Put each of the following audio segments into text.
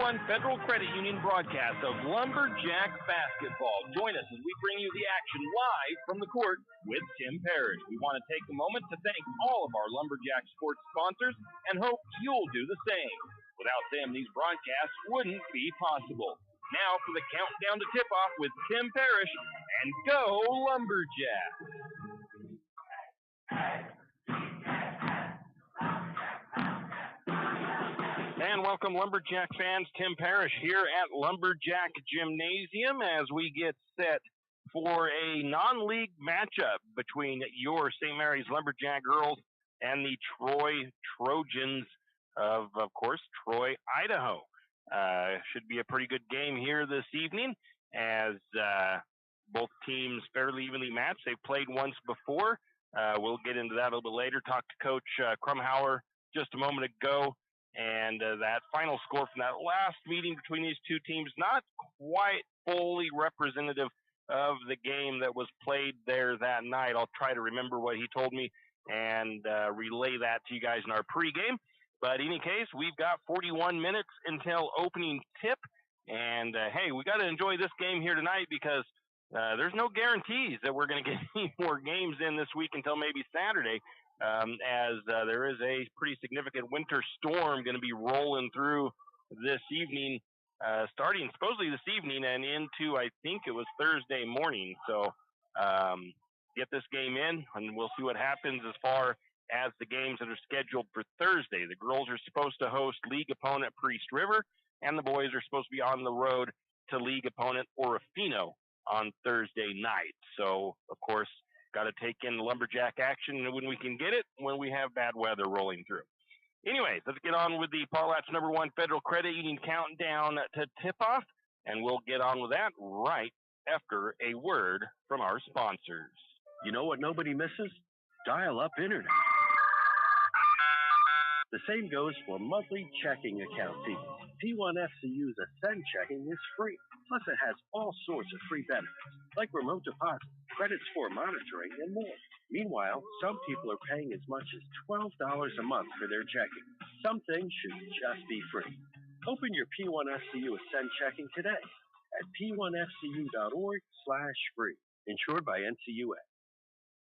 #1 Federal Credit Union broadcast of Lumberjack Basketball. Join us as we bring you the action live from the court with Tim Parrish. We want to take a moment to thank all of our Lumberjack sports sponsors and hope you'll do the same. Without them, these broadcasts wouldn't be possible. Now for the countdown to tip-off with Tim Parrish, and go Lumberjacks! And welcome, Lumberjack fans. Tim Parrish here at Lumberjack Gymnasium as we get set for a non-league matchup between your St. Mary's Lumberjack girls and the Troy Trojans of course, Troy, Idaho. Should be a pretty good game here this evening as both teams fairly evenly matched. They've played once before. We'll get into that a little bit later. Talked to Coach Krumhauer just a moment ago. And that final score from that last meeting between these two teams, not quite fully representative of the game that was played there that night. I'll try to remember what he told me and relay that to you guys in our pregame. But in any case, we've got 41 minutes until opening tip. And, hey, we got to enjoy this game here tonight because there's no guarantees that we're going to get any more games in this week until maybe Saturday. As there is a pretty significant winter storm going to be rolling through this evening, starting supposedly this evening and into, I think it was Thursday morning. So get this game in, and we'll see what happens as far as the games that are scheduled for Thursday. The girls are supposed to host league opponent Priest River, and the boys are supposed to be on the road to league opponent Orofino on Thursday night. So, of course, got to take in Lumberjack action when we can get it, when we have bad weather rolling through. Anyways, let's get on with the Potlatch #1 Federal Credit Union countdown to tip-off, and we'll get on with that right after a word from our sponsors. You know what nobody misses? Dial-up internet. The same goes for monthly checking account fees. P1FCU's Ascend Checking is free. Plus, it has all sorts of free benefits, like remote deposit, credit score monitoring, and more. Meanwhile, some people are paying as much as $12 a month for their checking. Some things should just be free. Open your P1FCU Ascend Checking today at p1fcu.org/free. Insured by NCUA.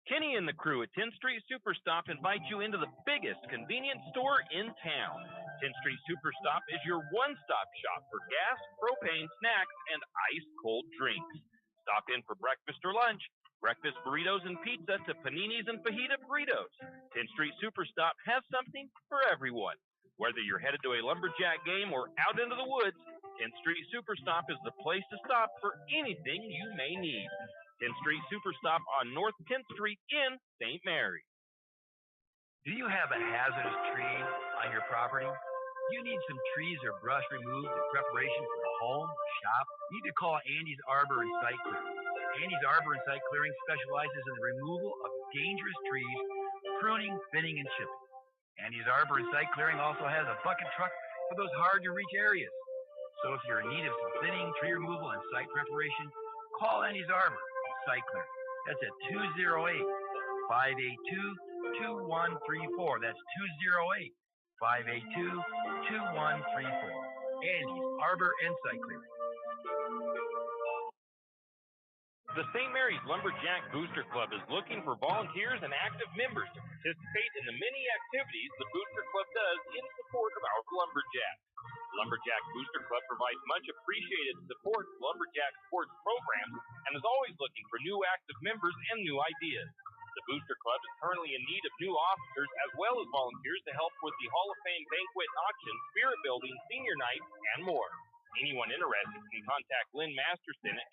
Kenny and the crew at 10th Street Superstop invite you into the biggest convenience store in town. 10th Street Superstop is your one-stop shop for gas, propane, snacks, and ice-cold drinks. Stop in for breakfast or lunch, breakfast burritos and pizza to paninis and fajita burritos. 10th Street Superstop has something for everyone. Whether you're headed to a Lumberjack game or out into the woods, 10th Street Superstop is the place to stop for anything you may need. 10th Street Superstop on North 10th Street in St. Mary. Do you have a hazardous tree on your property? You need some trees or brush removed in preparation for a home or shop? You need to call Andy's Arbor and Site Clearing. Andy's Arbor and Site Clearing specializes in the removal of dangerous trees, pruning, thinning, and chipping. Andy's Arbor and Site Clearing also has a bucket truck for those hard-to-reach areas. So if you're in need of some thinning, tree removal, and site preparation, call Andy's Arbor and Site Clearing. That's at 208-582-2134. That's 208-582-2134. Andy's Arbor and Site Clearing. The St. Mary's Lumberjack Booster Club is looking for volunteers and active members to participate in the many activities the Booster Club does in support of our Lumberjacks. Lumberjack Booster Club provides much appreciated support to Lumberjack sports programs and is always looking for new active members and new ideas. The Booster Club is currently in need of new officers as well as volunteers to help with the Hall of Fame banquet and auction, spirit building, senior night, and more. Anyone interested can contact Lynn Masterson at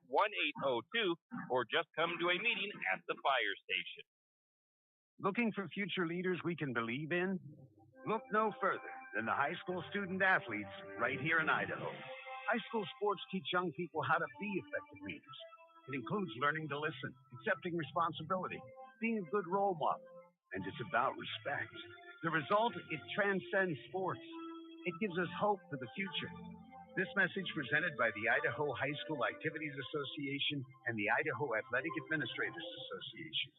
208-568-1802 or just come to a meeting at the fire station. Looking for future leaders we can believe in? Look no further than the high school student athletes right here in Idaho. High school sports teach young people how to be effective leaders. It includes learning to listen, accepting responsibility, being a good role model, and it's about respect. The result, it transcends sports. It gives us hope for the future. This message presented by the Idaho High School Activities Association and the Idaho Athletic Administrators Association.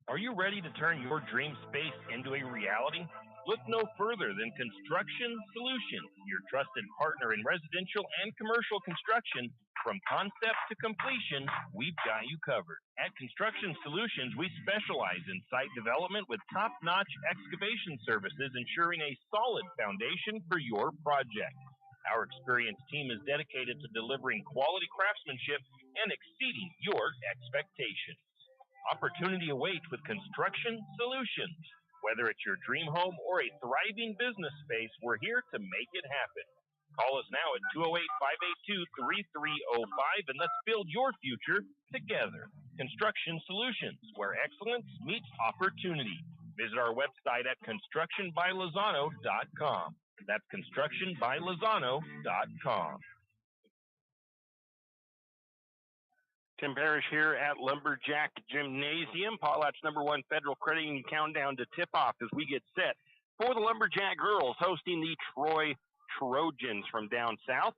Are you ready to turn your dream space into a reality? Look no further than Construction Solutions, your trusted partner in residential and commercial construction. From concept to completion, we've got you covered. At Construction Solutions, we specialize in site development with top-notch excavation services, ensuring a solid foundation for your project. Our experienced team is dedicated to delivering quality craftsmanship and exceeding your expectations. Opportunity awaits with Construction Solutions. Whether it's your dream home or a thriving business space, we're here to make it happen. Call us now at 208-582-3305 and let's build your future together. Construction Solutions, where excellence meets opportunity. Visit our website at constructionbylozano.com. That's constructionbylozano.com. Tim Parrish here at Lumberjack Gymnasium. Potlatch's #1 federal credit union countdown to tip-off as we get set for the Lumberjack girls hosting the Troy Trojans from down south.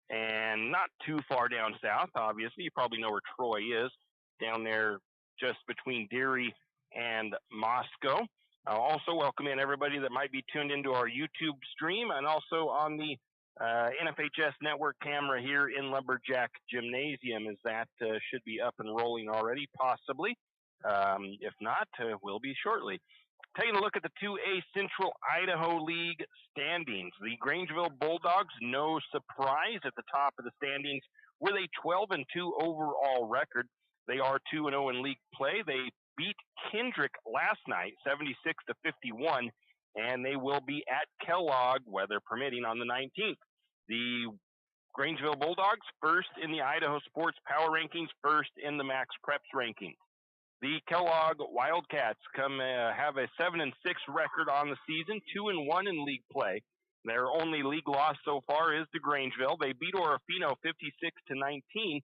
And not too far down south, obviously. You probably know where Troy is, down there just between Deary and Moscow. I'll also welcome in everybody that might be tuned into our YouTube stream and also on the NFHS network camera here in Lumberjack Gymnasium, as that should be up and rolling already, possibly. If not, will be shortly. Taking a look at the 2A Central Idaho League standings. The Grangeville Bulldogs, no surprise, at the top of the standings with a 12-2 overall record. They are 2-0 in league play. They beat Kendrick last night, 76-51. And they will be at Kellogg, weather permitting, on the 19th. The Grangeville Bulldogs, first in the Idaho Sports Power Rankings, first in the Max Preps Rankings. The Kellogg Wildcats have a 7-6 record on the season, 2-1 in league play. Their only league loss so far is to Grangeville. They beat Orofino 56-19.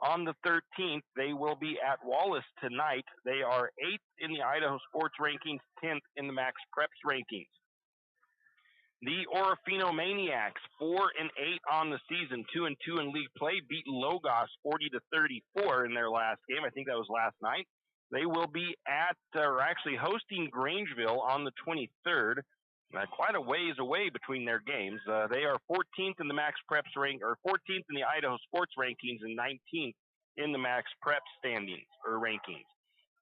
On the 13th, they will be at Wallace tonight. They are 8th in the Idaho Sports Rankings, 10th in the Max Preps Rankings. The Orofino Maniacs, 4-8 on the season, 2-2 in league play, beat Logos 40-34 in their last game. I think that was last night. They will be actually hosting Grangeville on the 23rd. Quite a ways away between their games. They are 14th in the Max Preps rank, or 14th in the Idaho Sports Rankings, and 19th in the Max Preps standings or rankings.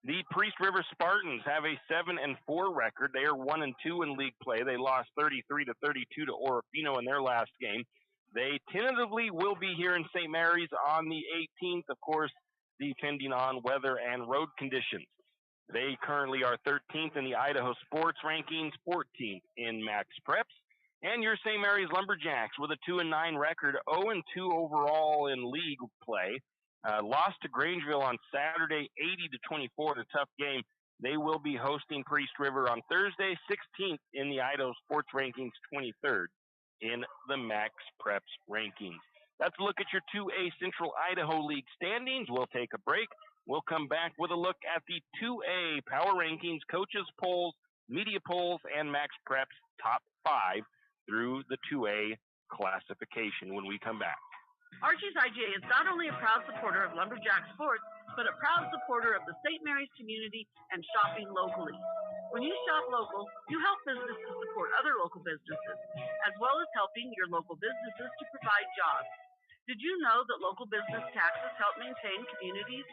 The Priest River Spartans have a 7-4 record. They are 1-2 in league play. They lost 33-32 to Orofino in their last game. They tentatively will be here in St. Mary's on the 18th, of course, depending on weather and road conditions. They currently are 13th in the Idaho Sports Rankings, 14th in Max Preps. And your St. Mary's Lumberjacks with a 2-9 record, 0-2 overall in league play. Lost to Grangeville on Saturday, 80-24, a tough game. They will be hosting Priest River on Thursday, 16th in the Idaho Sports Rankings, 23rd in the Max Preps Rankings. That's a look at your 2A Central Idaho League standings. We'll take a break. We'll come back with a look at the 2A Power Rankings, Coaches Polls, Media Polls, and Max Preps Top 5 through the 2A classification when we come back. Archie's IGA is not only a proud supporter of Lumberjack sports, but a proud supporter of the St. Mary's community and shopping locally. When you shop local, you help businesses support other local businesses, as well as helping your local businesses to provide jobs. Did you know that local business taxes help maintain communities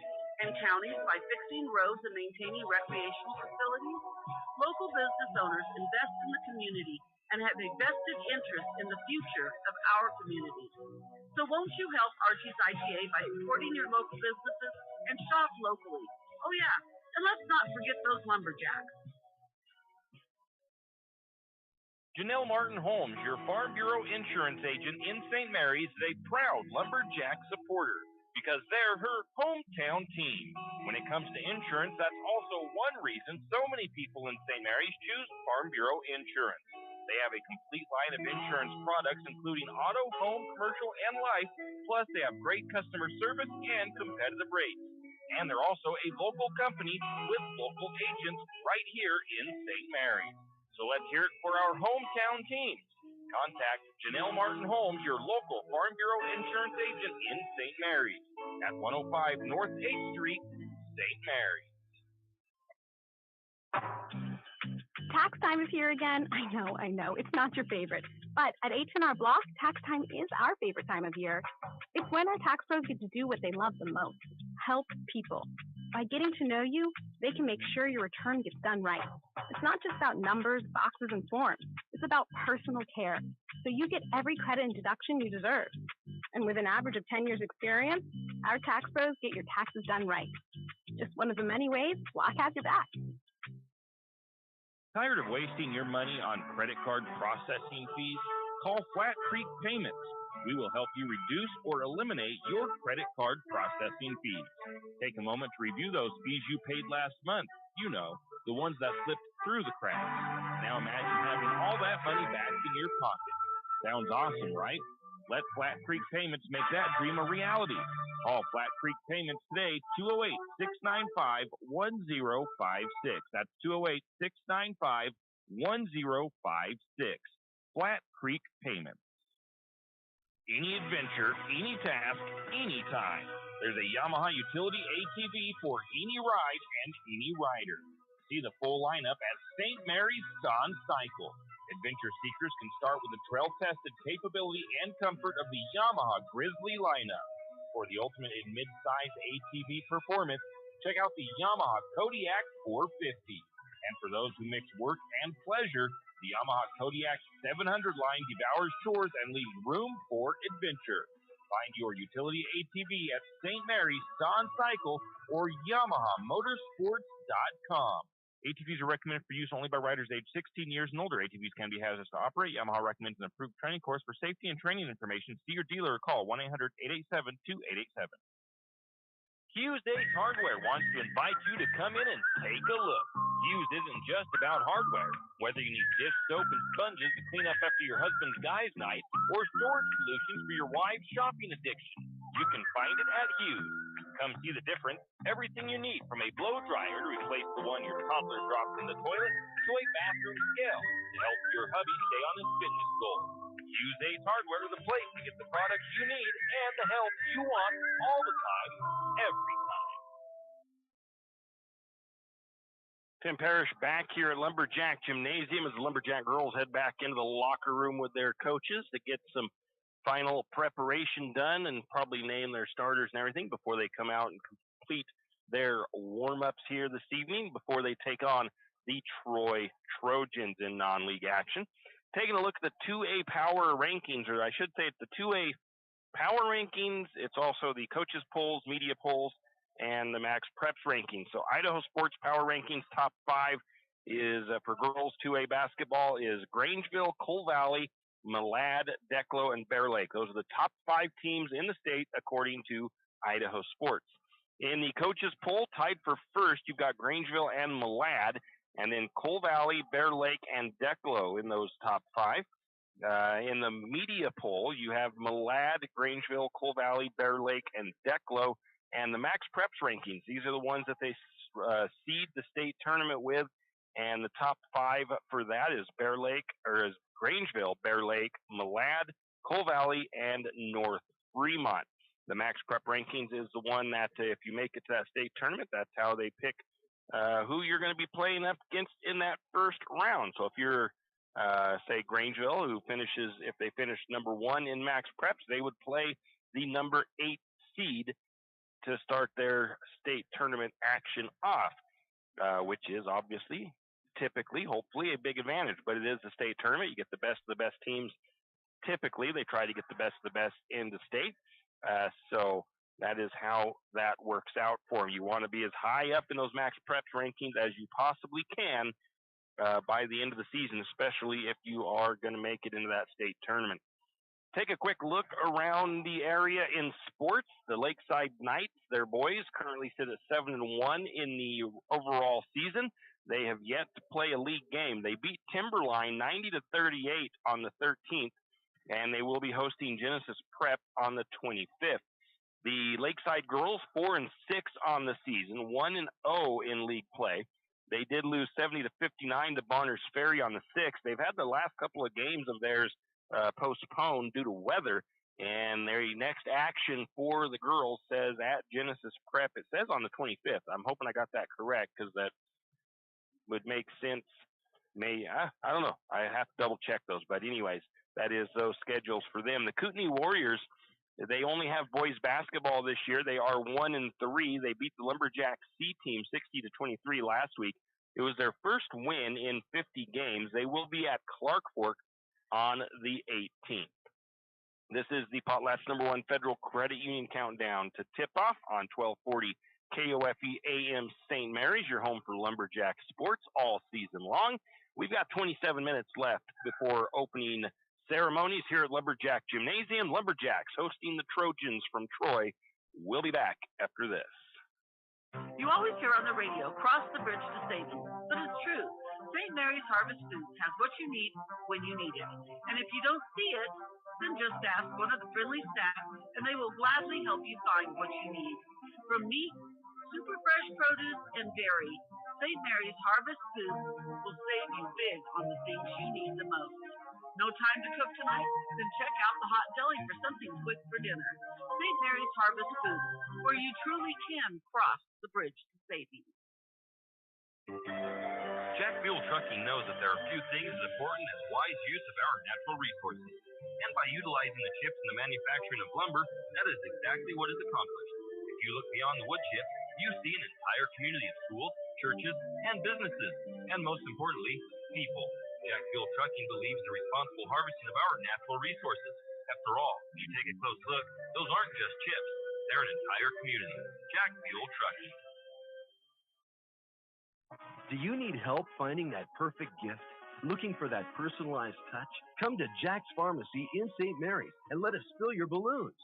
and counties by fixing roads and maintaining recreational facilities? Local business owners invest in the community and have a vested interest in the future of our community. So won't you help Archie's IGA by supporting your local businesses and shop locally? Oh yeah, and let's not forget those Lumberjacks. Janelle Martin Holmes, your Farm Bureau insurance agent in St. Mary's, is a proud Lumberjack supporter because they're her hometown team. When it comes to insurance, that's also one reason so many people in St. Mary's choose Farm Bureau insurance. They have a complete line of insurance products, including auto, home, commercial, and life, plus they have great customer service and competitive rates. And they're also a local company with local agents right here in St. Mary's. So let's hear it for our hometown teams. Contact Janelle Martin Holmes, your local Farm Bureau insurance agent in St. Mary's at 105 North 8th Street, St. Mary's. Tax time is here again. I know. It's not your favorite. But at H&R Block, tax time is our favorite time of year. It's when our tax pros get to do what they love the most, help people. By getting to know you, they can make sure your return gets done right. It's not just about numbers, boxes, and forms. It's about personal care. So you get every credit and deduction you deserve. And with an average of 10 years experience, our tax pros get your taxes done right. Just one of the many ways Block has your back. Tired of wasting your money on credit card processing fees? Call Flat Creek Payments. We will help you reduce or eliminate your credit card processing fees. Take a moment to review those fees you paid last month. You know, the ones that slipped through the cracks. Now imagine having all that money back in your pocket. Sounds awesome, right? Let Flat Creek Payments make that dream a reality. Call Flat Creek Payments today, 208-695-1056. That's 208-695-1056. Flat Creek Payments. Any adventure, any task, anytime. There's a Yamaha utility ATV for any ride and any rider. See the full lineup at St. Mary's Dawn Cycle. Adventure seekers can start with the trail-tested capability and comfort of the Yamaha Grizzly lineup. For the ultimate in mid-size ATV performance, check out the Yamaha Kodiak 450. And for those who mix work and pleasure, the Yamaha Kodiak 700 line devours chores and leaves room for adventure. Find your utility ATV at St. Mary's Dawn Cycle or YamahaMotorsports.com. ATVs are recommended for use only by riders aged 16 years and older. ATVs can be hazardous to operate. Yamaha recommends an approved training course. For safety and training information, see your dealer or call 1-800-887-2887. Hughes Ace Hardware wants to invite you to come in and take a look. Hughes isn't just about hardware. Whether you need dish soap and sponges to clean up after your husband's guys' night or storage solutions for your wife's shopping addiction, you can find it at Hughes. Come see the difference. Everything you need, from a blow dryer to replace the one your toddler drops in the toilet to a bathroom scale to help your hubby stay on his fitness goals. Hughes Ace Hardware is the place to get the products you need and the help you want all the time, every time. Tim Parrish back here at Lumberjack Gymnasium as the Lumberjack girls head back into the locker room with their coaches to get some final preparation done and probably name their starters and everything before they come out and complete their warm-ups here this evening before they take on the Troy Trojans in non-league action. Taking a look at the 2A power rankings, or I should say it's the 2A power rankings. It's also the coaches polls, media polls, and the Max Preps rankings. So Idaho Sports Power Rankings top 5 is for girls 2A basketball is Grangeville, Coal Valley, Malad, Declo, and Bear Lake. Those are the top 5 teams in the state according to Idaho Sports. In the coaches poll, tied for first, you've got Grangeville and Malad, and then Coal Valley, Bear Lake, and Declo in those top 5. In the media poll, you have Malad, Grangeville, Coal Valley, Bear Lake, and Declo. And the Max Preps rankings, these are the ones that they seed the state tournament with. And the top 5 for that is Bear Lake, or is Grangeville, Bear Lake, Malad, Coal Valley, and North Fremont. The Max Prep rankings is the one that if you make it to that state tournament, that's how they pick who you're going to be playing up against in that first round. So if you're, say, Grangeville, if they finish number 1 in Max Preps, they would play the number 8 seed to start their state tournament action off, which is obviously, typically, hopefully, a big advantage. But it is a state tournament. You get the best of the best teams. Typically, they try to get the best of the best in the state. So that is how that works out for them. You want to be as high up in those Max Preps rankings as you possibly can by the end of the season, especially if you are going to make it into that state tournament. Take a quick look around the area in sports. The Lakeside Knights, their boys, currently sit at 7-1 in the overall season. They have yet to play a league game. They beat Timberline 90-38 on the 13th, and they will be hosting Genesis Prep on the 25th. The Lakeside girls, 4-6 on the season, 1-0 in league play. They did lose 70-59 to Bonners Ferry on the 6th. They've had the last couple of games of theirs postponed due to weather, and their next action for the girls says at Genesis Prep. It says on the 25th. I'm hoping I got that correct because that would make sense I don't know. I have to double check those. But anyways, that is those schedules for them. The Kootenai Warriors, they only have boys basketball this year. They are 1-3. They beat the Lumberjack C team 60-23 last week. It was their first win in 50 games. They will be at Clark Fork on the 18th. This is the Potlatch #1 Federal Credit Union countdown to tip-off on 1240 KOFE AM St. Mary's, your home for Lumberjack sports all season long. We've got 27 minutes left before opening ceremonies here at Lumberjack Gymnasium. Lumberjacks hosting the Trojans from Troy. We'll be back after this. You always hear on the radio, cross the bridge to savings, but it's true. St. Mary's Harvest Foods has what you need when you need it. And if you don't see it, then just ask one of the friendly staff and they will gladly help you find what you need. From meat, super fresh produce, and dairy, St. Mary's Harvest Foods will save you big on the things you need the most. No time to cook tonight? Then check out the hot deli for something quick for dinner. St. Mary's Harvest Foods, where you truly can cross the bridge to savings. Jack Fuel Trucking knows that there are few things as important as wise use of our natural resources. And by utilizing the chips in the manufacturing of lumber, that is exactly what is accomplished. If you look beyond the wood chip, you see an entire community of schools, churches, and businesses, and most importantly, people. Jack Fuel Trucking believes in the responsible harvesting of our natural resources. After all, if you take a close look, those aren't just chips, they're an entire community. Jack Fuel Trucking. Do you need help finding that perfect gift? Looking for that personalized touch? Come to Jack's Pharmacy in St. Mary's and let us fill your balloons.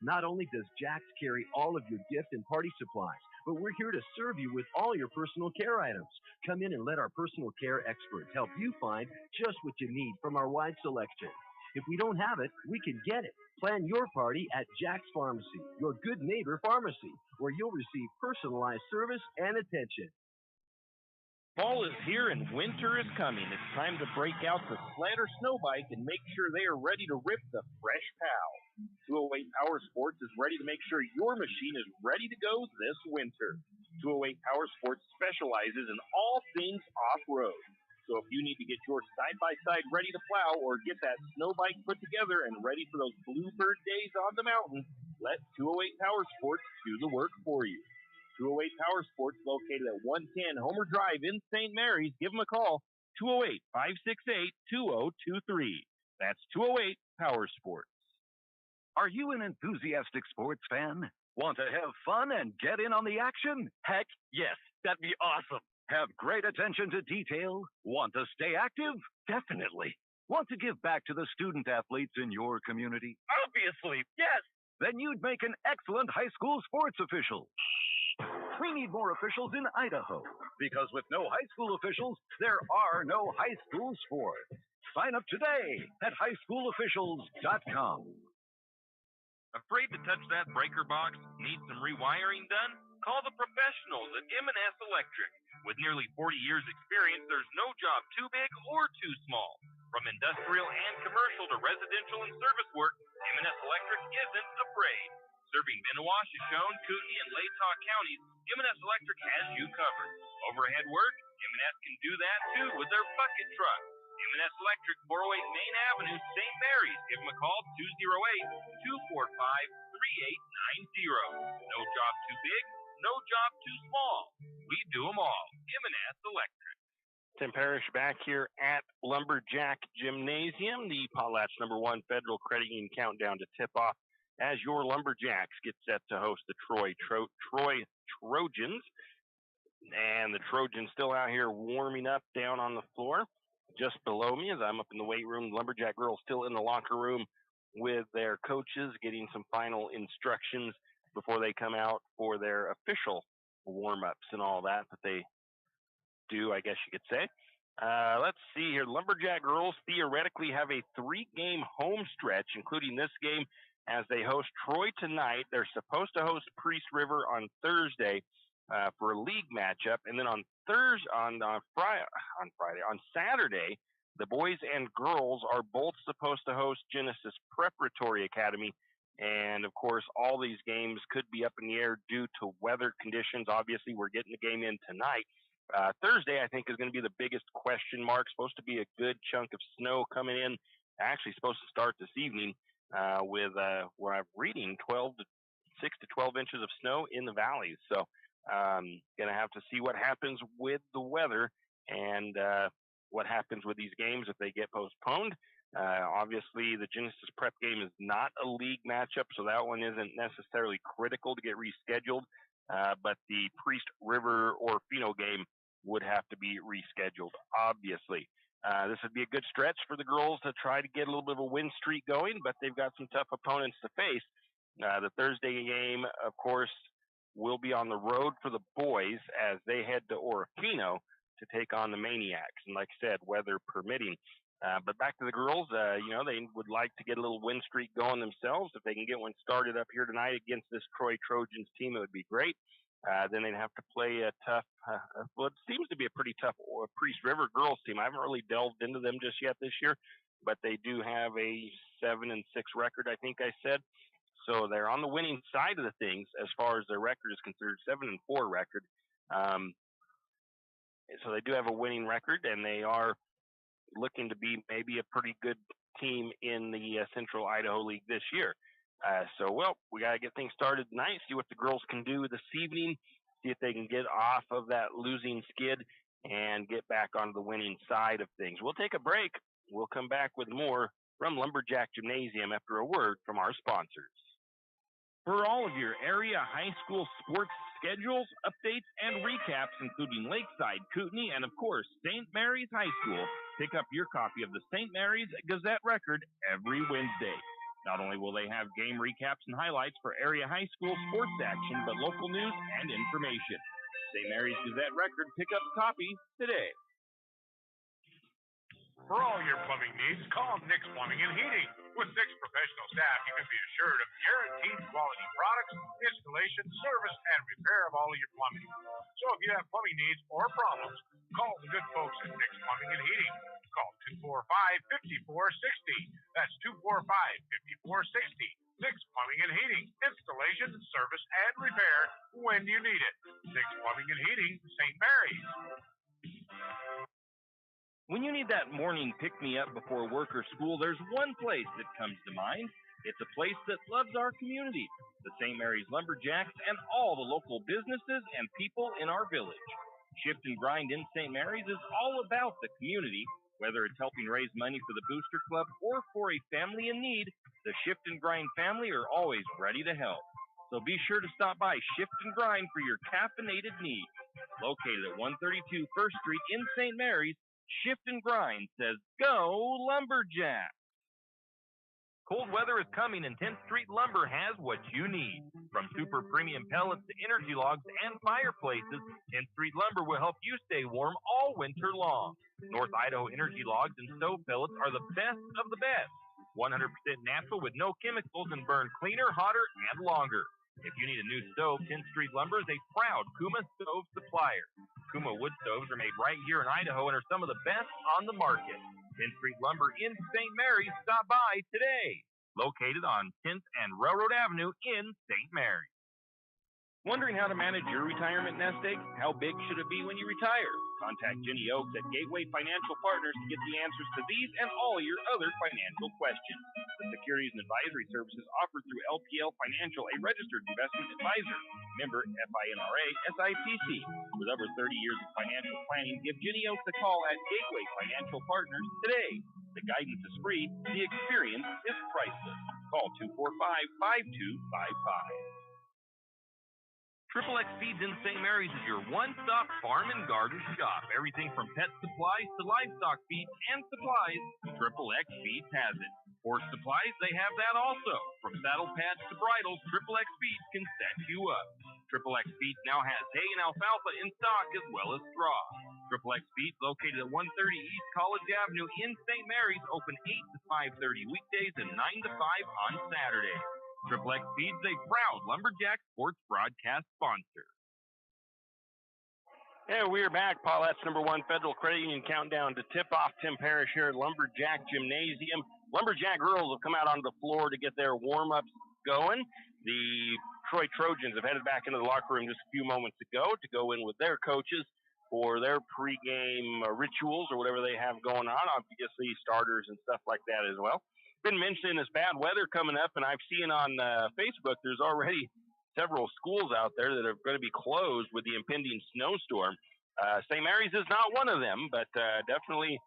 Not only does Jack's carry all of your gift and party supplies, but we're here to serve you with all your personal care items. Come in and let our personal care experts help you find just what you need from our wide selection. If we don't have it, we can get it. Plan your party at Jack's Pharmacy, your good neighbor pharmacy, where you'll receive personalized service and attention. Fall is here and winter is coming. It's time to break out the sled or snow bike and make sure they are ready to rip the fresh pow. 208 Power Sports is ready to make sure your machine is ready to go this winter. 208 Power Sports specializes in all things off-road. So if you need to get your side-by-side ready to plow or get that snow bike put together and ready for those bluebird days on the mountain, let 208 Power Sports do the work for you. 208 Power Sports, located at 110 Homer Drive in St. Mary's. Give them a call, 208-568-2023. That's 208 Power Sports. Are you an enthusiastic sports fan? Want to have fun and get in on the action? Heck, yes, that'd be awesome. Have great attention to detail? Want to stay active? Definitely. Want to give back to the student athletes in your community? Obviously, yes. Then you'd make an excellent high school sports official. We need more officials in Idaho, because with no high school officials, there are no high school sports. Sign up today at highschoolofficials.com. Afraid to touch that breaker box? Need some rewiring done? Call the professionals at M&S Electric. With nearly 40 years experience, there's no job too big or too small. From industrial and commercial to residential and service work, M&S Electric isn't afraid. Serving Bennewash, Shoshone, Kootenai, and Latah counties, M&S Electric has you covered. Overhead work? M&S can do that too with their bucket truck. M&S Electric, 408 Main Avenue, St. Mary's. Give them a call, 208-245-3890. No job too big, no job too small. We do them all. M&S Electric. Tim Parrish back here at Lumberjack Gymnasium, the Potlatch #1 Federal Credit Union countdown to tip off as your Lumberjacks get set to host the Troy Trojans. And the Trojans still out here warming up down on the floor just below me as I'm up in the weight room. The Lumberjack girls still in the locker room with their coaches getting some final instructions before they come out for their official warm-ups and all that they do, I guess you could say. Let's see here. Lumberjack girls theoretically have a 3-game home stretch, including this game, as they host Troy tonight. They're supposed to host Priest River on Thursday for a league matchup, and then on Saturday, the boys and girls are both supposed to host Genesis Preparatory Academy. And of course, all these games could be up in the air due to weather conditions. Obviously, we're getting the game in tonight. Thursday, I think, is going to be the biggest question mark. Supposed to be a good chunk of snow coming in. Actually, supposed to start this evening with where I'm reading 6 to 12 inches of snow in the valleys. So, going to have to see what happens with the weather and what happens with these games if they get postponed. Obviously, the Genesis Prep game is not a league matchup, so that one isn't necessarily critical to get rescheduled. But the Priest River or Fino game would have to be rescheduled, obviously. This would be a good stretch for the girls to try to get a little bit of a win streak going, but they've got some tough opponents to face. The Thursday game, of course, will be on the road for the boys as they head to Orofino to take on the Maniacs. And like I said, weather permitting. But back to the girls, they would like to get a little win streak going themselves. If they can get one started up here tonight against this Troy Trojans team, it would be great. Then they'd have to play a tough, it seems to be a pretty tough Priest River girls team. I haven't really delved into them just yet this year, but they do have a 7-6 record, I think I said. So they're on the winning side of the things as far as their record is considered, 7-4 record. So they do have a winning record, and they are looking to be maybe a pretty good team in the Central Idaho League this year. We got to get things started tonight, see what the girls can do this evening, see if they can get off of that losing skid and get back onto the winning side of things. We'll take a break. We'll come back with more from Lumberjack Gymnasium after a word from our sponsors. For all of your area high school sports schedules, updates, and recaps, including Lakeside, Kootenai, and of course, St. Mary's High School, pick up your copy of the St. Mary's Gazette Record every Wednesday. Not only will they have game recaps and highlights for area high school sports action, but local news and information. St. Mary's Gazette Record, pick up a copy today. For all your plumbing needs, call Nick's Plumbing and Heating. With Nick's professional staff, you can be assured of guaranteed quality products, installation, service, and repair of all of your plumbing. So if you have plumbing needs or problems, call the good folks at Nick's Plumbing and Heating. Call 245-5460. That's 245-5460. Nick's Plumbing and Heating. Installation, service, and repair when you need it. Nick's Plumbing and Heating, St. Mary's. When you need that morning pick-me-up before work or school, there's one place that comes to mind. It's a place that loves our community, the St. Mary's Lumberjacks, and all the local businesses and people in our village. Shift and Grind in St. Mary's is all about the community. Whether it's helping raise money for the Booster Club or for a family in need, the Shift and Grind family are always ready to help. So be sure to stop by Shift and Grind for your caffeinated needs. Located at 132 First Street in St. Mary's, Shift and Grind says, go Lumberjack! Cold weather is coming, and 10th Street Lumber has what you need. From super premium pellets to energy logs and fireplaces, 10th Street Lumber will help you stay warm all winter long. North Idaho energy logs and stove pellets are the best of the best. 100% natural with no chemicals and burn cleaner, hotter, and longer. If you need a new stove, 10th Street Lumber is a proud Kuma stove supplier. Kuma wood stoves are made right here in Idaho and are some of the best on the market. 10th Street Lumber in St. Mary's. Stop by today. Located on 10th and Railroad Avenue in St. Mary's. Wondering how to manage your retirement nest egg? How big should it be when you retire? Contact Jenny Oaks at Gateway Financial Partners to get the answers to these and all your other financial questions. The securities and advisory services offered through LPL Financial, a registered investment advisor. Member FINRA SIPC. With over 30 years of financial planning, give Jenny Oaks a call at Gateway Financial Partners today. The guidance is free. The experience is priceless. Call 245-5255. Triple X Feeds in St. Mary's is your one-stop farm and garden shop. Everything from pet supplies to livestock feeds and supplies, Triple X Feeds has it. Horse supplies, they have that also. From saddle pads to bridles, Triple X Feeds can set you up. Triple X Feeds now has hay and alfalfa in stock as well as straw. Triple X Feeds, located at 130 East College Avenue in St. Mary's, open 8 to 5:30 weekdays and 9 to 5 on Saturday. Triple X Feeds, a proud Lumberjack sports broadcast sponsor. Yeah, we are back. Paulette's #1 Federal Credit Union countdown to tip off. Tim Parrish here at Lumberjack Gymnasium. Lumberjack girls have come out onto the floor to get their warm-ups going. The Troy Trojans have headed back into the locker room just a few moments ago to go in with their coaches. for their pregame rituals or whatever they have going on. Obviously, starters and stuff like that as well. Been mentioning this bad weather coming up, and I've seen on Facebook there's already several schools out there that are going to be closed with the impending snowstorm. St. Mary's is not one of them, but definitely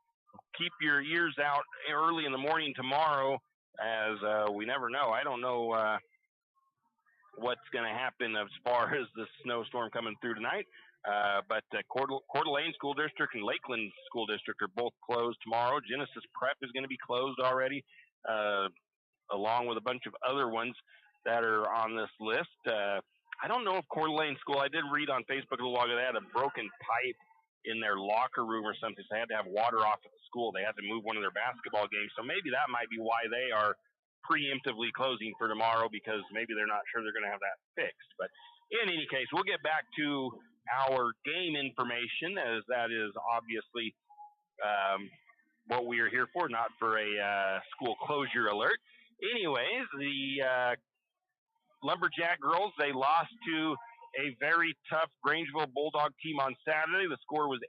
keep your ears out early in the morning tomorrow, as we never know. I don't know what's going to happen as far as the snowstorm coming through tonight. But Coeur d'Alene School District and Lakeland School District are both closed tomorrow. Genesis Prep is going to be closed already, along with a bunch of other ones that are on this list. I don't know if Coeur d'Alene School, I did read on Facebook a little while ago, they had a broken pipe in their locker room or something, so they had to have water off at the school. They had to move one of their basketball games, so maybe that might be why they are preemptively closing for tomorrow, because maybe they're not sure they're going to have that fixed. But in any case, we'll get back to our game information, as that is obviously what we are here for, not for a school closure alert. Anyways, the Lumberjack girls, they lost to a very tough Grangeville Bulldog team on Saturday. The score was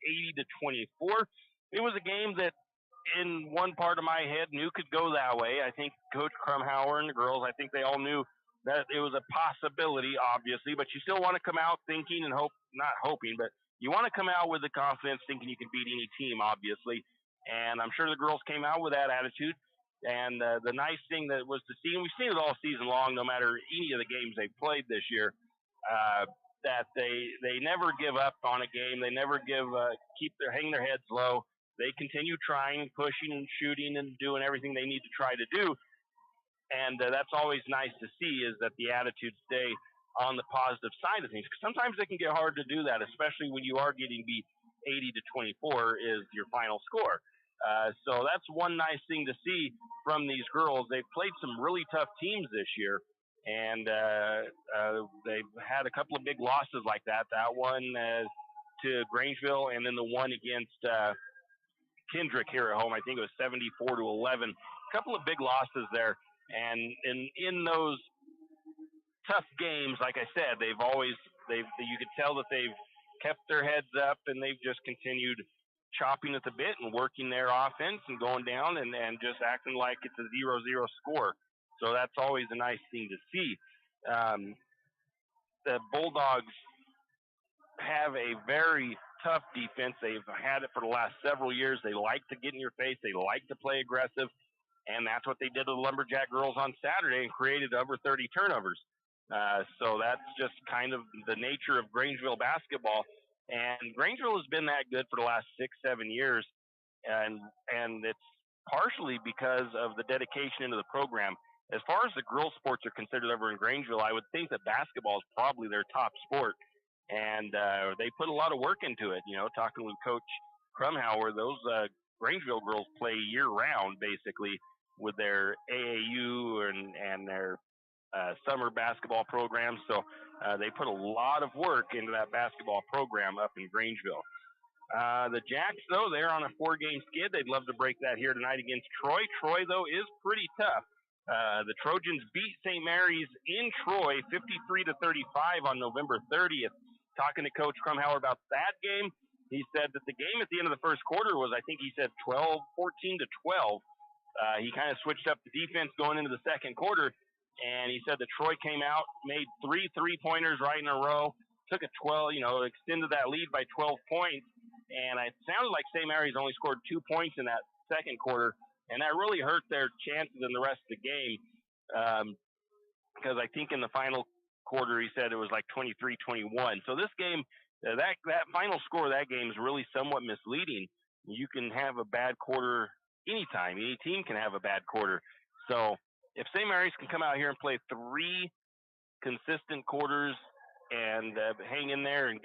80-24. It was a game that, in one part of my head, knew could go that way. I think Coach Krumhauer and the girls, I think they all knew that it was a possibility, obviously, but you still want to come out thinking and not hoping, but you want to come out with the confidence thinking you can beat any team, obviously. And I'm sure the girls came out with that attitude. And the nice thing that was to see, and we've seen it all season long, no matter any of the games they've played this year, that they never give up on a game. They never hang their heads low. They continue trying, pushing, and shooting, and doing everything they need to try to do. And that's always nice to see, is that the attitudes stay on the positive side of things. 'Cause sometimes it can get hard to do that, especially when you are getting beat 80-24 is your final score. So that's one nice thing to see from these girls. They've played some really tough teams this year, and they've had a couple of big losses like that. That one to Grangeville, and then the one against Kendrick here at home. I think it was 74-11. A couple of big losses there. And in those tough games, like I said, you could tell that they've kept their heads up, and they've just continued chopping at the bit and working their offense and going down and just acting like it's a 0-0 score. So that's always a nice thing to see. The Bulldogs have a very tough defense. They've had it for the last several years. They like to get in your face. They like to play aggressive. And that's what they did to the Lumberjack girls on Saturday and created over 30 turnovers. So that's just kind of the nature of Grangeville basketball. And Grangeville has been that good for the last 6-7 years. And it's partially because of the dedication into the program. As far as the girls' sports are considered over in Grangeville, I would think that basketball is probably their top sport. And they put a lot of work into it. You know, talking with Coach Krumhauer, those Grangeville girls play year-round, basically, with their AAU and their summer basketball program. So they put a lot of work into that basketball program up in Grangeville. The Jacks, though, they're on a 4-game skid. They'd love to break that here tonight against Troy. Troy, though, is pretty tough. The Trojans beat St. Mary's in Troy 53-35 on November 30th. Talking to Coach Krumhauer about that game, he said that the game at the end of the first quarter was, I think he said 14-12. He kind of switched up the defense going into the second quarter, and he said that Troy came out, made 3 3-pointers right in a row, took a 12, extended that lead by 12 points, and it sounded like St. Mary's only scored 2 points in that second quarter, and that really hurt their chances in the rest of the game, because I think in the final quarter he said it was like 23-21. So this game, that final score of that game is really somewhat misleading. You can have a bad quarter anytime. Any team can have a bad quarter. So if St. Mary's can come out here and play 3 consistent quarters and hang in there and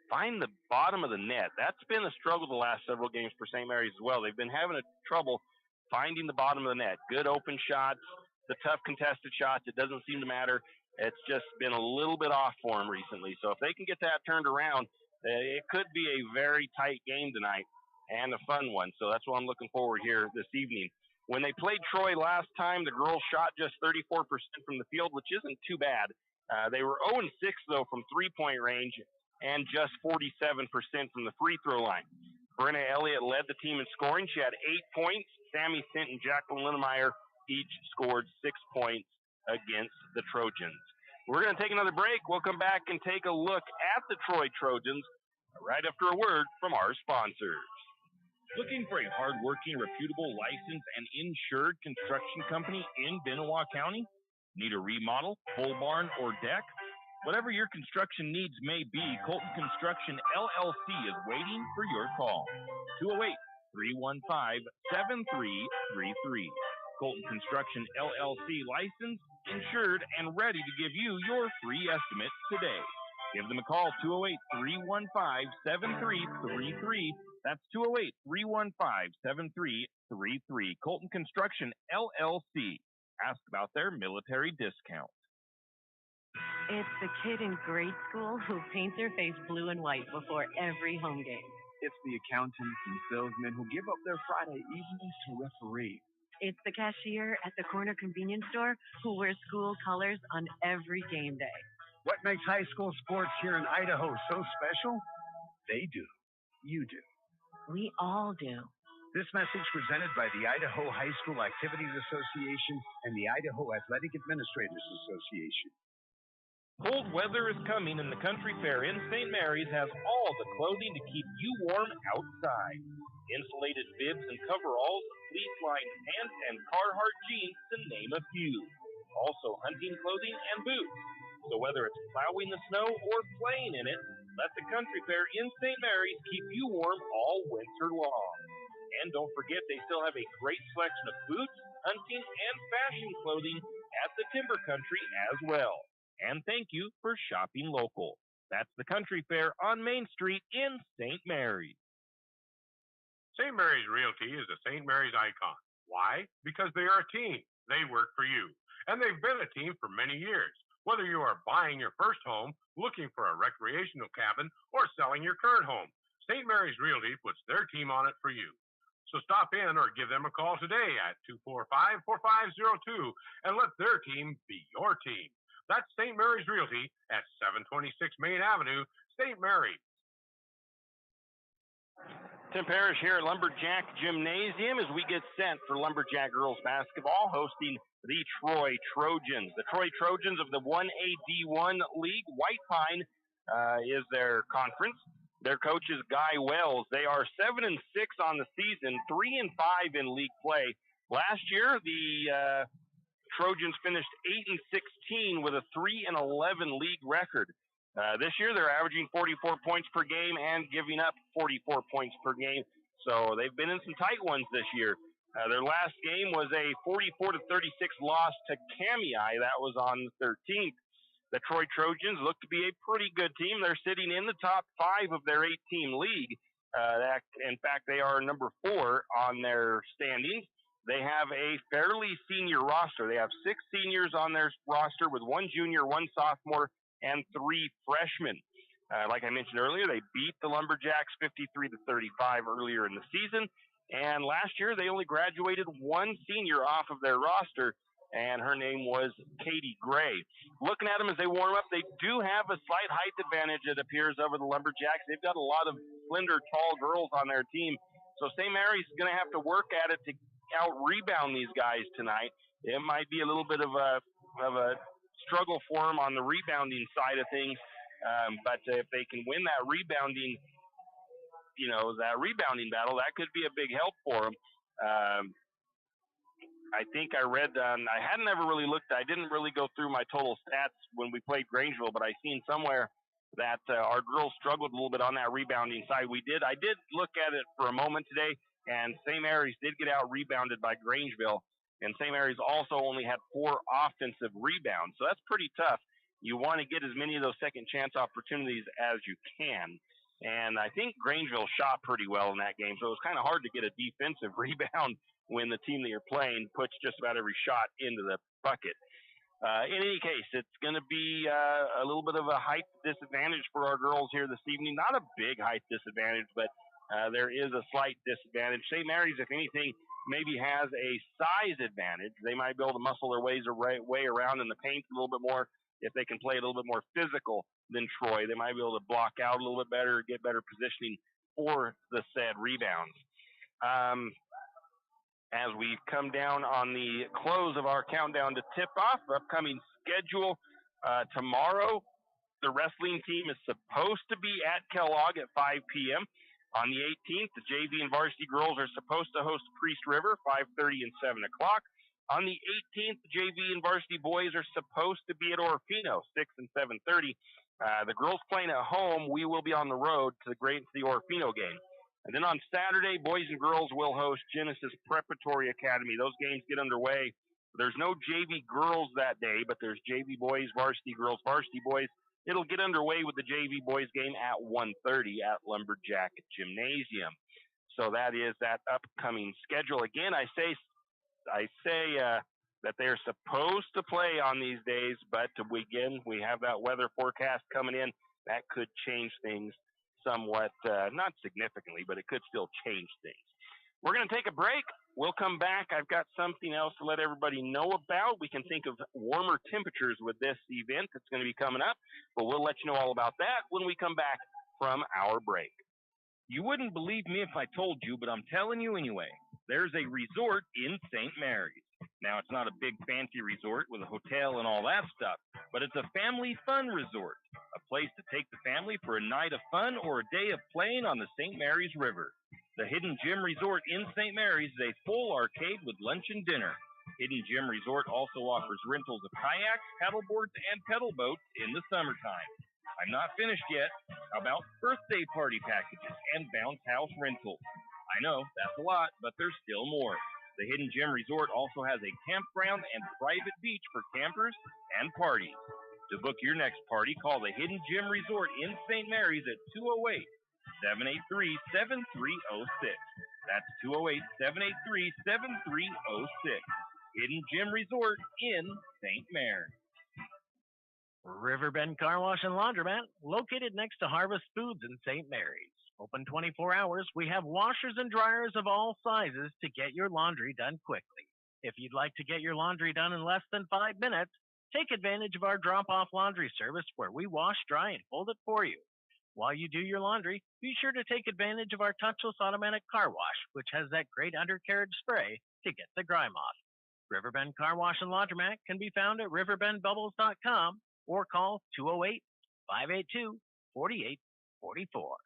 find the bottom of the net. That's been a struggle the last several games for St. Mary's as well. They've been having trouble finding the bottom of the net. Good open shots, the tough contested shots, it doesn't seem to matter. It's just been a little bit off for them recently. So if they can get that turned around, it could be a very tight game tonight and a fun one. So that's what I'm looking forward here this evening. When they played Troy last time, the girls shot just 34% from the field, which isn't too bad. They were 0-6, though, from three-point range, and just 47% from the free throw line. Brenna Elliott led the team in scoring. She had 8 points. Sammy Sint and Jacqueline Linnemeyer each scored 6 points against the Trojans. We're going to take another break. We'll come back and take a look at the Troy Trojans right after a word from our sponsors. Looking for a hard-working, reputable, licensed, and insured construction company in Benoit County? Need a remodel, pole barn, or deck? Whatever your construction needs may be, Colton Construction LLC is waiting for your call. 208-315-7333. Colton Construction LLC, licensed, insured, and ready to give you your free estimate today. Give them a call, 208-315-7333. That's 208-315-7333. Colton Construction LLC. Ask about their military discount. It's the kid in grade school who paints their face blue and white before every home game. It's the accountants and salesmen who give up their Friday evenings to referee. It's the cashier at the corner convenience store who wears school colors on every game day. What makes high school sports here in Idaho so special? They do. You do. We all do. This message presented by the Idaho High School Activities Association and the Idaho Athletic Administrators Association. Cold weather is coming, and the Country Fair in St. Mary's has all the clothing to keep you warm outside. Insulated bibs and coveralls, fleece-lined pants, and Carhartt jeans, to name a few. Also hunting clothing and boots. So whether it's plowing the snow or playing in it, let the Country Fair in St. Mary's keep you warm all winter long. And don't forget, they still have a great selection of boots, hunting, and fashion clothing at the Timber Country as well. And thank you for shopping local. That's the Country Fair on Main Street in St. Mary's. St. Mary's Realty is a St. Mary's icon. Why? Because they are a team. They work for you. And they've been a team for many years. Whether you are buying your first home, looking for a recreational cabin, or selling your current home, St. Mary's Realty puts their team on it for you. So stop in or give them a call today at 245-4502 and let their team be your team. That's St. Mary's Realty at 726 Main Avenue, St. Mary's. Tim Parrish here at Lumberjack Gymnasium as we get set for Lumberjack girls basketball hosting the Troy Trojans. The Troy Trojans of the 1AD1 League. White Pine is their conference. Their coach is Guy Wells. They are 7-6 on the season, 3-5 in league play. Last year, the Trojans finished 8-16 with a 3-11 league record. This year, they're averaging 44 points per game and giving up 44 points per game. So they've been in some tight ones this year. Their last game was a 44-36 loss to Kamei. That was on the 13th. The Troy Trojans look to be a pretty good team. They're sitting in the top 5 of their 8-team league. In fact, they are number 4 on their standings. They have a fairly senior roster. They have 6 seniors on their roster with 1 junior, 1 sophomore, and 3 freshmen. Like I mentioned earlier, they beat the Lumberjacks 53-35 earlier in the season. And last year, they only graduated 1 senior off of their roster, and her name was Katie Gray. Looking at them as they warm up, they do have a slight height advantage, it appears, over the Lumberjacks. They've got a lot of slender, tall girls on their team. So St. Mary's is going to have to work at it to out-rebound these guys tonight. It might be a little bit of a struggle for them on the rebounding side of things, but if they can win that rebounding battle, that could be a big help for them. I think I read, I hadn't ever really looked, I didn't really go through my total stats when we played Grangeville, but I seen somewhere that our girls struggled a little bit on that rebounding side. I did look at it for a moment today, and St. Mary's did get out rebounded by Grangeville, and St. Mary's also only had 4 offensive rebounds, so that's pretty tough. You want to get as many of those second chance opportunities as you can, and I think Grangeville shot pretty well in that game, so it was kind of hard to get a defensive rebound when the team that you're playing puts just about every shot into the bucket. In any case, it's going to be a little bit of a height disadvantage for our girls here this evening. Not a big height disadvantage, but there is a slight disadvantage. St. Mary's, if anything, maybe has a size advantage. They might be able to muscle their way around in the paint a little bit more if they can play a little bit more physical than Troy. They might be able to block out a little bit better, get better positioning for the said rebounds. As we come down on the close of our countdown to tip-off, upcoming schedule tomorrow, the wrestling team is supposed to be at Kellogg at 5 p.m. On the 18th, the JV and varsity girls are supposed to host Priest River, 5:30 and 7 o'clock. On the 18th, the JV and varsity boys are supposed to be at Orofino, 6 and 7:30. The girls playing at home, we will be on the road to the Orofino game. And then on Saturday, boys and girls will host Genesis Preparatory Academy. Those games get underway. There's no JV girls that day, but there's JV boys, varsity girls, varsity boys. It'll get underway with the JV boys game at 1:30 at Lumberjack Gymnasium. So that is that upcoming schedule. Again, I say that they're supposed to play on these days, but again, we have that weather forecast coming in. That could change things somewhat, not significantly, but it could still change things. We're going to take a break. We'll come back. I've got something else to let everybody know about. We can think of warmer temperatures with this event that's going to be coming up, but we'll let you know all about that when we come back from our break. You wouldn't believe me if I told you, but I'm telling you anyway. There's a resort in St. Mary's. Now, it's not a big fancy resort with a hotel and all that stuff, but it's a family fun resort, a place to take the family for a night of fun or a day of playing on the St. Mary's River. The Hidden Gem Resort in St. Mary's is a full arcade with lunch and dinner. Hidden Gem Resort also offers rentals of kayaks, paddleboards, and pedal boats in the summertime. I'm not finished yet. How about birthday party packages and bounce house rentals? I know, that's a lot, but there's still more. The Hidden Gem Resort also has a campground and private beach for campers and parties. To book your next party, call the Hidden Gem Resort in St. Mary's at 208-783-7306. That's 208-783-7306. Hidden Gem Resort in St. Mary's. Riverbend Car Wash and Laundromat, located next to Harvest Foods in St. Mary's. Open 24 hours, we have washers and dryers of all sizes to get your laundry done quickly. If you'd like to get your laundry done in less than 5 minutes, take advantage of our drop-off laundry service where we wash, dry, and fold it for you. While you do your laundry, be sure to take advantage of our touchless automatic car wash, which has that great undercarriage spray to get the grime off. Riverbend Car Wash and Laundromat can be found at riverbendbubbles.com or call 208-582-4844.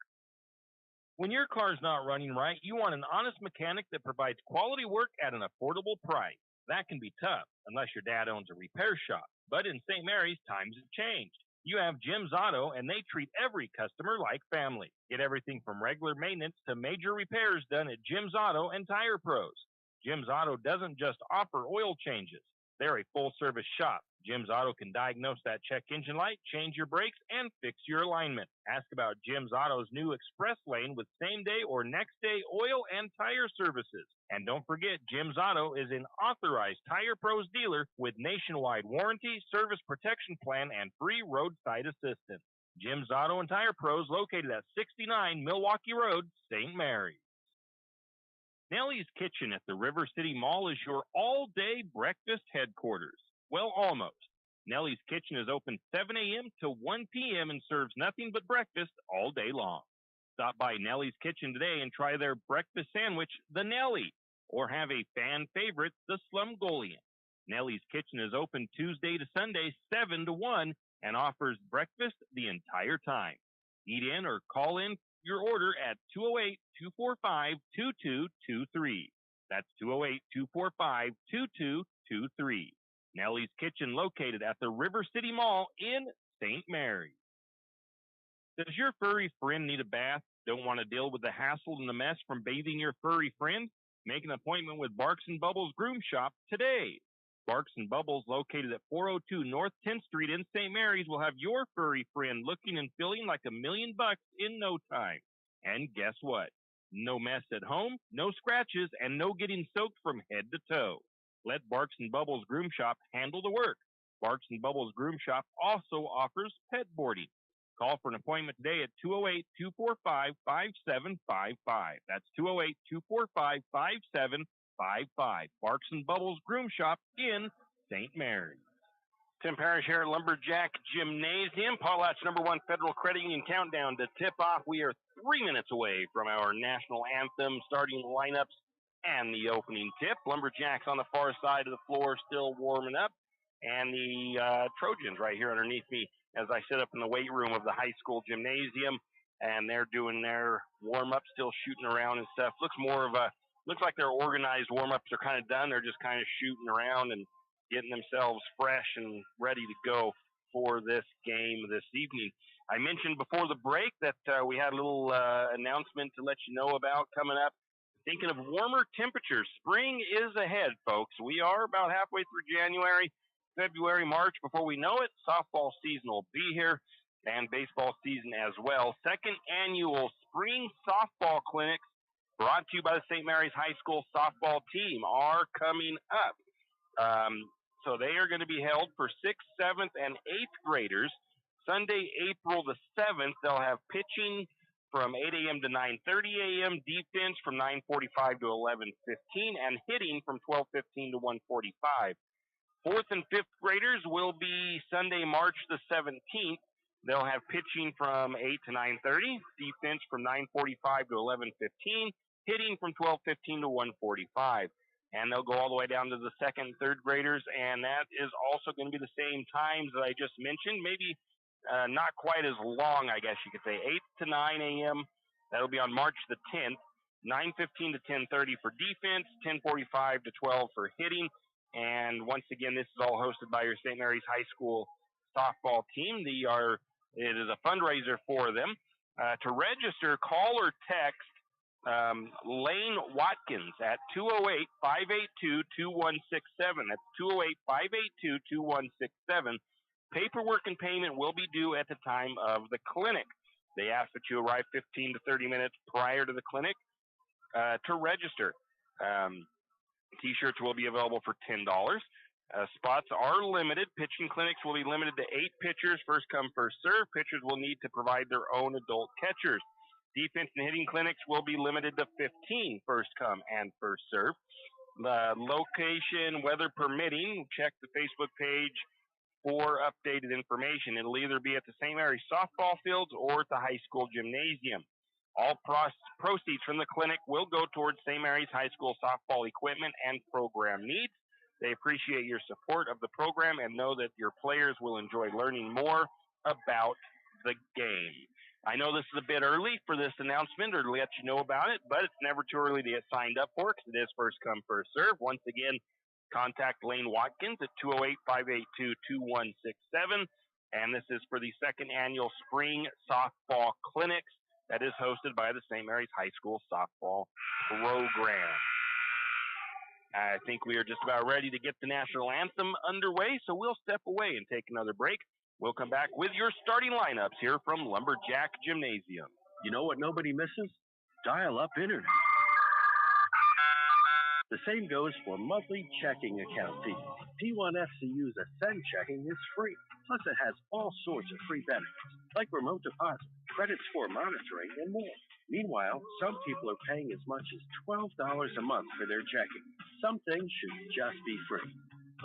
When your car's not running right, you want an honest mechanic that provides quality work at an affordable price. That can be tough, unless your dad owns a repair shop. But in St. Mary's, times have changed. You have Jim's Auto, and they treat every customer like family. Get everything from regular maintenance to major repairs done at Jim's Auto and Tire Pros. Jim's Auto doesn't just offer oil changes. They're a full-service shop. Jim's Auto can diagnose that check engine light, change your brakes, and fix your alignment. Ask about Jim's Auto's new express lane with same-day or next-day oil and tire services. And don't forget, Jim's Auto is an authorized Tire Pros dealer with nationwide warranty, service protection plan, and free roadside assistance. Jim's Auto and Tire Pros located at 69 Milwaukee Road, St. Mary's. Nellie's Kitchen at the River City Mall is your all-day breakfast headquarters. Well, almost. Nellie's Kitchen is open 7 a.m. to 1 p.m. and serves nothing but breakfast all day long. Stop by Nellie's Kitchen today and try their breakfast sandwich, the Nellie, or have a fan favorite, the Slumgolian. Nellie's Kitchen is open Tuesday to Sunday, 7 to 1, and offers breakfast the entire time. Eat in or call in your order at 208-245-2223. That's 208-245-2223. Nellie's Kitchen located at the River City Mall in St. Mary's. Does your furry friend need a bath? Don't want to deal with the hassle and the mess from bathing your furry friend? Make an appointment with Barks and Bubbles Groom Shop today. Barks and Bubbles, located at 402 North 10th Street in St. Mary's, will have your furry friend looking and feeling like $1 million in no time. And guess what? No mess at home, no scratches, and no getting soaked from head to toe. Let Barks and Bubbles Groom Shop handle the work. Barks and Bubbles Groom Shop also offers pet boarding. Call for an appointment today at 208-245-5755. That's 208-245-5755. Barks and Bubbles Groom Shop in St. Mary's. Tim Parrish here at Lumberjack Gymnasium. Potlatch #1 Federal Credit Union countdown to tip off. We are 3 minutes away from our national anthem, starting lineups, and the opening tip. Lumberjacks on the far side of the floor still warming up, and the Trojans right here underneath me as I sit up in the weight room of the high school gymnasium, and they're doing their warm-up, still shooting around and stuff. Looks like their organized warm-ups are kind of done. They're just kind of shooting around and getting themselves fresh and ready to go for this game this evening. I mentioned before the break that we had a little announcement to let you know about coming up. Thinking of warmer temperatures. Spring is ahead, folks. We are about halfway through January, February, March. Before we know it, softball season will be here and baseball season as well. Second annual spring softball clinics brought to you by the St. Mary's High School softball team are coming up. So they are going to be held for 6th, 7th, and 8th graders. Sunday, April the 7th, they'll have pitching from 8 a.m. to 9:30 a.m., defense from 9:45 to 11:15, and hitting from 12:15 to 1:45. 4th and 5th graders will be Sunday, March the 17th. They'll have pitching from 8 to 9:30, defense from 9:45 to 11:15, hitting from 12:15 to 1:45. And they'll go all the way down to the 2nd and 3rd graders, and that is also going to be the same times that I just mentioned, maybe not quite as long, I guess you could say, 8 to 9 a.m. That'll be on March the 10th, 9:15 to 10:30 for defense, 10:45 to 12 for hitting. And once again, this is all hosted by your St. Mary's High School softball team. It is a fundraiser for them. To register, call or text Lane Watkins at 208-582-2167. That's 208-582-2167. Paperwork and payment will be due at the time of the clinic. They ask that you arrive 15 to 30 minutes prior to the clinic to register. T-shirts will be available for $10. Spots are limited. Pitching clinics will be limited to 8 pitchers, first come, first serve. Pitchers will need to provide their own adult catchers. Defense and hitting clinics will be limited to 15, first come and first serve. Location, weather permitting, check the Facebook page for updated information. It'll either be at the St. Mary's softball fields or at the high school gymnasium. All proceeds from the clinic will go towards St. Mary's High School softball equipment and program needs. They appreciate your support of the program and know that your players will enjoy learning more about the game. I know this is a bit early for this announcement or to let you know about it, but it's never too early to get signed up for it because it is first come, first serve. Once again, contact Lane Watkins at 208-582-2167. And this is for the 2nd annual spring softball clinics that is hosted by the St. Mary's High School softball program. I think we are just about ready to get the national anthem underway, so we'll step away and take another break. We'll come back with your starting lineups here from Lumberjack Gymnasium. You know what nobody misses? Dial-up internet. The same goes for monthly checking account fees. P1FCU's Ascend checking is free. Plus, it has all sorts of free benefits, like remote deposit, credits for monitoring, and more. Meanwhile, some people are paying as much as $12 a month for their checking. Some things should just be free.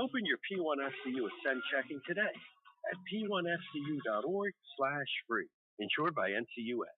Open your P1FCU Ascend checking today at p1fcu.org/free. Insured by NCUA.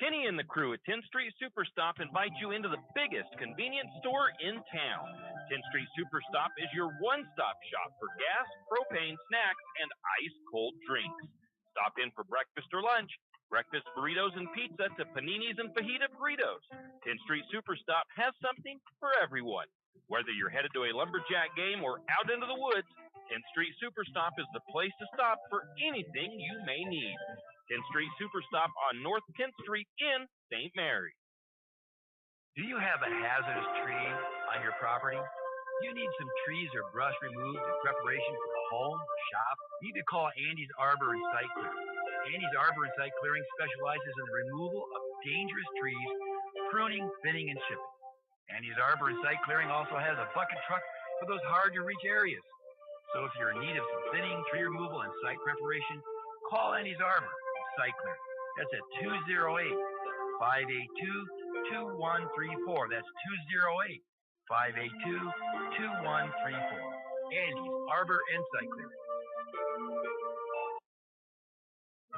Kenny and the crew at 10th Street Superstop invite you into the biggest convenience store in town. 10th Street Superstop is your one-stop shop for gas, propane, snacks, and ice-cold drinks. Stop in for breakfast or lunch, breakfast burritos and pizza to paninis and fajita burritos. 10th Street Superstop has something for everyone. Whether you're headed to a Lumberjack game or out into the woods, 10th Street Superstop is the place to stop for anything you may need. 10th Street Superstop on North 10th Street in St. Mary. Do you have a hazardous tree on your property? You need some trees or brush removed in preparation for a home or shop? You need to call Andy's Arbor and Site Clearing. Andy's Arbor and Site Clearing specializes in the removal of dangerous trees, pruning, thinning, and chipping. Andy's Arbor and Site Clearing also has a bucket truck for those hard-to-reach areas. So if you're in need of some thinning, tree removal, and site preparation, call Andy's Arbor and Site Clearing. That's at 208-582-2134. That's 208-582-2134. Andy's Arbor and Site Clearing.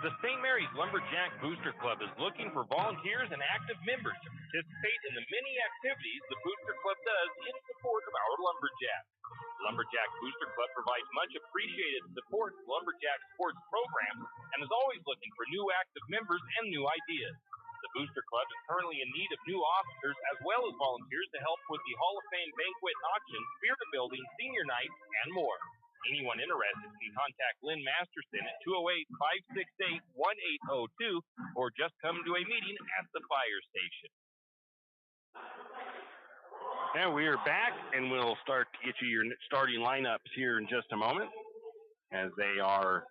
The St. Mary's Lumberjack Booster Club is looking for volunteers and active members to participate in the many activities the Booster Club does in support of our Lumberjacks. Lumberjack Booster Club provides much appreciated support to Lumberjack sports programs and is always looking for new active members and new ideas. The Booster Club is currently in need of new officers as well as volunteers to help with the Hall of Fame banquet and auction, spirit building, senior night, and more. Anyone interested can contact Lynn Masterson at 208-568-1802 or just come to a meeting at the fire station. And we are back, and we'll start to get you your starting lineups here in just a moment as they are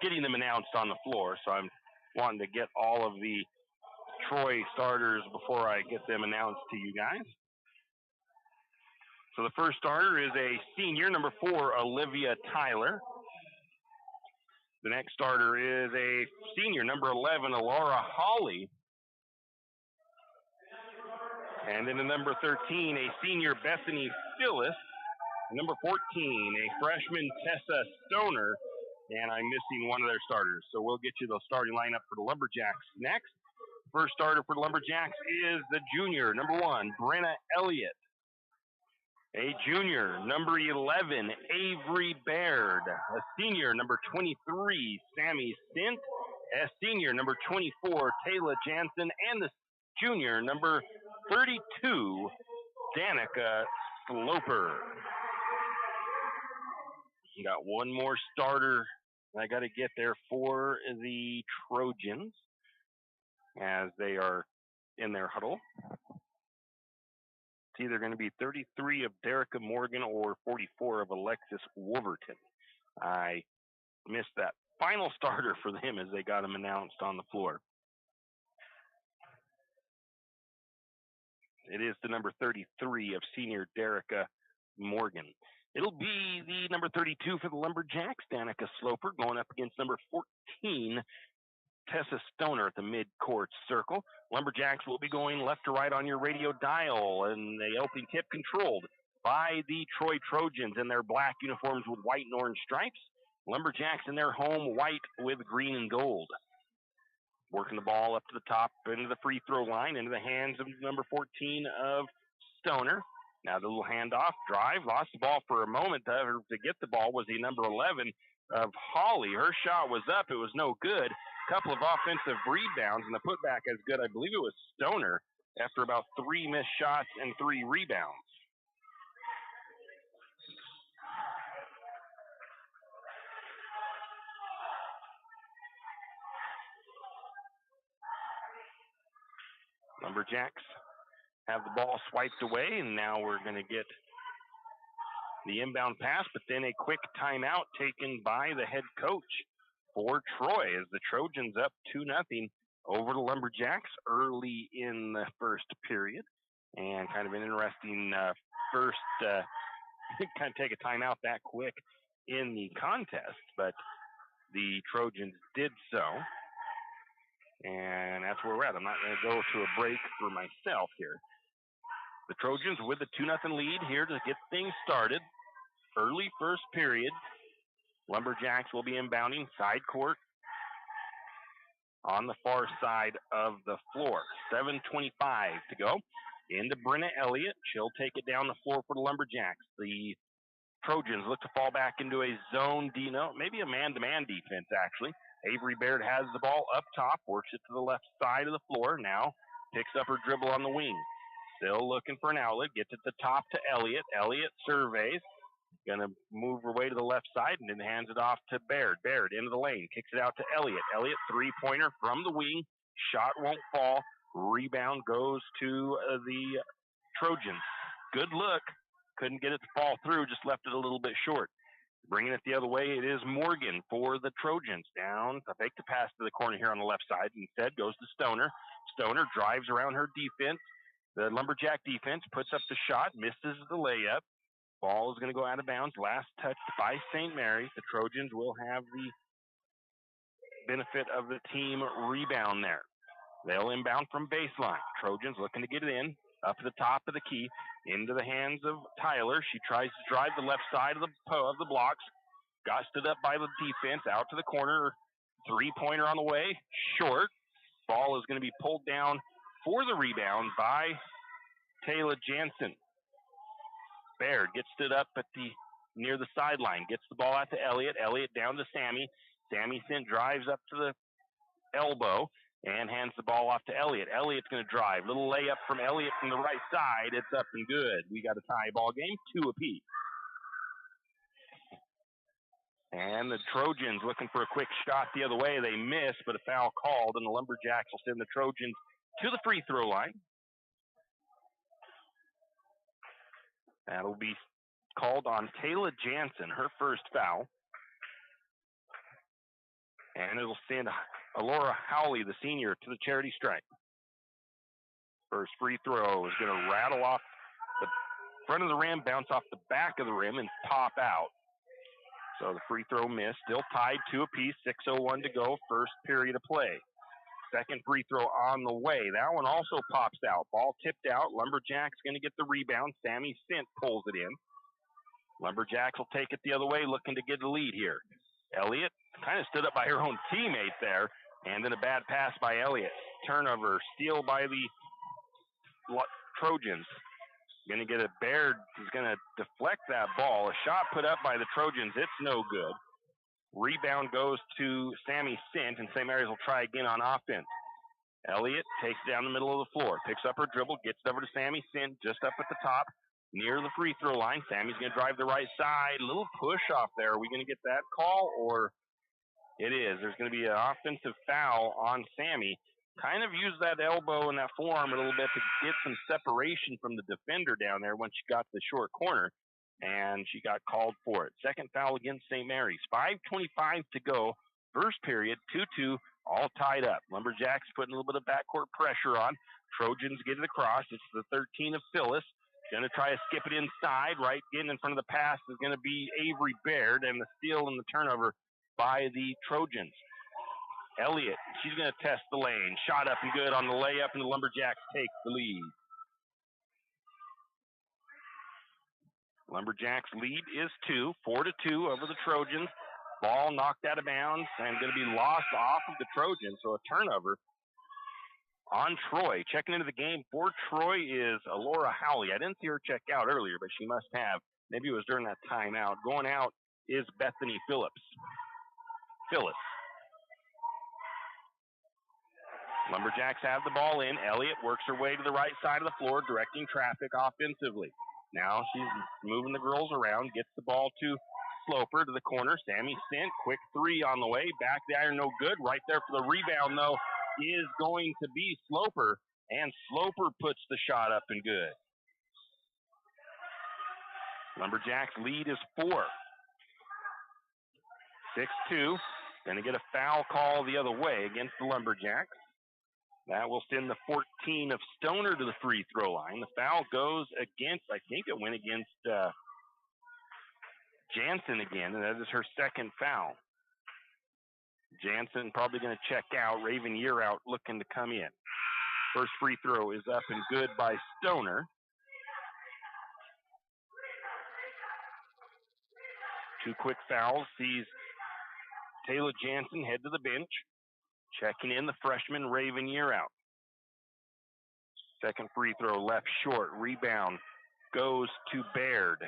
getting them announced on the floor. So I'm wanting to get all of the Troy starters before I get them announced to you guys. So the first starter is a senior, number 4, Olivia Tyler. The next starter is a senior, number 11, Alora Hawley. And then the number 13, a senior, Bethany Phyllis. Number 14, a freshman, Tessa Stoner. And I'm missing one of their starters. So we'll get you the starting lineup for the Lumberjacks next. First starter for the Lumberjacks is the junior, number 1, Brenna Elliott. A junior, number 11, Avery Baird. A senior, number 23, Sammy Stint. A senior, number 24, Taylor Jansen. And the junior, number 32, Danica Sloper. You got one more starter I got to get there for the Trojans as they are in their huddle. It's either going to be 33 of Derica Morgan or 44 of Alexis Wolverton. I missed that final starter for them as they got them announced on the floor. It is the number 33 of senior Derica Morgan. It'll be the number 32 for the Lumberjacks, Danica Sloper, going up against number 14, Tessa Stoner at the mid-court circle. Lumberjacks will be going left to right on your radio dial, and the opening tip controlled by the Troy Trojans in their black uniforms with white and orange stripes. Lumberjacks in their home white with green and gold. Working the ball up to the top, into the free throw line, into the hands of number 14 of Stoner. Now the little handoff, drive, lost the ball for a moment. To get the ball was the number 11 of Hawley. Her shot was up. It was no good. Couple of offensive rebounds, and the putback as good. I believe it was Stoner after about 3 missed shots and 3 rebounds. Lumberjacks have the ball swiped away, and now we're going to get the inbound pass, but then a quick timeout taken by the head coach for Troy as the Trojans up 2-0 over the Lumberjacks early in the first period. And kind of an interesting first, kind of take a timeout that quick in the contest, but the Trojans did so. And that's where we're at. I'm not going to go to a break for myself here. The Trojans with a 2-0 lead here to get things started. Early first period. Lumberjacks will be inbounding side court on the far side of the floor. 7:25 to go. Into Brenna Elliott. She'll take it down the floor for the Lumberjacks. The Trojans look to fall back into a zone maybe a man-to-man defense, actually. Avery Baird has the ball up top, works it to the left side of the floor. Now picks up her dribble on the wing. Still looking for an outlet. Gets it to the top to Elliott. Elliott surveys. Going to move her way to the left side and then hands it off to Baird. Baird into the lane. Kicks it out to Elliott. Elliott, three-pointer from the wing. Shot won't fall. Rebound goes to the Trojans. Good look. Couldn't get it to fall through. Just left it a little bit short. Bringing it the other way, it is Morgan for the Trojans. Down to fake the pass to the corner here on the left side. Instead goes to Stoner. Stoner drives around her defense. The Lumberjack defense puts up the shot, misses the layup. Ball is going to go out of bounds. Last touched by St. Mary's. The Trojans will have the benefit of the team rebound there. They'll inbound from baseline. Trojans looking to get it in. Up to the top of the key. Into the hands of Tyler. She tries to drive the left side of the blocks. got stood up by the defense, out to the corner. Three-pointer on the way, short. Ball is going to be pulled down for the rebound by Taylor Jansen. Baird gets stood up at near the sideline, gets the ball out to Elliott. Elliott down to Sammy. Sammy drives up to the elbow and hands the ball off to Elliott. Elliott's going to drive. Little layup from Elliott from the right side. It's up and good. We got a tie ball game, 2 apiece. And the Trojans looking for a quick shot the other way. They miss, but a foul called, and the Lumberjacks will send the Trojans to the free throw line. That'll be called on Taylor Jansen, her first foul. And it'll send Alora Howley, the senior, to the charity stripe. First free throw is going to rattle off the front of the rim, bounce off the back of the rim, and pop out. So the free throw missed. Still tied 2 apiece, 6:01 to go, first period of play. Second free throw on the way. That one also pops out. Ball tipped out. Lumberjacks going to get the rebound. Sammy Sint pulls it in. Lumberjacks will take it the other way, looking to get the lead here. Elliott kind of stood up by her own teammate there, and then a bad pass by Elliott. Turnover, steal by the Trojans. Going to get a Baird is going to deflect that ball. A shot put up by the Trojans. It's no good. Rebound goes to Sammy Sint, and St. Mary's will try again on offense. Elliott takes it down the middle of the floor, picks up her dribble, gets it over to Sammy Sint, just up at the top, near the free throw line. Sammy's going to drive the right side. A little push off there. Are we going to get that call, or it is? There's going to be an offensive foul on Sammy. Kind of used that elbow and that forearm a little bit to get some separation from the defender down there when she got to the short corner, and she got called for it. Second foul against St. Mary's. 5:25 to go. First period, 2-2, all tied up. Lumberjacks putting a little bit of backcourt pressure on. Trojans get it across. It's the 13 of Phyllis. Going to try to skip it inside. Right, getting in front of the pass is going to be Avery Baird, and the steal and the turnover by the Trojans. Elliott, she's going to test the lane. Shot up and good on the layup, and the Lumberjacks take the lead. Lumberjacks lead is 2, 4-2 over the Trojans. Ball knocked out of bounds and going to be lost off of the Trojans, so a turnover on Troy. Checking into the game for Troy is Alora Howley. I didn't see her check out earlier, but she must have. Maybe it was during that timeout. Going out is Bethany Phillips. Lumberjacks have the ball in. Elliott works her way to the right side of the floor, directing traffic offensively. Now she's moving the girls around, gets the ball to Sloper to the corner. Sammy Sint, quick three on the way. Back the iron, no good. Right there for the rebound, though, is going to be Sloper, and Sloper puts the shot up and good. Lumberjacks lead is 4. 6-2. Going to get a foul call the other way against the Lumberjacks. That will send the 14 of Stoner to the free throw line. The foul goes against, I think it went against Jansen again, and that is her second foul. Jansen probably going to check out. Raven Year out looking to come in. First free throw is up and good by Stoner. 2 quick fouls sees Taylor Jansen head to the bench. Checking in the freshman Raven Year out. Second free throw left short. Rebound goes to Baird.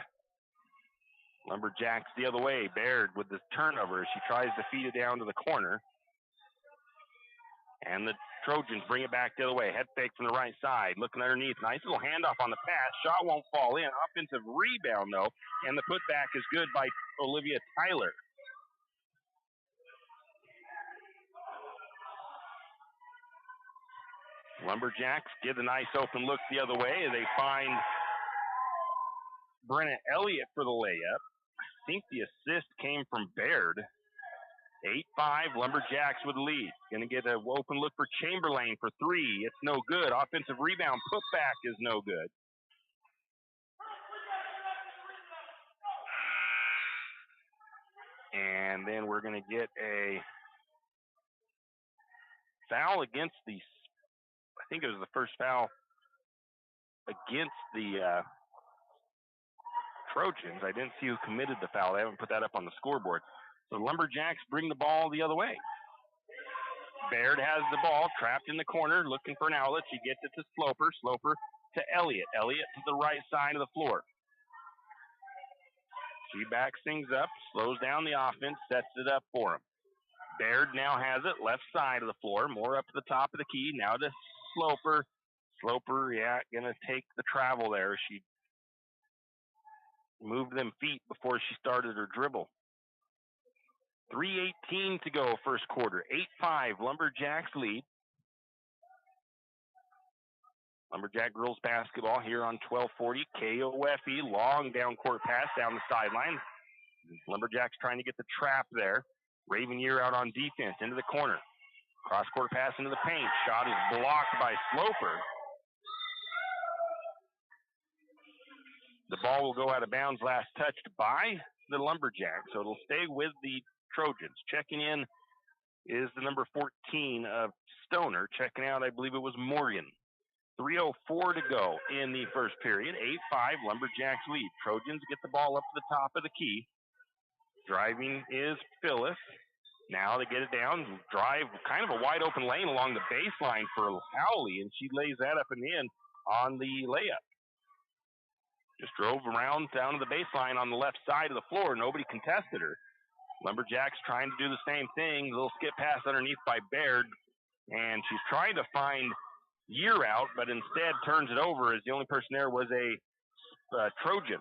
Lumberjacks the other way. Baird with the turnover. She tries to feed it down to the corner. And the Trojans bring it back the other way. Head fake from the right side. Looking underneath. Nice little handoff on the pass. Shot won't fall in. Offensive rebound, though. And the putback is good by Olivia Tyler. Lumberjacks get a nice open look the other way. They find Brenna Elliott for the layup. I think the assist came from Baird. 8-5, Lumberjacks with the lead. Going to get an open look for Chamberlain for 3. It's no good. Offensive rebound putback is no good. And then we're going to get a foul against the, I think it was the first foul against the Trojans. I didn't see who committed the foul. They haven't put that up on the scoreboard. So Lumberjacks bring the ball the other way. Baird has the ball trapped in the corner, looking for an outlet. She gets it to Sloper. Sloper to Elliott. Elliott to the right side of the floor. She backs things up, slows down the offense, sets it up for him. Baird now has it, left side of the floor, more up to the top of the key. Now to Sloper. Sloper, gonna take the travel there. She moved them feet before she started her dribble. 3:18 to go, first quarter. 8-5, Lumberjacks lead. Lumberjack girls basketball here on 1240 KOFE. Long down court pass down the sideline. Lumberjacks trying to get the trap there. Raven Year out on defense into the corner. Cross court pass into the paint. Shot is blocked by Sloper. The ball will go out of bounds, last touched by the Lumberjacks, so it'll stay with the Trojans. Checking in is the number 14 of Stoner. Checking out, I believe it was Morgan. 3:04 to go in the first period. 8-5, Lumberjacks lead. Trojans get the ball up to the top of the key. Driving is Phyllis. Now they get it down, drive kind of a wide open lane along the baseline for Howley, and she lays that up and in on the layup. Just drove around down to the baseline on the left side of the floor. Nobody contested her. Lumberjacks trying to do the same thing. A little skip pass underneath by Baird, and she's trying to find Year out, but instead turns it over as the only person there was a Trojan.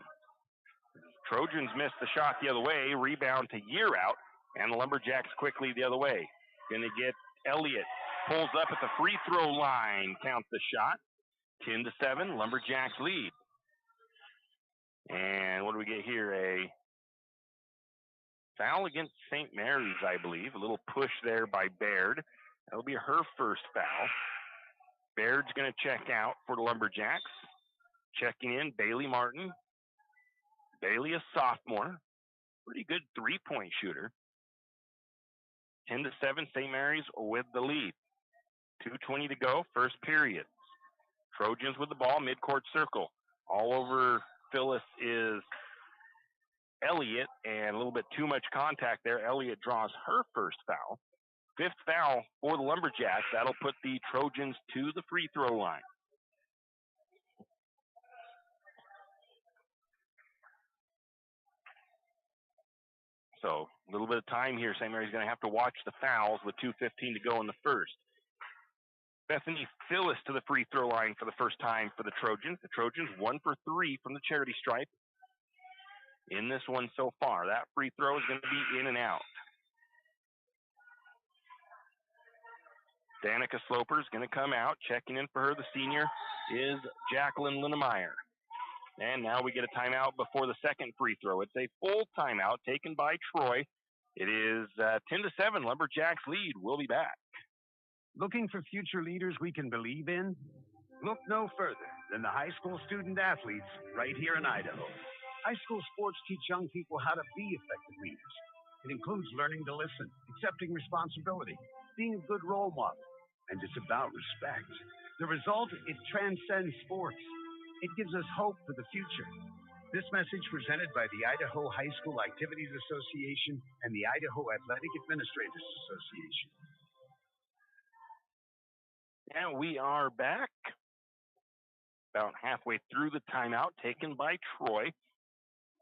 Trojans missed the shot the other way, rebound to Year out, and the Lumberjacks quickly the other way. Going to get Elliott, pulls up at the free throw line, counts the shot. 10-7, Lumberjacks lead. And what do we get here? A foul against St. Mary's, I believe. A little push there by Baird. That'll be her first foul. Baird's going to check out for the Lumberjacks. Checking in, Bailey Martin. Bailey, a sophomore. Pretty good three-point shooter. 10-7, St. Mary's with the lead. 2:20 to go, first period. Trojans with the ball, midcourt circle. All over Phyllis is Elliott, and a little bit too much contact there. Elliott draws her first foul. Fifth foul for the Lumberjacks. That'll put the Trojans to the free throw line. So a little bit of time here. St. Mary's going to have to watch the fouls with 2:15 to go in the first. Bethany Phyllis to the free throw line for the first time for the Trojans. The Trojans 1 for 3 from the charity stripe in this one so far. That free throw is going to be in and out. Danica Sloper is going to come out. Checking in for her, the senior, is Jacqueline Linnemeyer. And now we get a timeout before the second free throw. It's a full timeout taken by Troy. It is 10-7, Lumberjacks lead. We'll be back. Looking for future leaders we can believe in? Look no further than the high school student athletes right here in Idaho. High school sports teach young people how to be effective leaders. It includes learning to listen, accepting responsibility, being a good role model, and it's about respect. The result, it transcends sports. It gives us hope for the future. This message presented by the Idaho High School Activities Association and the Idaho Athletic Administrators Association. And we are back. About halfway through the timeout taken by Troy.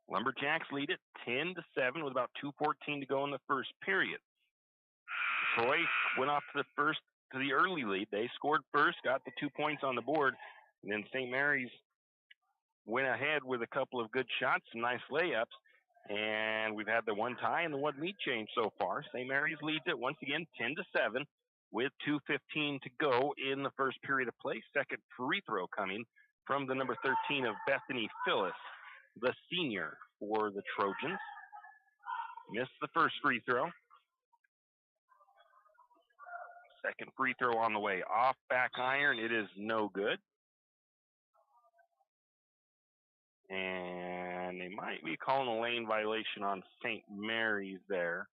Lumberjacks lead it 10-7 with about 2:14 to go in the first period. Troy went off to the early lead. They scored first, got the 2 points on the board, and then St. Mary's went ahead with a couple of good shots, some nice layups, and we've had the one tie and the one lead change so far. St. Mary's leads it once again 10-7 with 2:15 to go in the first period of play. Second free throw coming from the number 13 of Bethany Phyllis, the senior for the Trojans. Missed the first free throw. Second free throw on the way. Off back iron. It is no good. And they might be calling a lane violation on St. Mary's there.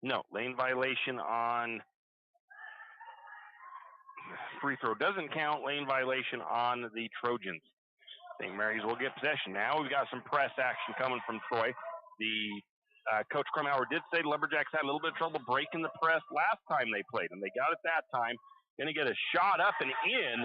No, lane violation on free throw doesn't count. Lane violation on the Trojans. St. Mary's will get possession. Now we've got some press action coming from Troy. The Coach Krumauer did say the Lumberjacks had a little bit of trouble breaking the press last time they played, and they got it that time. Going to get a shot up and in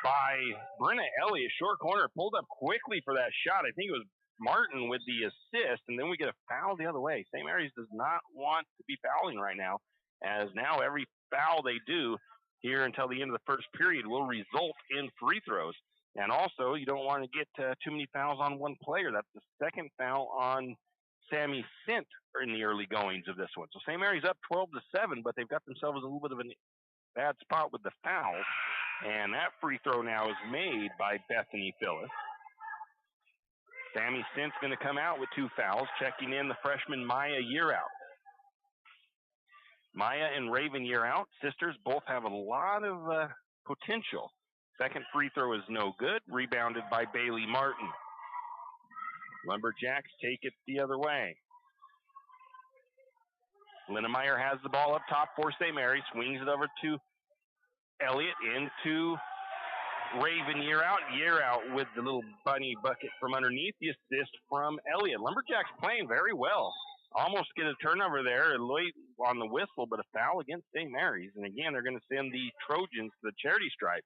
by Brenna Elliott. Short corner, pulled up quickly for that shot. I think it was Martin with the assist, and then we get a foul the other way. St. Mary's does not want to be fouling right now, as now every foul they do here until the end of the first period will result in free throws. And also, you don't want to get too many fouls on one player. That's the second foul on Sammy Sint in the early goings of this one. So St. Mary's up 12-7, but they've got themselves a little bit of a bad spot with the fouls. And that free throw now is made by Bethany Phyllis. Sammy Sint's going to come out with 2 fouls, checking in the freshman Maya Yearout. Maya and Raven Yearout, sisters, both have a lot of potential. Second free throw is no good, rebounded by Bailey Martin. Lumberjacks take it the other way. Linnemeyer has the ball up top for St. Mary, swings it over to Elliott, into Raven Yearout. Yearout with the little bunny bucket from underneath, the assist from Elliott. Lumberjacks playing very well. Almost get a turnover there late on the whistle, but a foul against St. Mary's. And again, they're going to send the Trojans to the charity stripe.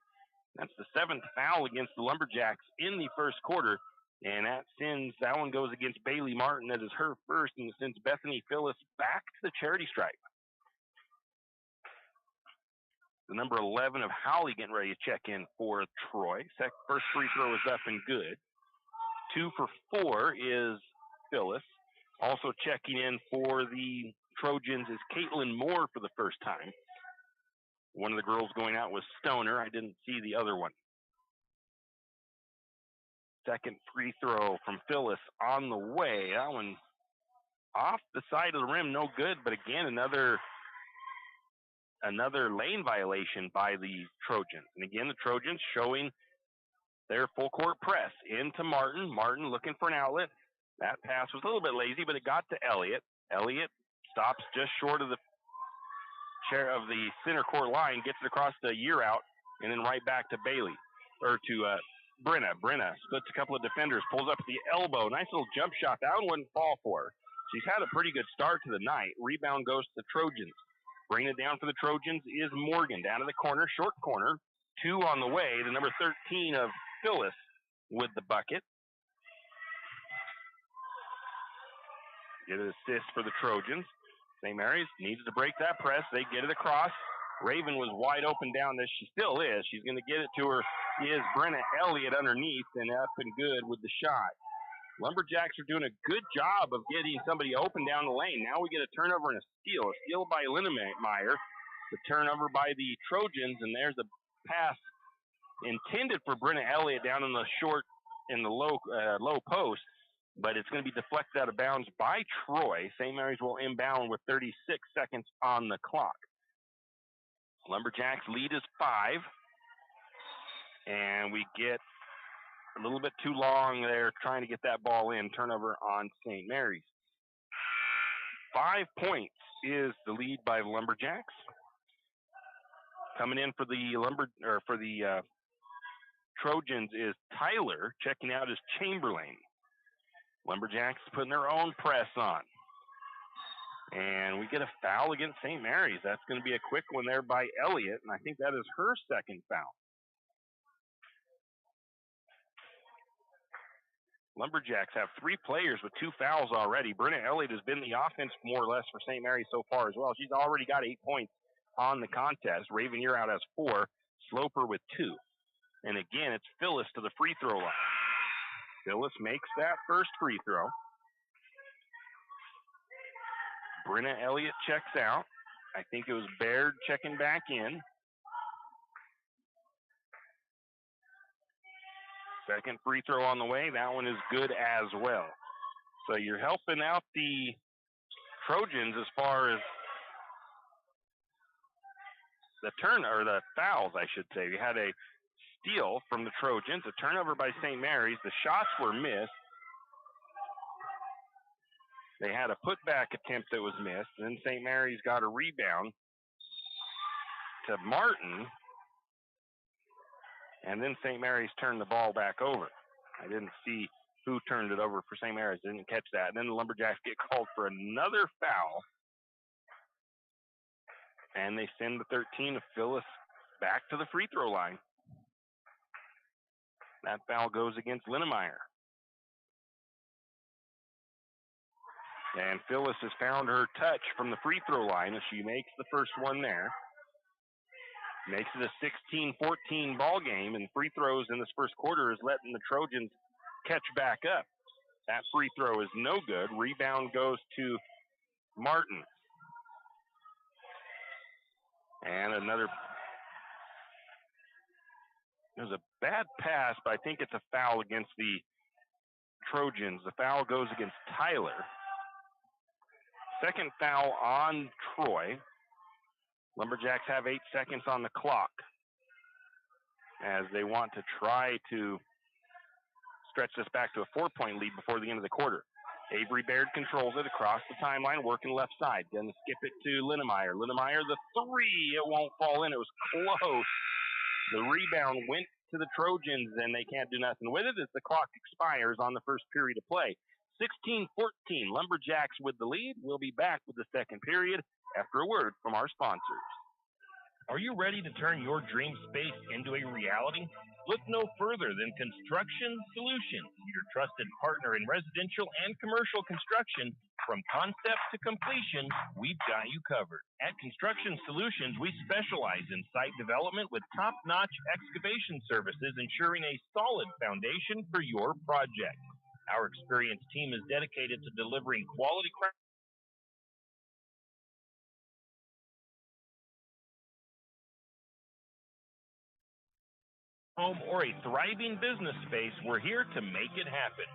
That's the 7th foul against the Lumberjacks in the first quarter. And that one goes against Bailey Martin. That is her first, and sends Bethany Phyllis back to the charity stripe. The number 11 of Howley getting ready to check in for Troy. First free throw is up and good. 2 for 4 is Phyllis. Also checking in for the Trojans is Caitlin Moore for the first time. One of the girls going out was Stoner. I didn't see the other one. Second free throw from Phyllis on the way. That one off the side of the rim, no good. But again, another lane violation by the Trojans. And again, the Trojans showing their full court press into Martin. Martin looking for an outlet. That pass was a little bit lazy, but it got to Elliott. Elliott stops just short of the center court line, gets it across the Yearout, and then right back to Bailey, or to Brenna. Brenna splits a couple of defenders, pulls up at the elbow. Nice little jump shot. That one wouldn't fall for her. She's had a pretty good start to the night. Rebound goes to the Trojans. Bringing it down for the Trojans is Morgan. Down to the corner, short corner. 2 on the way. The number 13 of Phyllis with the bucket. Get an assist for the Trojans. St. Mary's needs to break that press. They get it across. Raven was wide open down there. She still is. She's going to get it to her. Is Brenna Elliott underneath, and up and good with the shot. Lumberjacks are doing a good job of getting somebody open down the lane. Now we get a turnover and a steal. A steal by Linnemeyer. The turnover by the Trojans, and there's a pass intended for Brenna Elliott down in the low post. But it's going to be deflected out of bounds by Troy. St. Mary's will inbound with 36 seconds on the clock. Lumberjacks lead is 5. And we get a little bit too long there trying to get that ball in. Turnover on St. Mary's. 5 points is the lead by the Lumberjacks. Coming in for the Trojans is Tyler. Checking out is Chamberlain. Lumberjacks putting their own press on. And we get a foul against St. Mary's. That's going to be a quick one there by Elliott, and I think that is her second foul. Lumberjacks have 3 players with 2 fouls already. Brenna Elliott has been the offense more or less for St. Mary's so far as well. She's already got 8 points on the contest. Raven Yearout has 4. Sloper with 2. And again, it's Phyllis to the free throw line. Phyllis makes that first free throw. Brenna Elliott checks out. I think it was Baird checking back in. Second free throw on the way. That one is good as well. So you're helping out the Trojans as far as the fouls, I should say. We had a steal from the Trojans, a turnover by St. Mary's. The shots were missed. They had a putback attempt that was missed. Then St. Mary's got a rebound to Martin. And then St. Mary's turned the ball back over. I didn't see who turned it over for St. Mary's. Didn't catch that. And then the Lumberjacks get called for another foul. And they send the 13 of Phyllis back to the free throw line. That foul goes against Linnemeyer. And Phyllis has found her touch from the free throw line as she makes the first one there. Makes it a 16-14 ball game, and free throws in this first quarter is letting the Trojans catch back up. That free throw is no good. Rebound goes to Martin. And another, there's a bad pass, but I think it's a foul against the Trojans. The foul goes against Tyler. Second foul on Troy. Lumberjacks have 8 seconds on the clock as they want to try to stretch this back to a 4-point lead before the end of the quarter. Avery Baird controls it across the timeline, working left side. Then skip it to Linnemeyer. Linnemeyer, the three. It won't fall in. It was close. The rebound went to the Trojans, and they can't do nothing with it as the clock expires on the first period of play. 16-14, Lumberjacks with the lead. We'll be back with the second period after a word from our sponsors. Are you ready to turn your dream space into a reality? Look no further than Construction Solutions, your trusted partner in residential and commercial construction. From concept to completion, we've got you covered. At Construction Solutions, we specialize in site development with top-notch excavation services, ensuring a solid foundation for your project. Our experienced team is dedicated to delivering quality home or a thriving business space. We're here to make it happen.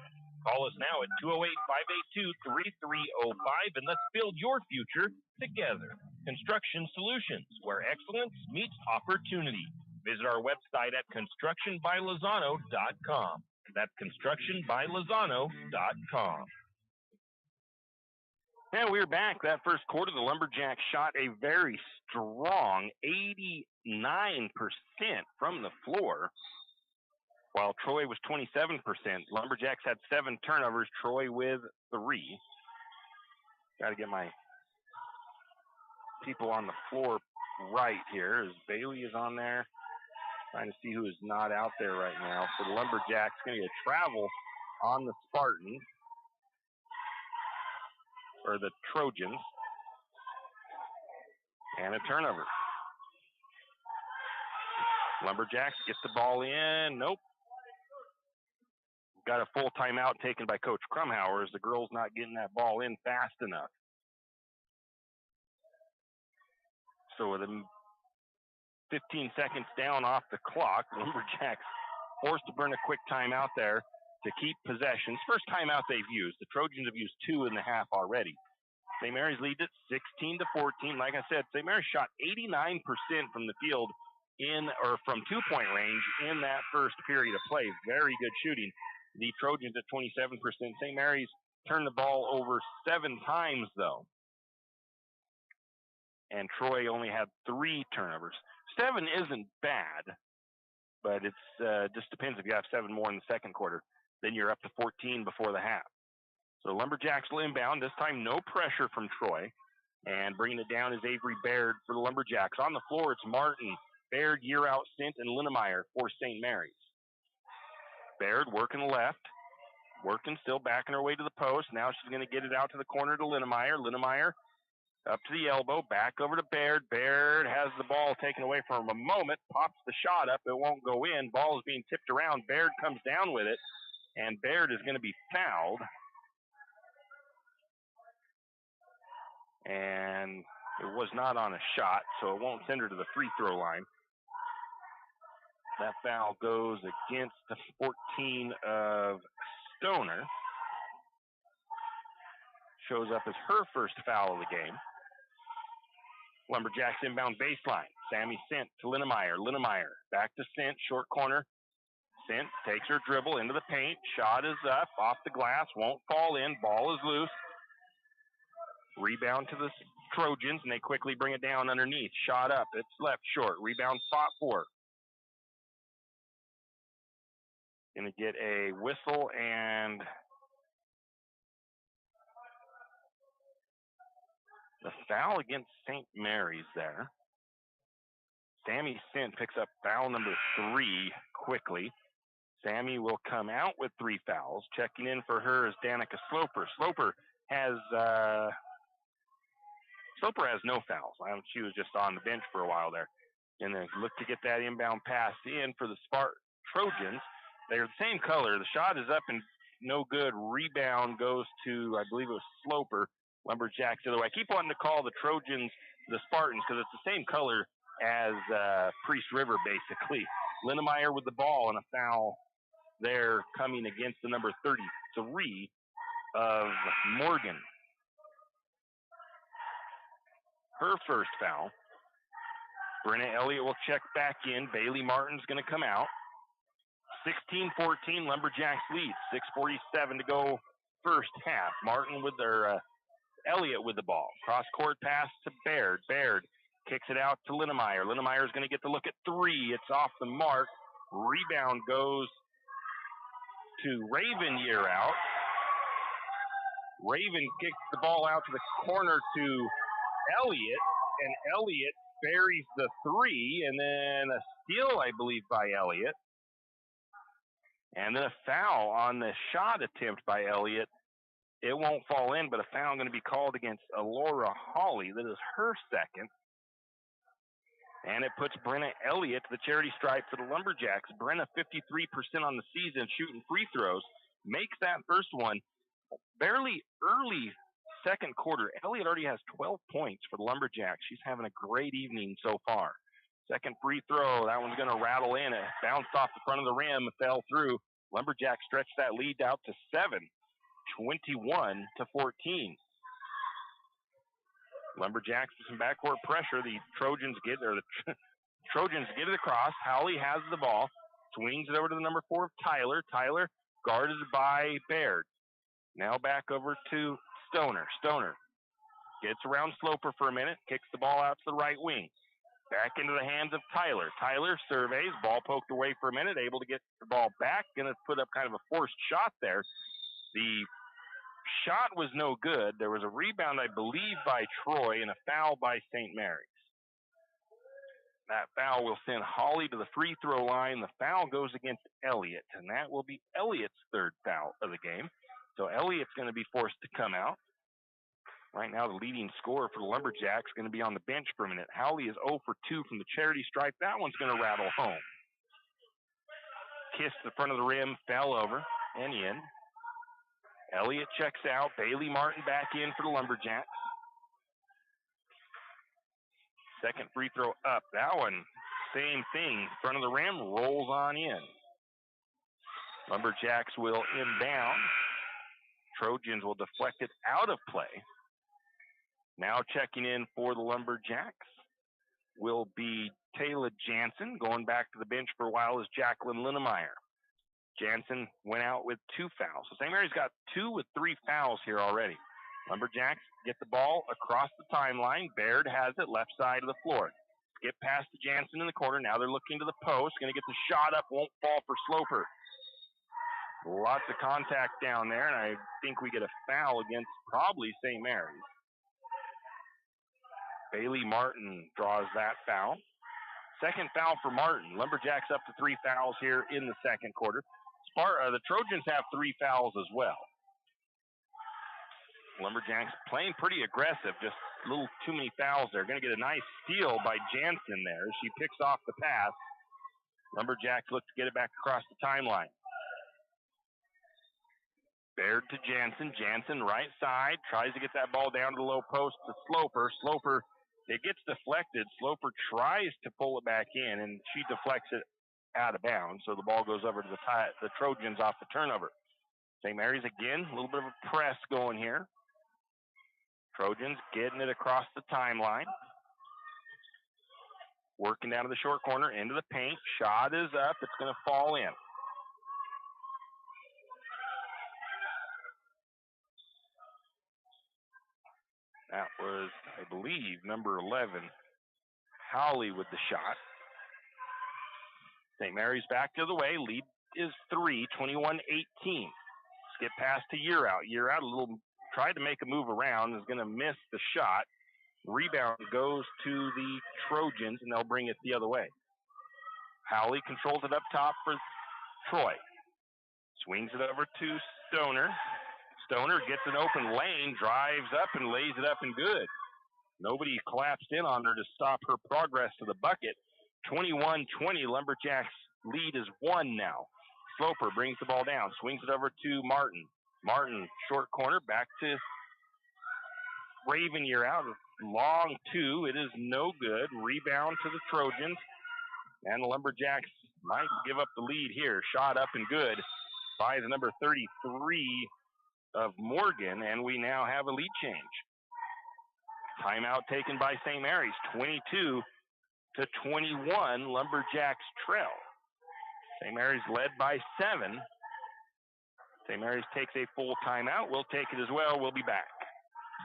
Call us now at 208-582-3305 and let's build your future together. Construction Solutions, where excellence meets opportunity. Visit our website at constructionbylozano.com. That's constructionbylozano.com. Yeah, we're back. That first quarter, the Lumberjacks shot a very strong 89% from the floor, while Troy was 27%. Lumberjacks had 7 turnovers, Troy with 3. Got to get my people on the floor right here as Bailey is on there. Trying to see who is not out there right now. So the Lumberjacks going to get travel on the Spartans, or the Trojans, and a turnover. Lumberjacks get the ball in. Nope. Got a full timeout taken by Coach Krumhauer as the girls not getting that ball in fast enough. So with 15 seconds down off the clock, Lumberjacks forced to burn a quick timeout there to keep possessions. First timeout they've used. The Trojans have used 2 in the half already. St. Mary's leads it 16-14. Like I said, St. Mary's shot 89% from the field from 2-point range in that first period of play. Very good shooting. The Trojans at 27%. St. Mary's turned the ball over 7 times, though. And Troy only had 3 turnovers. 7 isn't bad, but it's just depends if you have 7 more in the second quarter. Then you're up to 14 before the half. So Lumberjacks will inbound. This time no pressure from Troy. And bringing it down is Avery Baird for the Lumberjacks. On the floor, it's Martin, Baird, Year Out, Sint, and Linnemeyer for St. Mary's. Baird working left. Working, still backing her way to the post. Now she's going to get it out to the corner to Linnemeyer. Linnemeyer up to the elbow, back over to Baird. Baird has the ball taken away from him a moment, pops the shot up. It won't go in. Ball is being tipped around. Baird comes down with it, and Baird is going to be fouled. And it was not on a shot, so it won't send her to the free throw line. That foul goes against the 14 of Stoner. Shows up as her first foul of the game. Lumberjacks inbound baseline. Sammy Sint to Linnemeyer. Linnemeyer back to Sint, short corner. Sint takes her dribble into the paint. Shot is up, off the glass, won't fall in. Ball is loose. Rebound to the Trojans, and they quickly bring it down underneath. Shot up, it's left short. Rebound spot for. going to get a whistle and the foul against St. Mary's there. Sammy Sint picks up foul number 3 quickly. Sammy will come out with 3 fouls. Checking in for her is Danica Sloper. Sloper has no fouls. She was just on the bench for a while there. And then look to get that inbound pass in for the Trojans. They're the same color. The shot is up and no good. Rebound goes to, I believe it was Sloper. Lumberjacks the other way. I keep wanting to call the Trojans the Spartans because it's the same color as Priest River, basically. Linnemeyer with the ball and a foul there coming against the number 33 of Morgan. Her first foul. Brenna Elliott will check back in. Bailey Martin's going to come out. 16-14, Lumberjacks lead. 6:47 to go first half. Martin with their Elliott with the ball. Cross-court pass to Baird. Baird kicks it out to Linnemeyer. Linnemeyer's going to get the look at 3. It's off the mark. Rebound goes to Raven Year out. Raven kicks the ball out to the corner to Elliott, and Elliott buries the 3, and then a steal, I believe, by Elliott. And then a foul on the shot attempt by Elliott. It won't fall in, but a foul going to be called against Alora Hawley. That is her second. And it puts Brenna Elliott to the charity stripe for the Lumberjacks. Brenna, 53% on the season shooting free throws, makes that first one. Barely early second quarter, Elliott already has 12 points for the Lumberjacks. She's having a great evening so far. Second free throw, that one's going to rattle in. It bounced off the front of the rim, fell through. Lumberjacks stretched that lead out to 7, 21-14. Lumberjacks with some backcourt pressure. The Trojans get it across. Howley has the ball, swings it over to the number 4 of Tyler. Tyler guarded by Baird. Now back over to Stoner. Stoner gets around Sloper for a minute, kicks the ball out to the right wing. Back into the hands of Tyler. Tyler surveys, ball poked away for a minute, able to get the ball back. Going to put up kind of a forced shot there. The shot was no good. There was a rebound, I believe, by Troy and a foul by St. Mary's. That foul will send Hawley to the free throw line. The foul goes against Elliott, and that will be Elliott's third foul of the game. So Elliott's going to be forced to come out. Right now, the leading scorer for the Lumberjacks is going to be on the bench for a minute. Howley is 0 for 2 from the charity stripe. That one's going to rattle home. Kissed the front of the rim, fell over, and in. Elliott checks out. Bailey Martin back in for the Lumberjacks. Second free throw up. That one, same thing. Front of the rim, rolls on in. Lumberjacks will inbound. Trojans will deflect it out of play. Now checking in for the Lumberjacks will be Taylor Jansen. Going back to the bench for a while is Jacqueline Linnemeyer. Jansen went out with 2 fouls. So St. Mary's got 2 with 3 fouls here already. Lumberjacks get the ball across the timeline. Baird has it left side of the floor. Skip past to Jansen in the corner. Now they're looking to the post. Going to get the shot up. Won't fall for Sloper. Lots of contact down there, and I think we get a foul against probably St. Mary's. Bailey Martin draws that foul. Second foul for Martin. Lumberjacks up to 3 fouls here in the second quarter. The Trojans have 3 fouls as well. Lumberjacks playing pretty aggressive, just a little too many fouls there. Going to get a nice steal by Jansen there. She picks off the pass. Lumberjacks look to get it back across the timeline. Baird to Jansen. Jansen right side. Tries to get that ball down to the low post to Sloper. Sloper, it gets deflected. Sloper tries to pull it back in, and she deflects it out of bounds. So the ball goes over to the Trojans off the turnover. St. Mary's again, a little bit of a press going here. Trojans getting it across the timeline. Working down to the short corner, into the paint. Shot is up. It's going to fall in. That was, I believe, number 11, Howley with the shot. St. Mary's back the other way, lead is 3, 21-18. Skip pass to Year Out. Year Out tried to make a move around, is going to miss the shot. Rebound goes to the Trojans, and they'll bring it the other way. Howley controls it up top for Troy. Swings it over to Stoner. Stoner gets an open lane, drives up and lays it up and good. Nobody collapsed in on her to stop her progress to the bucket. 21-20, Lumberjacks lead is 1 now. Sloper brings the ball down, swings it over to Martin. Martin, short corner, back to Raven. Year Out. Long 2, it is no good. Rebound to the Trojans. And the Lumberjacks might give up the lead here. Shot up and good by the number 33 of Morgan, and we now have a lead change. Timeout taken by St. Mary's. 22-21, Lumberjacks trail. St. Mary's led by 7. St. Mary's takes a full timeout. We'll take it as well. We'll be back.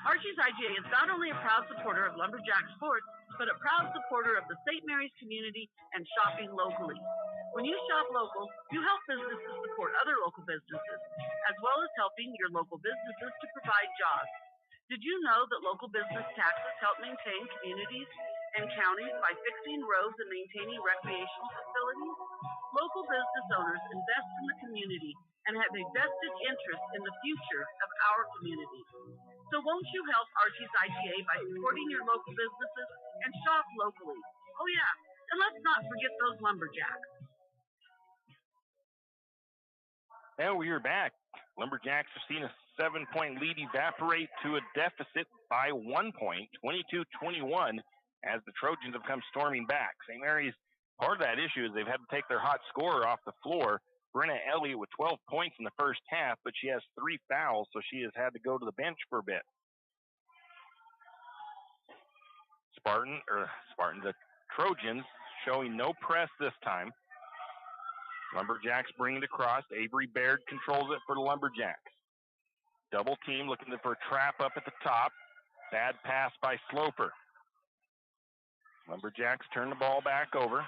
Archie's IGA is not only a proud supporter of Lumberjack sports, but a proud supporter of the St. Mary's community and shopping locally. When you shop local, you help businesses support other local businesses, as well as helping your local businesses to provide jobs. Did you know that local business taxes help maintain communities and counties by fixing roads and maintaining recreational facilities? Local business owners invest in the community and have a vested interest in the future of our community. So won't you help Archie's IGA by supporting your local businesses and shop locally? Oh yeah, and let's not forget those Lumberjacks. And we are back. Lumberjacks have seen a 7-point lead evaporate to a deficit by 1 point, 22-21, as the Trojans have come storming back. St. Mary's, part of that issue is they've had to take their hot scorer off the floor. Brenna Elliott with 12 points in the first half, but she has 3 fouls, so she has had to go to the bench for a bit. The Trojans showing no press this time. Lumberjacks bring it across. Avery Baird controls it for the Lumberjacks. Double team looking for a trap up at the top. Bad pass by Sloper. Lumberjacks turn the ball back over.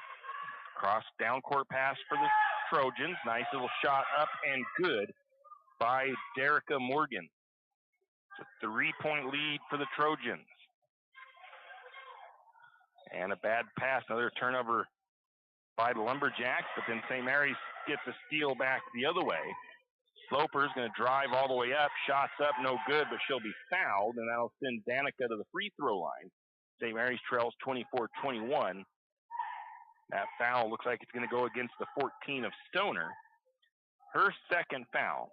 Cross down court pass for the Trojans. Nice little shot up and good by Derica Morgan. It's a 3-point lead for the Trojans. And a bad pass, another turnover by the Lumberjacks, but then St. Mary's gets a steal back the other way. Sloper's going to drive all the way up, shots up, no good, but she'll be fouled, and that'll send Danica to the free throw line. St. Mary's trails 24-21. That foul looks like it's going to go against the 14 of Stoner. Her second foul.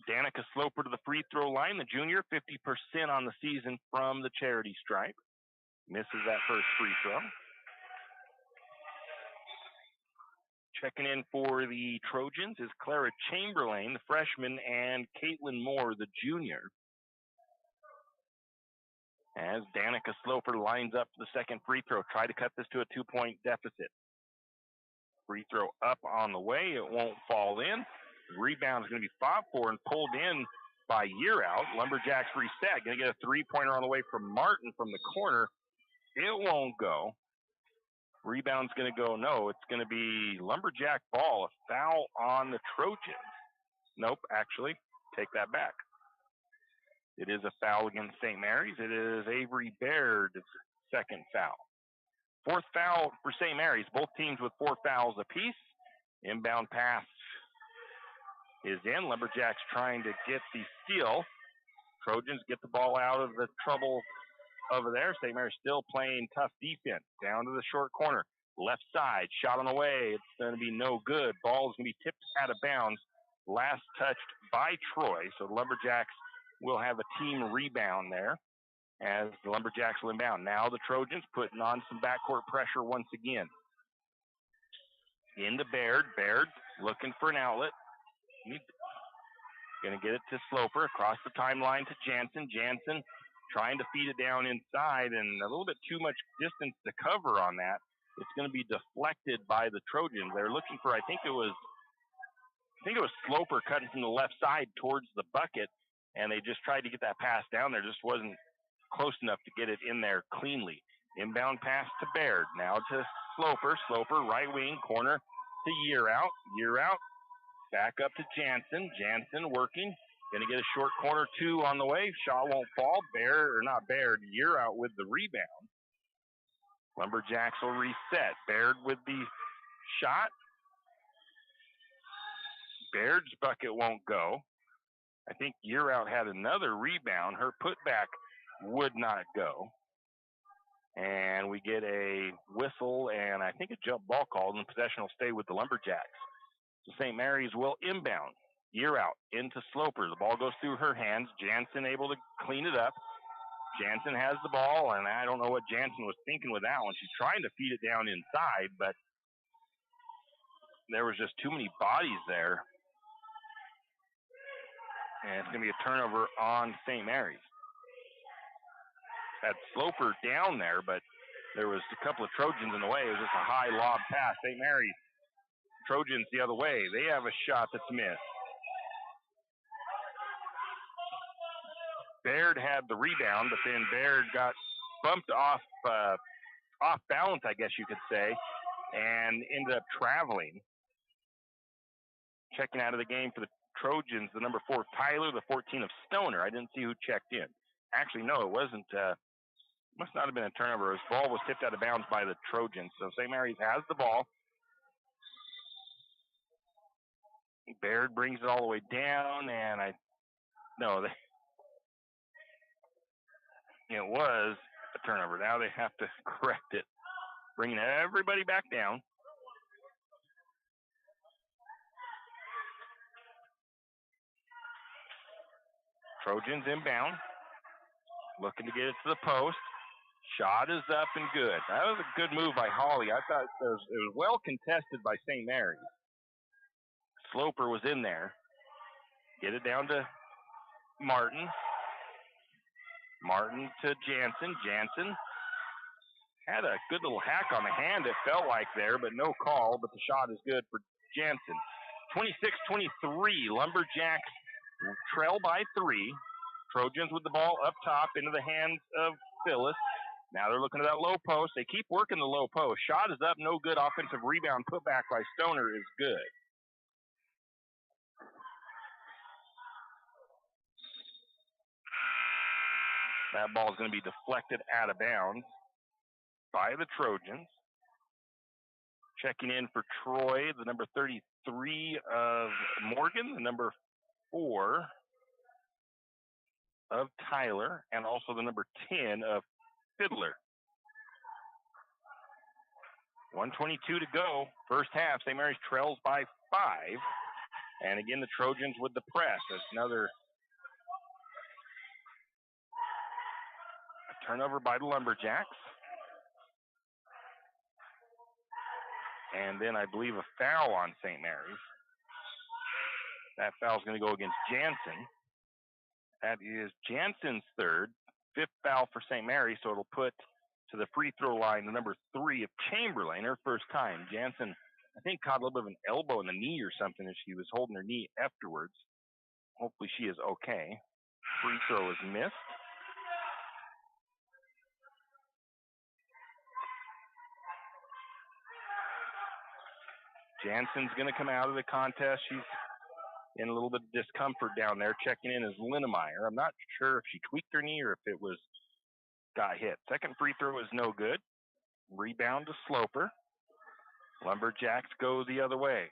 Danica Sloper to the free throw line, the junior, 50% on the season from the charity stripe. Misses that first free throw. Checking in for the Trojans is Clara Chamberlain, the freshman, and Caitlin Moore, the junior. As Danica Sloper lines up for the second free throw, try to cut this to a 2-point deficit. Free throw up on the way, it won't fall in. Rebound is going to be fought for and pulled in by Year Out. Lumberjacks reset, going to get a 3-pointer on the way from Martin from the corner. It won't go. Rebound's going to go no. It's going to be Lumberjack ball, a foul on the Trojans. Nope, actually, take that back. It is a foul against St. Mary's. It is Avery Baird's second foul. Fourth foul for St. Mary's. Both teams with 4 fouls apiece. Inbound pass is in. Lumberjacks trying to get the steal. Trojans get the ball out of the trouble over there. St. Mary's still playing tough defense. Down to the short corner. Left side. Shot on the way. It's going to be no good. Ball is going to be tipped out of bounds. Last touched by Troy. So the Lumberjacks will have a team rebound there as the Lumberjacks will inbound. Now the Trojans putting on some backcourt pressure once again. Into Baird. Baird looking for an outlet. Going to get it to Sloper across the timeline to Jansen. Jansen trying to feed it down inside and a little bit too much distance to cover on that. It's going to be deflected by the Trojans. They're looking for, I think it was Sloper cutting from the left side towards the bucket, and they just tried to get that pass down there. Just wasn't close enough to get it in there cleanly. Inbound pass to Baird. Now to Sloper. Sloper, right wing, corner. to Year Out, back up to Jansen. Jansen working. Going to get a short corner two on the way. Shot won't fall. Year Out with the rebound. Lumberjacks will reset. Baird with the shot. Baird's bucket won't go. I think Year Out had another rebound. Her putback would not go. And we get a whistle and I think a jump ball called, and possession will stay with the Lumberjacks. So St. Mary's will inbound. Year Out into Sloper. The ball goes through her hands. Jansen able to clean it up. Jansen has the ball, and I don't know what Jansen was thinking with that one. She's trying to feed it down inside, but there was just too many bodies there. And it's going to be a turnover on St. Mary's. Had Sloper down there, but there was a couple of Trojans in the way. It was just a high lob pass. St. Mary's Trojans the other way. They have a shot that's missed. Baird had the rebound, but then Baird got bumped off balance, I guess you could say, and ended up traveling. Checking out of the game for the Trojans, the number 4 of Tyler, the 14 of Stoner. I didn't see who checked in. Actually, no, it wasn't. Must not have been a turnover. His ball was tipped out of bounds by the Trojans. So St. Mary's has the ball. Baird brings it all the way down, and it was a turnover. Now they have to correct it, bringing everybody back down. Trojans inbound, looking to get it to the post. Shot is up and good. That was a good move by Holly. I thought it was well contested by St. Mary's. Sloper was in there. Get it down to Martin. Martin to Jansen. Jansen had a good little hack on the hand, it felt like there, but no call. But the shot is good for Jansen. 26-23. Lumberjacks trail by 3. Trojans with the ball up top into the hands of Phyllis. Now they're looking at that low post. They keep working the low post. Shot is up, no good. Offensive rebound put back by Stoner is good. That ball is going to be deflected out of bounds by the Trojans. Checking in for Troy, the number 33 of Morgan, the number 4 of Tyler, and also the number 10 of Fiddler. 1:22 to go. First half, St. Mary's trails by 5. And again, the Trojans with the press. That's another turnover by the Lumberjacks. And then I believe a foul on St. Mary's. That foul is going to go against Jansen. That is Jansen's third, 5th foul for St. Mary's, so it'll put to the free throw line the number 3 of Chamberlain, her first time. Jansen, I think, caught a little bit of an elbow in the knee or something as she was holding her knee afterwards. Hopefully she is okay. Free throw is missed. Jansen's going to come out of the contest. She's in a little bit of discomfort down there. Checking in is Linnemeyer. I'm not sure if she tweaked her knee or if it got hit. Second free throw is no good. Rebound to Sloper. Lumberjacks go the other way.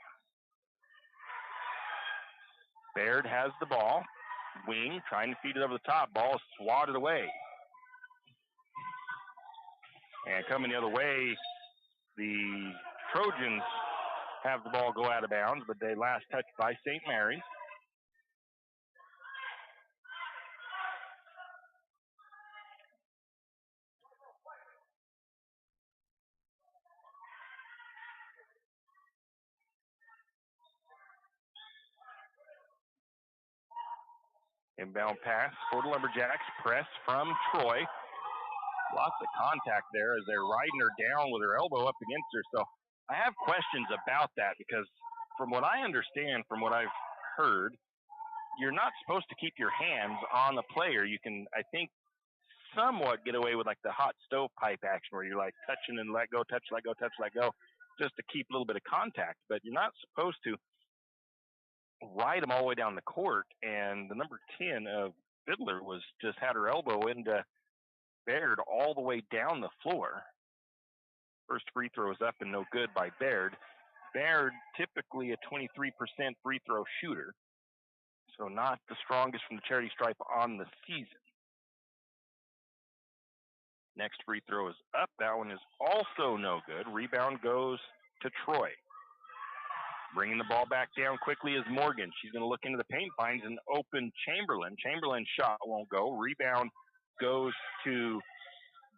Baird has the ball. Wing trying to feed it over the top. Ball is swatted away. And coming the other way, the Trojans have the ball go out of bounds, but they last touched by St. Mary's. Inbound pass for the Lumberjacks. Press from Troy. Lots of contact there as they're riding her down with her elbow up against her. So I have questions about that because from what I understand, from what I've heard, you're not supposed to keep your hands on the player. You can, I think, somewhat get away with like the hot stovepipe action where you're like touching and let go, touch, let go, touch, let go. just to keep a little bit of contact, but you're not supposed to ride them all the way down the court. And the number 10 of Fiddler was just had her elbow into Baird all the way down the floor. First free throw is up and no good by Baird. Baird, typically a 23% free throw shooter, so not the strongest from the charity stripe on the season. Next free throw is up. That one is also no good. Rebound goes to Troy. Bringing the ball back down quickly is Morgan. She's going to look into the paint, finds an open Chamberlain. Chamberlain's shot won't go. Rebound goes to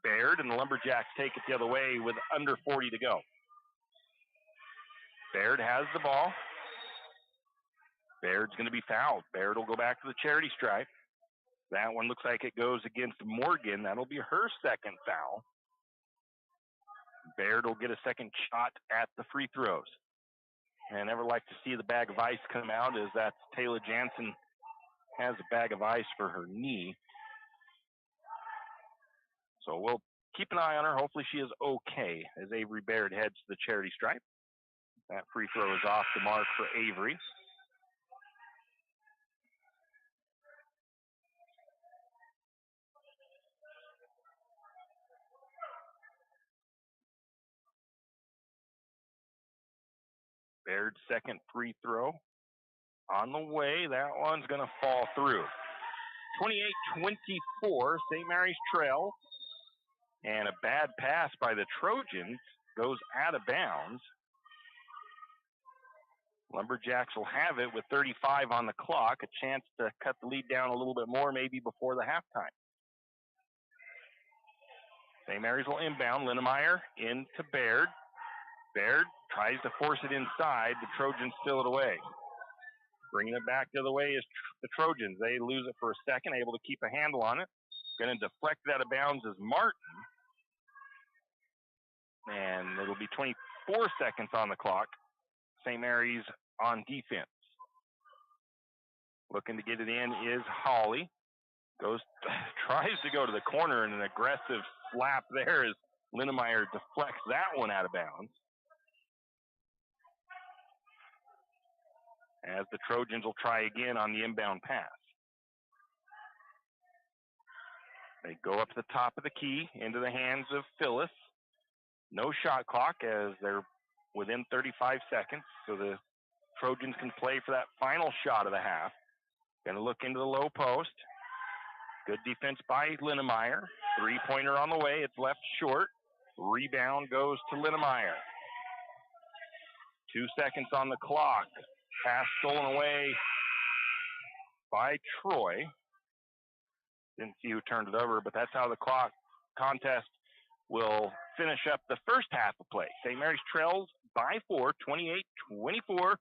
Baird, and the Lumberjacks take it the other way with under 40 to go. Baird has the ball. Baird's going to be fouled. Baird will go back to the charity stripe. That one looks like it goes against Morgan. That'll be her second foul. Baird will get a second shot at the free throws. And I never like to see the bag of ice come out, as that's Taylor Jansen has a bag of ice for her knee. So we'll keep an eye on her. Hopefully she is okay as Avery Baird heads to the charity stripe. That free throw is off the mark for Avery. Baird's second free throw on the way. That one's going to fall through. 28-24, St. Mary's trail. And a bad pass by the Trojans goes out of bounds. Lumberjacks will have it with 35 on the clock, a chance to cut the lead down a little bit more maybe before the halftime. St. Mary's will inbound. Linnemeyer into Baird. Baird tries to force it inside. The Trojans steal it away. Bringing it back the other way is the Trojans. They lose it for a second, able to keep a handle on it. Going to deflect it out of bounds is Martin. And it'll be 24 seconds on the clock. St. Mary's on defense. Looking to get it in is Hawley. Tries to go to the corner, and an aggressive slap there as Linnemeyer deflects that one out of bounds. As the Trojans will try again on the inbound pass. They go up to the top of the key into the hands of Phyllis. No shot clock as they're within 35 seconds, so the Trojans can play for that final shot of the half. Going to look into the low post. Good defense by Linnemeyer. Three-pointer on the way. It's left short. Rebound goes to Linnemeyer. 2 seconds on the clock. Pass stolen away by Troy. Didn't see who turned it over, but that's how the contest will finish up the first half of play. St. Mary's trails by 4, 28-24.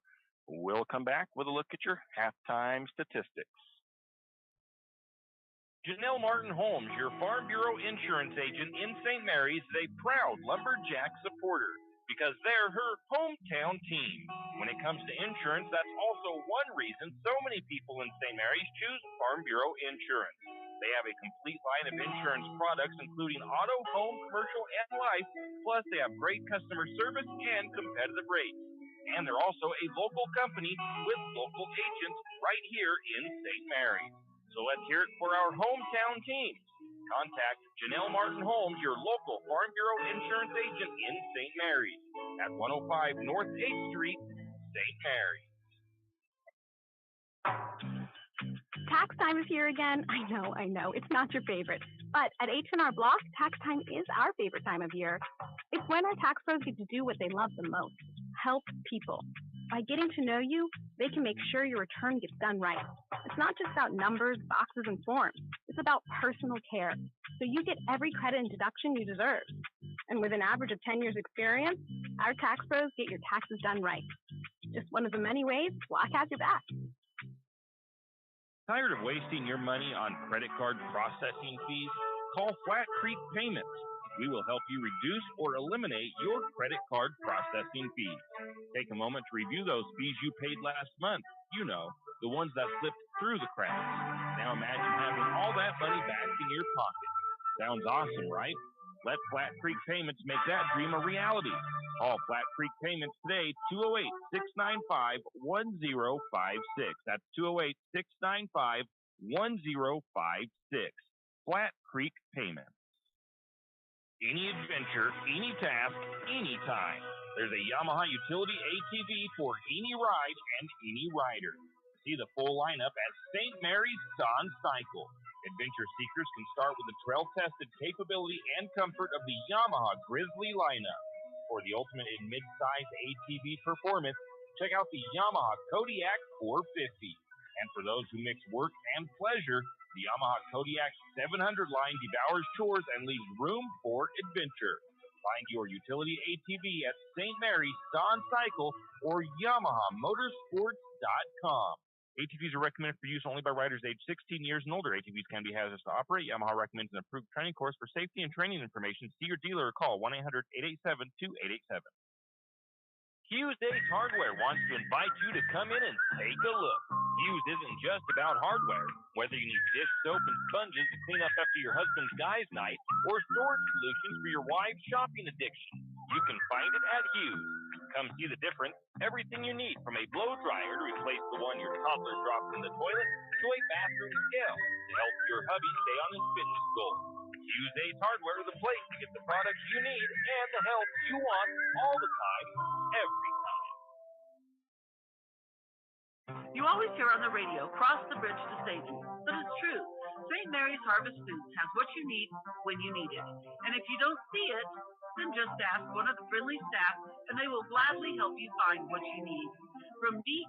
We'll come back with a look at your halftime statistics. Janelle Martin Holmes, your Farm Bureau insurance agent in St. Mary's, is a proud Lumberjack supporter because they're her hometown team. When it comes to insurance, that's also one reason so many people in St. Mary's choose Farm Bureau insurance. They have a complete line of insurance products, including auto, home, commercial, and life. Plus, they have great customer service and competitive rates. And they're also a local company with local agents right here in St. Mary's. So let's hear it for our hometown teams. Contact Janelle Martin Holmes, your local Farm Bureau insurance agent in St. Mary's at 105 North 8th Street, St. Mary's. Tax time is here again. I know. It's not your favorite. But at H&R Block, tax time is our favorite time of year. It's when our tax pros get to do what they love the most, help people. By getting to know you, they can make sure your return gets done right. It's not just about numbers, boxes, and forms. It's about personal care, so you get every credit and deduction you deserve. And with an average of 10 years experience, our tax pros get your taxes done right. Just one of the many ways Block has your back. Tired of wasting your money on credit card processing fees? Call Flat Creek Payments. We will help you reduce or eliminate your credit card processing fees. Take a moment to review those fees you paid last month. You know, the ones that slipped through the cracks. Now imagine having all that money back in your pocket. Sounds awesome, right? Let Flat Creek Payments make that dream a reality. Call Flat Creek Payments today, 208-695-1056. That's 208-695-1056. Flat Creek Payments. Any adventure, any task, anytime. There's a Yamaha utility ATV for any ride and any rider. See the full lineup at St. Mary's Dawn Cycle. Adventure seekers can start with the trail-tested capability and comfort of the Yamaha Grizzly lineup. For the ultimate in mid-size ATV performance, check out the Yamaha Kodiak 450. And for those who mix work and pleasure, the Yamaha Kodiak 700 line devours chores and leaves room for adventure. Find your utility ATV at St. Mary's Dawn Cycle or YamahaMotorsports.com. ATVs are recommended for use only by riders aged 16 years and older. ATVs can be hazardous to operate. Yamaha recommends an approved training course. For safety and training information, see your dealer or call 1-800-887-2887. Hughes Ace Hardware wants to invite you to come in and take a look. Hughes isn't just about hardware. Whether you need dish soap and sponges to clean up after your husband's guys' night or storage solutions for your wife's shopping addiction, you can find it at Hughes. Come see the difference. Everything you need, from a blow dryer to replace the one your toddler drops in the toilet to a bathroom scale to help your hubby stay on his fitness goals. Hughes Ace Hardware is the place to get the products you need and the help you want all the time, every time. You always hear on the radio, cross the bridge to safety. But it's true. St. Mary's Harvest Foods has what you need when you need it. And if you don't see it, then just ask one of the friendly staff and they will gladly help you find what you need. From meat,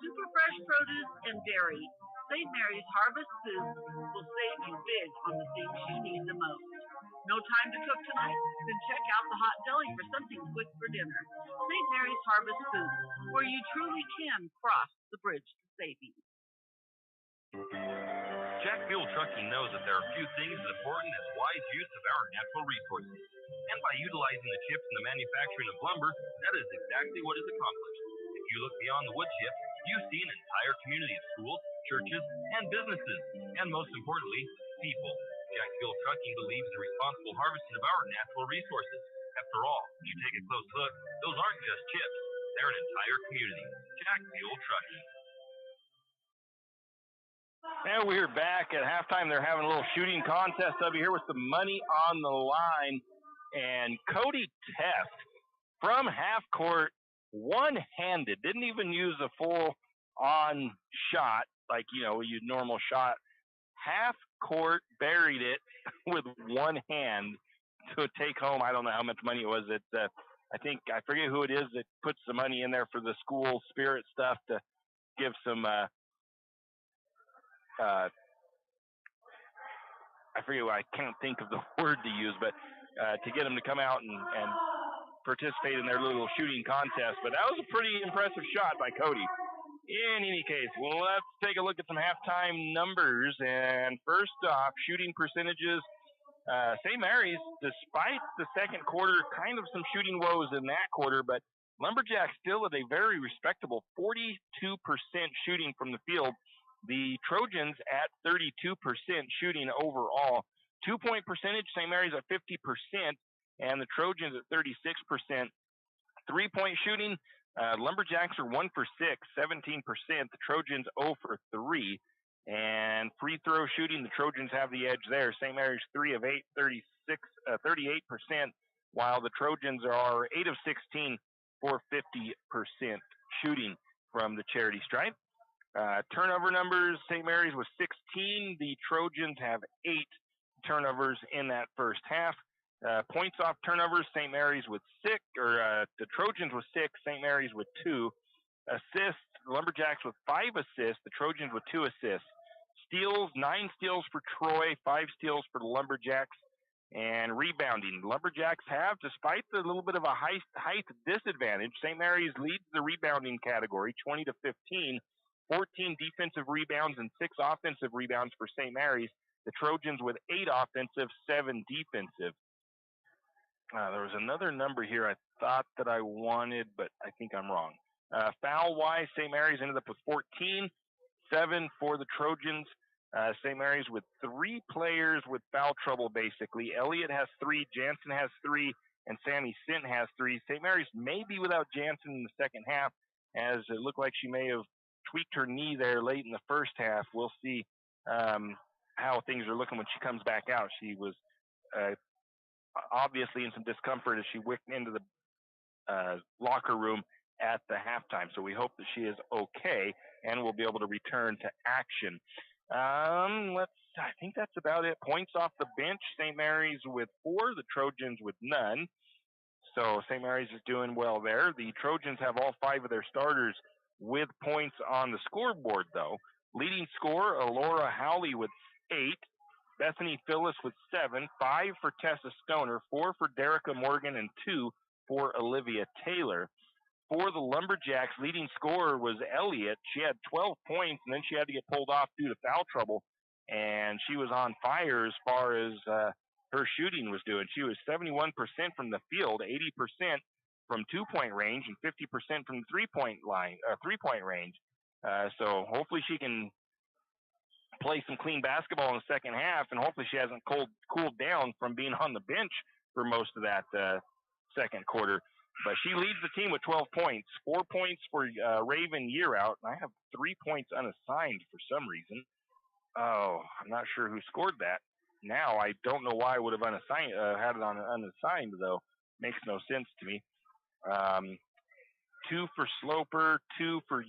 super fresh produce, and dairy, St. Mary's Harvest Foods will save you big on the things you need the most. No time to cook tonight? Then check out the hot deli for something quick for dinner. St. Mary's Harvest Foods, where you truly can cross the bridge to safety. Jack Fuel Trucking knows that there are few things as important as wise use of our natural resources. And by utilizing the chips in the manufacturing of lumber, that is exactly what is accomplished. If you look beyond the wood chip, you see an entire community of schools, churches, and businesses, and most importantly, people. Jack Fuel Trucking believes in the responsible harvesting of our natural resources. After all, when you take a close look, those aren't just chips, they're an entire community. Jack Fuel Trucking. And we're back at halftime. They're having a little shooting contest over here with the money on the line. And Cody Teft from half court, one-handed, didn't even use a full-on shot like, you normal shot. Half court, buried it with one hand to take home. I don't know how much money it was. I forget who it is that puts the money in there for the school spirit stuff to give some I forget I can't think of the word to use, but to get them to come out and participate in their little shooting contest. But that was a pretty impressive shot by Cody. In any case, let's take a look at some halftime numbers. And first off, shooting percentages. St. Mary's, despite the second quarter, kind of some shooting woes in that quarter, but Lumberjacks still at a very respectable 42% shooting from the field. The Trojans at 32% shooting overall. 2-point percentage, St. Mary's at 50%, and the Trojans at 36%. 3-point shooting, Lumberjacks are 1 for 6, 17%. The Trojans 0 for 3. And free throw shooting, the Trojans have the edge there. St. Mary's 3 of 8, 38%, while the Trojans are 8 of 16 for 50% shooting from the charity stripe. Turnover numbers, St. Mary's was 16. The Trojans have 8 turnovers in that first half. Points off turnovers, St. Mary's with 6, the Trojans with 6, St. Mary's with 2. Assists, Lumberjacks with 5 assists, the Trojans with 2 assists. Steals, 9 steals for Troy, 5 steals for the Lumberjacks. And rebounding, Lumberjacks have, despite the little bit of a height disadvantage, St. Mary's leads the rebounding category, 20 to 15. 14 defensive rebounds and 6 offensive rebounds for St. Mary's. The Trojans with 8 offensive, 7 defensive. There was another number here I thought that I wanted, but I think I'm wrong. Foul-wise, St. Mary's ended up with 14, 7 for the Trojans. St. Mary's with 3 players with foul trouble, basically. Elliott has 3, Jansen has 3, and Sammy Sint has 3. St. Mary's may be without Jansen in the second half, as it looked like she may have tweaked her knee there late in the first half. We'll see how things are looking when she comes back out. She was obviously in some discomfort as she went into the locker room at the halftime. So we hope that she is okay and will be able to return to action. I think that's about it. Points off the bench, St. Mary's with 4, the Trojans with none. So St. Mary's is doing well there. The Trojans have all 5 of their starters with points on the scoreboard, though. Leading scorer, Alora Howley with 8. Bethany Phyllis with 7. 5 for Tessa Stoner. 4 for Derica Morgan, and 2 for Olivia Taylor. For the Lumberjacks, leading scorer was Elliott. She had 12 points, and then she had to get pulled off due to foul trouble. And she was on fire as far as her shooting was doing. She was 71% from the field, 80% from 2-point range, and 50% from the three-point range. So hopefully she can play some clean basketball in the second half, and hopefully she hasn't cooled down from being on the bench for most of that second quarter. But she leads the team with 12 points, 4 points for Raven Yearout, and I have 3 points unassigned for some reason. Oh, I'm not sure who scored that. Now I don't know why I would have had it on unassigned, though. Makes no sense to me. 2 for Sloper, 2 for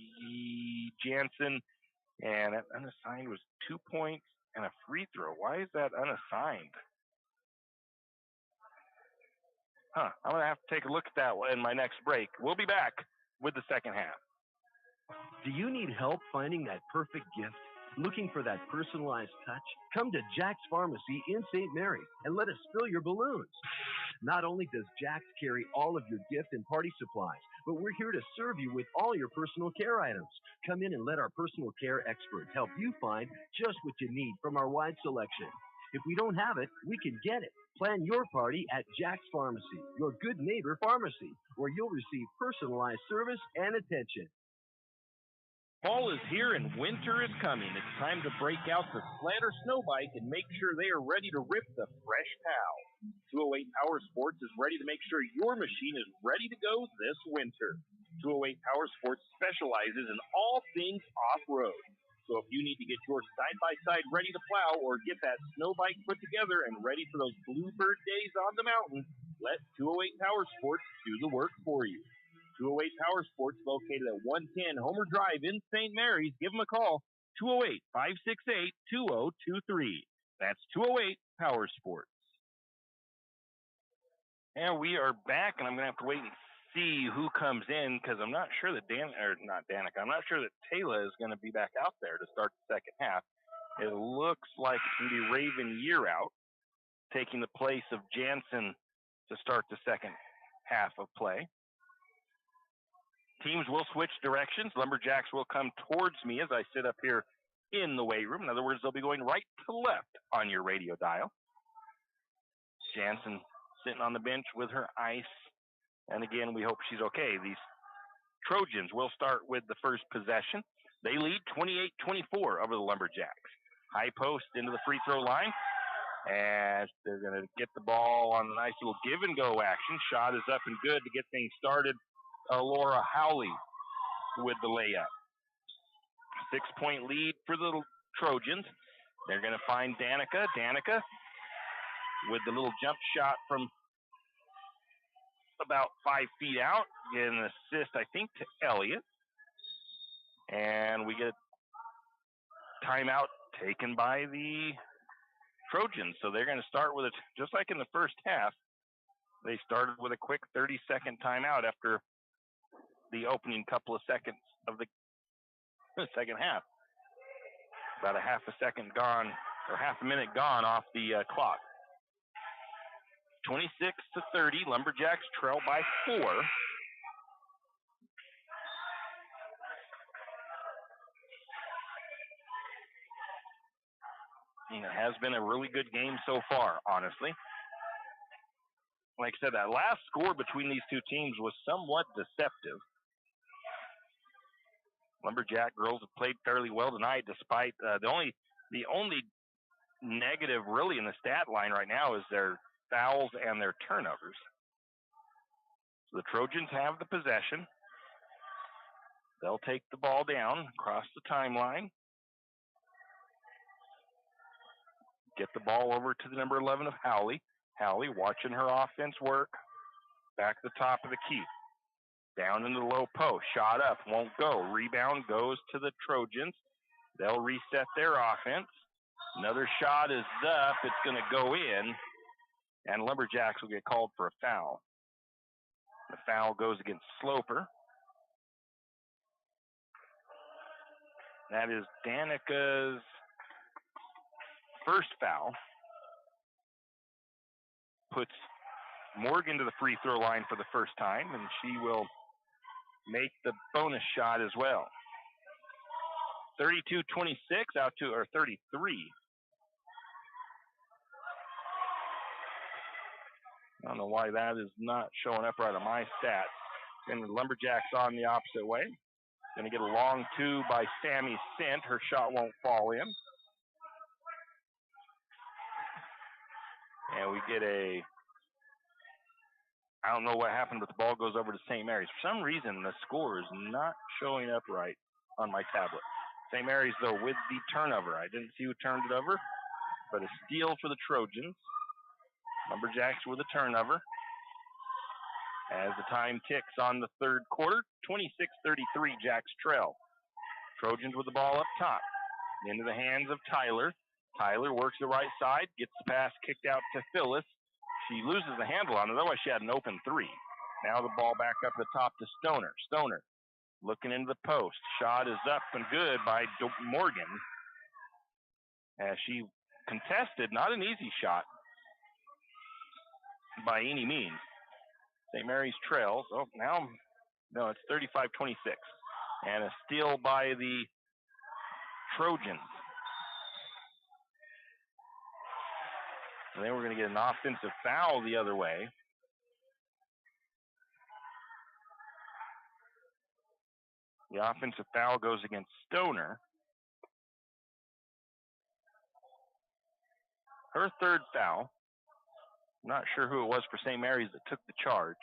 Jansen, and that unassigned was 2 points and a free throw. Why is that unassigned? I'm going to have to take a look at that in my next break. We'll be back with the second half. Do you need help finding that perfect gift? Looking for that personalized touch? Come to Jack's Pharmacy in St. Mary's and let us fill your balloons. Not only does Jack's carry all of your gift and party supplies, but we're here to serve you with all your personal care items. Come in and let our personal care experts help you find just what you need from our wide selection. If we don't have it, we can get it. Plan your party at Jack's Pharmacy, your good neighbor pharmacy, where you'll receive personalized service and attention. Fall is here and winter is coming. It's time to break out the sled or snow bike and make sure they are ready to rip the fresh pow. 208 Power Sports is ready to make sure your machine is ready to go this winter. 208 Power Sports specializes in all things off-road. So if you need to get your side-by-side ready to plow or get that snow bike put together and ready for those bluebird days on the mountain, let 208 Power Sports do the work for you. 208 Power Sports, located at 110 Homer Drive in St. Mary's. Give them a call, 208-568-2023. That's 208 Power Sports. And we are back, and I'm going to have to wait and see who comes in, because I'm not sure that I'm not sure that Taylor is going to be back out there to start the second half. It looks like it's going to be Raven Yearout taking the place of Jansen to start the second half of play. Teams will switch directions. Lumberjacks will come towards me as I sit up here in the weight room. In other words, they'll be going right to left on your radio dial. Jansen sitting on the bench with her ice. And again, we hope she's okay. These Trojans will start with the first possession. They lead 28-24 over the Lumberjacks. High post into the free throw line. And they're going to get the ball on a nice little give-and-go action. Shot is up and good to get things started. Laura Howley with the layup. 6-point lead for the Trojans. They're going to find Danica. Danica with the little jump shot from about 5 feet out. Get an assist, I think, to Elliott. And we get a timeout taken by the Trojans. So they're going to start with it, just like in the first half. They started with a quick 30-second timeout after the opening couple of seconds of the second half. About a half a second gone, or half a minute gone off the clock. 26-30, Lumberjacks trail by 4. And it has been a really good game so far, honestly. Like I said, that last score between these two teams was somewhat deceptive. Lumberjack girls have played fairly well tonight, despite the only negative really in the stat line right now is their fouls and their turnovers. The Trojans have the possession. They'll take the ball down across the timeline. Get the ball over to the number 11 of Howley. Howley watching her offense work. Back to the top of the key. Down into the low post. Shot up. Won't go. Rebound goes to the Trojans. They'll reset their offense. Another shot is up. It's going to go in. And Lumberjacks will get called for a foul. The foul goes against Sloper. That is Danica's first foul. Puts Morgan to the free throw line for the first time, and she will make the bonus shot as well. 32-26 out to, or 33. I don't know why that is not showing up right on my stats. And the Lumberjacks on the opposite way. Going to get a long two by Sammy Sint. Her shot won't fall in. And we get I don't know what happened, but the ball goes over to St. Mary's. For some reason, the score is not showing up right on my tablet. St. Mary's, though, with the turnover. I didn't see who turned it over, but a steal for the Trojans. Lumberjacks with a turnover. As the time ticks on the third quarter, 26-33, Jacks trail. Trojans with the ball up top. Into the hands of Tyler. Tyler works the right side, gets the pass kicked out to Phyllis. She loses the handle on it, otherwise she had an open three. Now the ball back up the top to Stoner. Stoner looking into the post. Shot is up and good by Morgan. As she contested, not an easy shot by any means. St. Mary's trails. Oh, now, no, it's 35-26. And a steal by the Trojans. And then we're going to get an offensive foul the other way. The offensive foul goes against Stoner. Her third foul. Not sure who it was for St. Mary's that took the charge.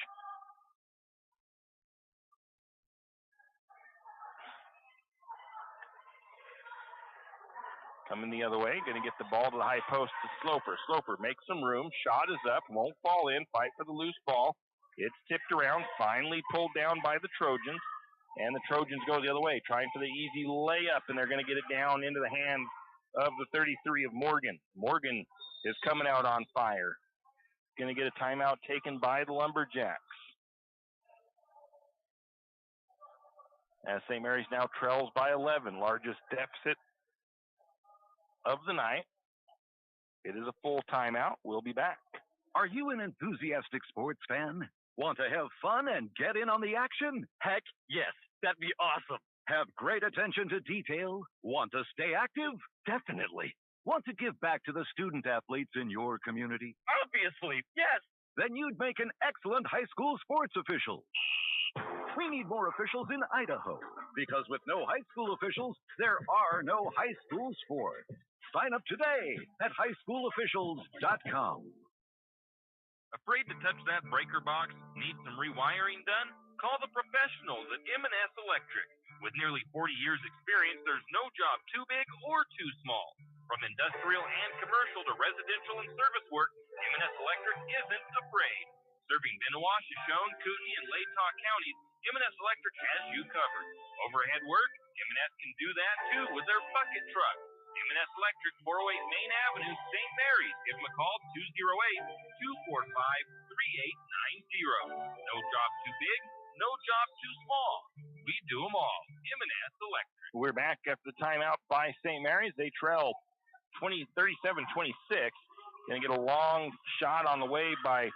Coming the other way, going to get the ball to the high post to Sloper. Sloper makes some room. Shot is up, won't fall in. Fight for the loose ball. It's tipped around, finally pulled down by the Trojans. And the Trojans go the other way, trying for the easy layup, and they're going to get it down into the hands of the 33 of Morgan. Morgan is coming out on fire. Going to get a timeout taken by the Lumberjacks. As St. Mary's now trails by 11, largest deficit of the night. It is a full timeout. We'll be back. Are you an enthusiastic sports fan? Want to have fun and get in on the action? Heck, yes. That'd be awesome. Have great attention to detail? Want to stay active? Definitely. Want to give back to the student athletes in your community? Obviously, yes. Then you'd make an excellent high school sports official. We need more officials in Idaho, because with no high school officials, there are no high school sports. Sign up today at highschoolofficials.com. Afraid to touch that breaker box? Need some rewiring done? Call the professionals at M&S Electric. With nearly 40 years experience, there's no job too big or too small. From industrial and commercial to residential and service work, M&S Electric isn't afraid. Serving Benawa, Shoshone, Kootenai, and Latah counties, M&S Electric has you covered. Overhead work? M&S can do that too with their bucket truck. M&S Electric, 408 Main Avenue, St. Mary's. Give them a call, 208-245-3890. No job too big, no job too small. We do them all. M&S Electric. We're back after the timeout by St. Mary's. They trail 37-26. Going to get a long shot on the way by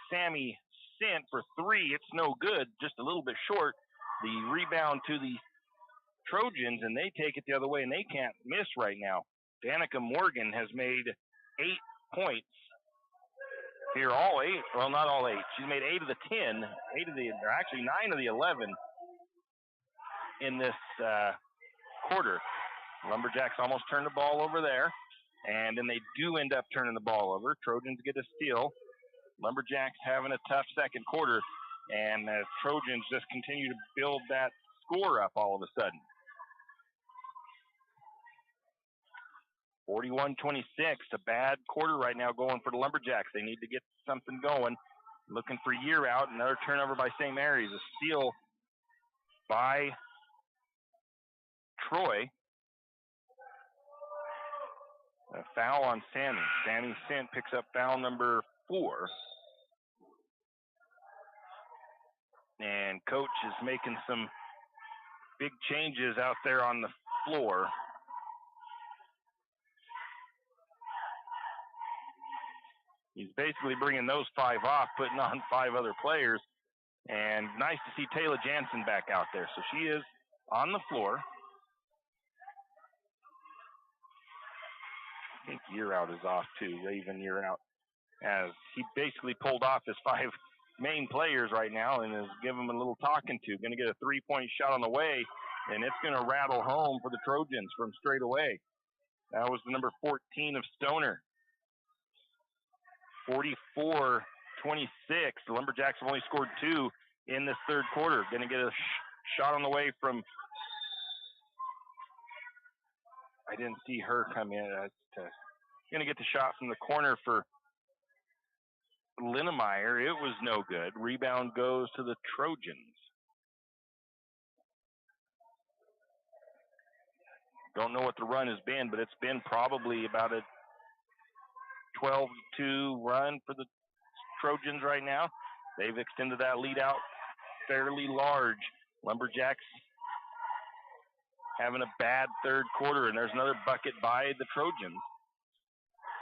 Sammy Sint for three. It's no good, just a little bit short. The rebound to the Trojans, and they take it the other way, and they can't miss right now. Danica Morgan has made 8 points here, all 8. Well, not all 8. She's made 8 of the 10, 9 of the 11 in this quarter. Lumberjacks almost turned the ball over there, and then they do end up turning the ball over. Trojans get a steal. Lumberjacks having a tough second quarter, and the Trojans just continue to build that score up all of a sudden. 41-26, a bad quarter right now going for the Lumberjacks. They need to get something going. Looking for Year Out. Another turnover by St. Mary's. A steal by Troy. A foul on Sammy. Sammy Sint picks up foul number 4. And coach is making some big changes out there on the floor. He's basically bringing those 5 off, putting on 5 other players. And nice to see Taylor Jansen back out there. So she is on the floor. I think Year Out is off too, Raven Year Out, as he basically pulled off his 5 main players right now and is giving them a little talking to. Going to get a 3-point shot on the way, and it's going to rattle home for the Trojans from straight away. That was the number 14 of Stoner. 44-26. The Lumberjacks have only scored 2 in this third quarter. Going to get a shot on the way from, I didn't see her come in. Going to get the shot from the corner for Linnemeyer. It was no good. Rebound goes to the Trojans. Don't know what the run has been, but it's been probably about a 12-2 run for the Trojans right now. They've extended that lead out fairly large. Lumberjacks having a bad third quarter, and there's another bucket by the Trojans.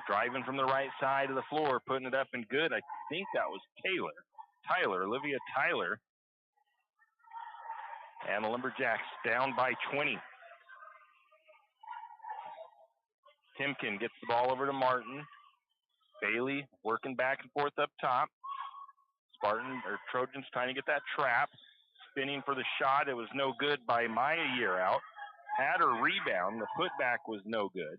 Driving from the right side of the floor, putting it up and good. I think that was Olivia Tyler. And the Lumberjacks down by 20. Timken gets the ball over to Martin. Bailey working back and forth up top. Trojans trying to get that trap. Spinning for the shot. It was no good by Maya Year Out. Had her rebound. The putback was no good.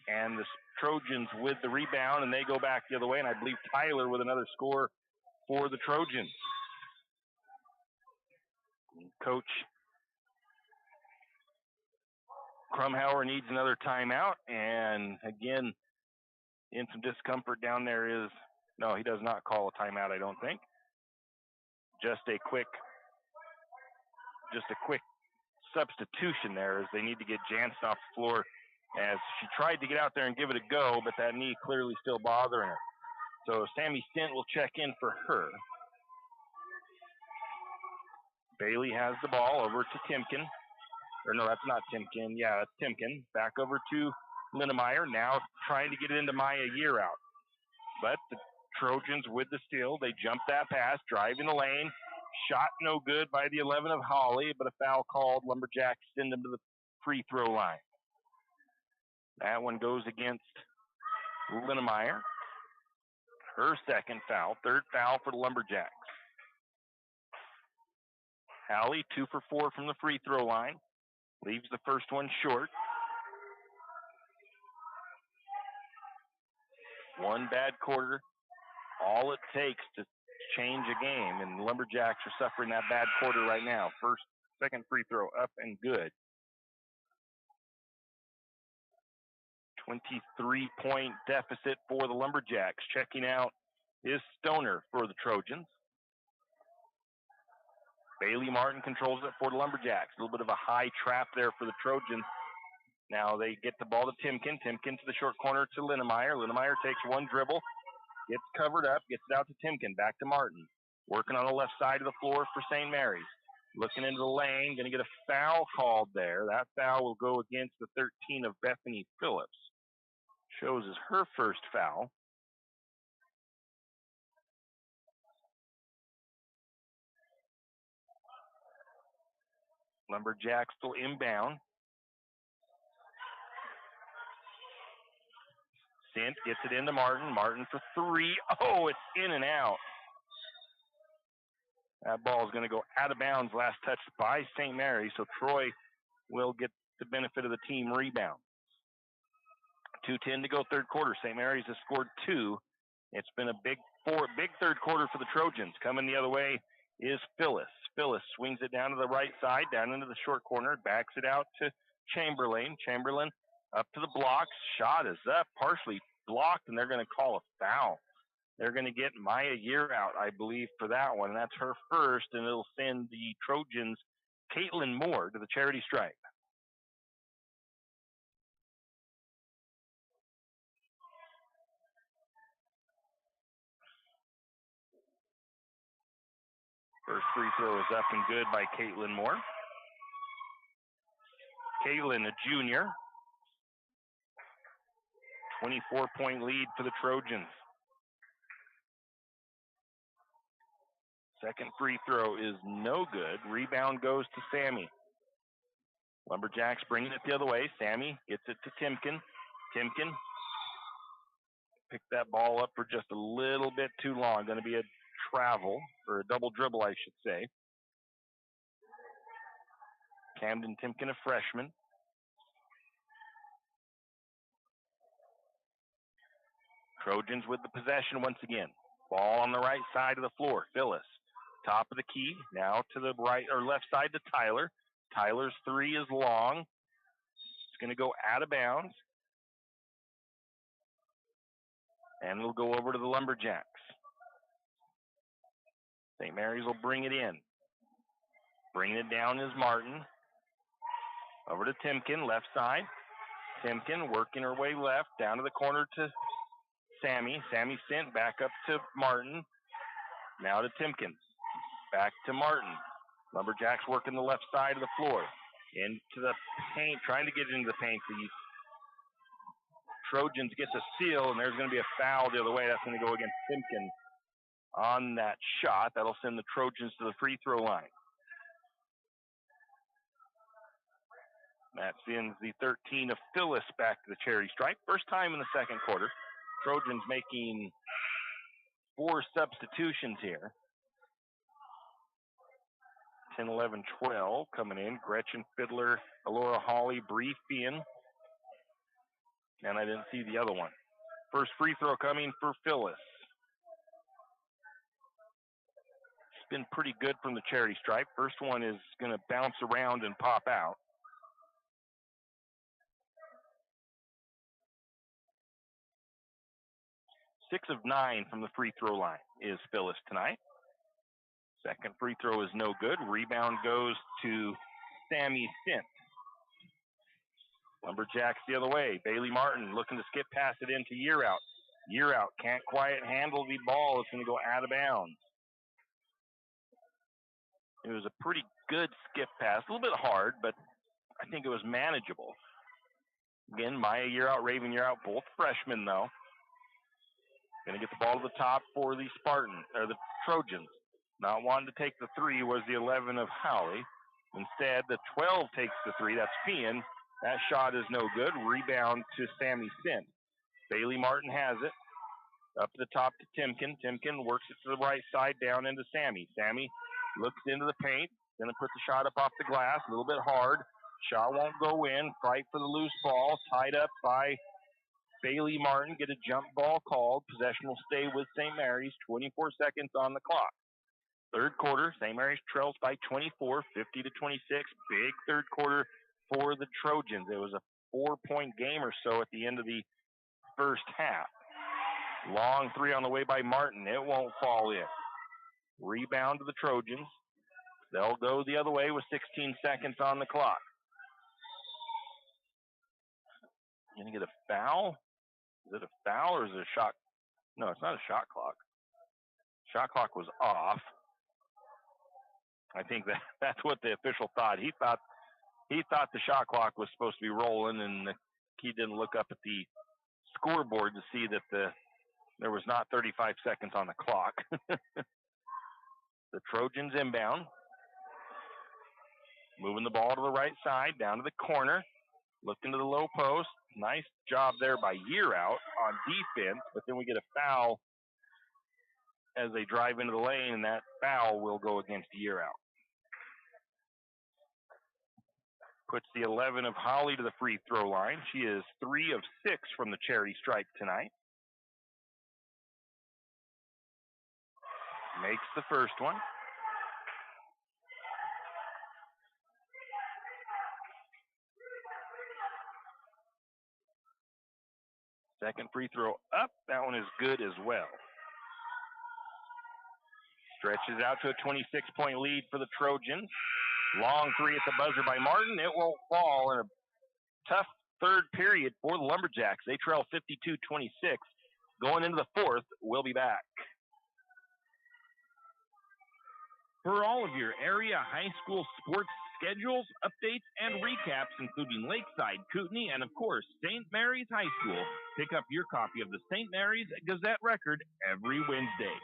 And the Trojans with the rebound, and they go back the other way, and I believe Tyler with another score for the Trojans. Coach Krumhauer needs another timeout, and again, in some discomfort down there is, no, he does not call a timeout, I don't think. Just a quick substitution there, as they need to get Jansen off the floor, as she tried to get out there and give it a go, but that knee clearly still bothering her. So Sammy Stint will check in for her. Bailey has the ball over to Timken. Or no, that's not Timken. Yeah, that's Timken. Back over to Linnemeyer. Now trying to get it into Maya Year Out. But the Trojans with the steal. They jump that pass, drive in the lane. Shot no good by the 11 of Holly, but a foul called. Lumberjacks send them to the free throw line. That one goes against Linnemeyer. Her second foul, third foul for the Lumberjacks. Hallie, 2 for 4 from the free throw line. Leaves the first one short. One bad quarter, all it takes to change a game, and the Lumberjacks are suffering that bad quarter right now. Second free throw up and good. 23-point deficit for the Lumberjacks. Checking out is Stoner for the Trojans. Bailey Martin controls it for the Lumberjacks. A little bit of a high trap there for the Trojans. Now they get the ball to Timken. Timken to the short corner to Linnemeyer. Linnemeyer takes one dribble, gets covered up, gets it out to Timken. Back to Martin. Working on the left side of the floor for St. Mary's. Looking into the lane. Going to get a foul called there. That foul will go against the 13 of Bethany Phillips. Shows as her first foul. Lumberjacks still inbound. Sint gets it into Martin. Martin for 3. Oh, it's in and out. That ball is going to go out of bounds. Last touch by St. Mary's, so Troy will get the benefit of the team rebound. 2:10 to go third quarter. St. Mary's has scored 2. It's been a big third quarter for the Trojans. Coming the other way is Phyllis. Phyllis swings it down to the right side, down into the short corner, backs it out to Chamberlain. Chamberlain up to the blocks. Shot is up, partially blocked, and they're going to call a foul. They're going to get Maya Year out, I believe, for that one. That's her first, and it'll send the Trojans' Caitlin Moore to the charity stripe. First free throw is up and good by Caitlin Moore. Caitlin, a junior. 24-point lead for the Trojans. Second free throw is no good. Rebound goes to Sammy. Lumberjacks bringing it the other way. Sammy gets it to Timken. Timken picked that ball up for just a little bit too long. Going to be a travel, or a double dribble, I should say. Camden Timken, a freshman. Trojans with the possession once again. Ball on the right side of the floor. Phyllis, top of the key. Now to the right or left side to Tyler. Tyler's three is long. It's going to go out of bounds. And it'll go over to the Lumberjacks. St. Mary's will bring it in. Bringing it down is Martin. Over to Timken, left side. Timken working her way left, down to the corner to Sammy. Sammy sent back up to Martin. Now to Timken. Back to Martin. Lumberjacks working the left side of the floor. Into the paint, trying to get into the paint. The Trojans get the steal, and there's going to be a foul the other way. That's going to go against Timken on that shot. That'll send the Trojans to the free throw line. That sends the 13 of Phyllis back to the charity stripe. First time in the second quarter. Trojans making 4 substitutions here. 10, 11, 12 coming in. Gretchen Fiddler, Alora Hawley, Bree Fian. And I didn't see the other one. First free throw coming for Phyllis. It's been pretty good from the charity stripe. First one is going to bounce around and pop out. Six of 9 from the free throw line is Phyllis tonight. Second free throw is no good. Rebound goes to Sammy Sint. Lumberjacks the other way. Bailey Martin looking to skip pass it into Year Out. Year Out can't quite handle the ball. It's going to go out of bounds. It was a pretty good skip pass. A little bit hard, but I think it was manageable. Again, Maya Year Out, Raven Year Out, both freshmen though. Going to get the ball to the top for the the Trojans. Not wanting to take the three was the 11 of Howley. Instead, the 12 takes the three. That's Fian. That shot is no good. Rebound to Sammy Sint. Bailey Martin has it. Up to the top to Timken. Timken works it to the right side down into Sammy. Sammy looks into the paint. Going to put the shot up off the glass. A little bit hard. Shot won't go in. Fight for the loose ball. Tied up by Bailey Martin. Get a jump ball called. Possession will stay with St. Mary's. 24 seconds on the clock. Third quarter, St. Mary's trails by 24, 50 to 26. Big third quarter for the Trojans. It was a 4-point game or so at the end of the first half. Long three on the way by Martin. It won't fall in. Rebound to the Trojans. They'll go the other way with 16 seconds on the clock. Gonna get a foul? Is it a foul or is it a shot? No, it's not a shot clock. Shot clock was off. I think that's what the official thought. He thought the shot clock was supposed to be rolling, and he didn't look up at the scoreboard to see that there was not 35 seconds on the clock. The Trojans inbound. Moving the ball to the right side, down to the corner. Looking to the low post. Nice job there by Year Out on defense, but then we get a foul as they drive into the lane, and that foul will go against Year Out. Puts the 11 of Holly to the free throw line. She is 3 of 6 from the charity stripe tonight. makes the first one. Second free throw up. That one is good as well. Stretches out to a 26-point lead for the Trojans. Long three at the buzzer by Martin. It won't fall in a tough third period for the Lumberjacks. They trail 52-26. Going into the fourth, we'll be back. For all of your area high school sports schedules, updates, and recaps, including Lakeside, Kootenai, and of course, St. Mary's High School, pick up your copy of the St. Mary's Gazette Record every Wednesday.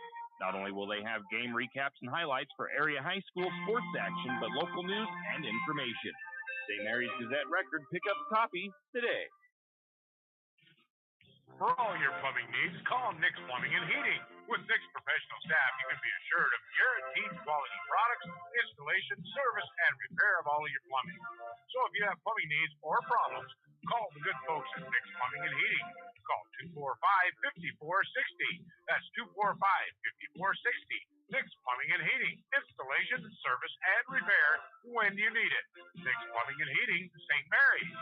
Not only will they have game recaps and highlights for area high school sports action, but local news and information. St. Mary's Gazette Record, pick up a copy today. For all your plumbing needs, call Nick's Plumbing and Heating. With Nick's professional staff, you can be assured of guaranteed quality products, installation, service, and repair of all of your plumbing. So if you have plumbing needs or problems, call the good folks at Nick's Plumbing and Heating. Call 245-5460. That's 245-5460. Nick's Plumbing and Heating. Installation, service, and repair when you need it. Nick's Plumbing and Heating, St. Mary's.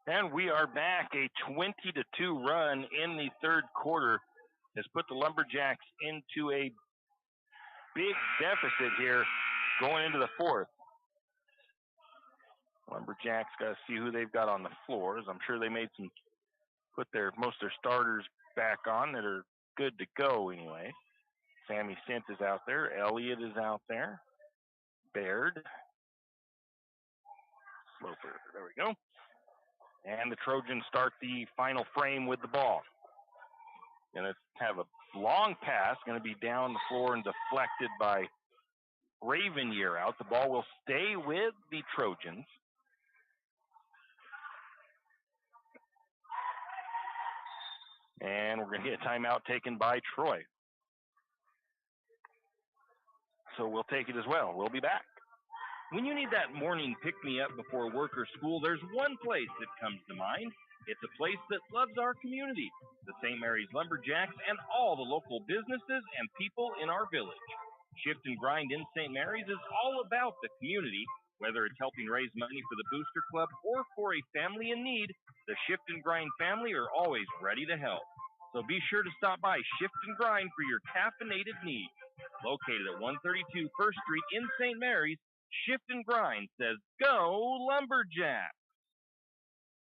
And we are back. A 20-2 run in the third quarter has put the Lumberjacks into a big deficit here going into the fourth. Lumberjacks got to see who they've got on the floors. I'm sure they made put most of their starters back on that are good to go anyway. Sammy Sint is out there. Elliott is out there. Baird. Sloper. There we go. And the Trojans start the final frame with the ball. Going to have a long pass, going to be down the floor and deflected by Raven Year out. The ball will stay with the Trojans. And we're going to get a timeout taken by Troy. So we'll take it as well. We'll be back. When you need that morning pick-me-up before work or school, there's one place that comes to mind. It's a place that loves our community, the St. Mary's Lumberjacks, and all the local businesses and people in our village. Shift and Grind in St. Mary's is all about the community. Whether it's helping raise money for the Booster Club or for a family in need, the Shift and Grind family are always ready to help. So be sure to stop by Shift and Grind for your caffeinated needs. Located at 132 First Street in St. Mary's, Shift and Grind says, go Lumberjacks!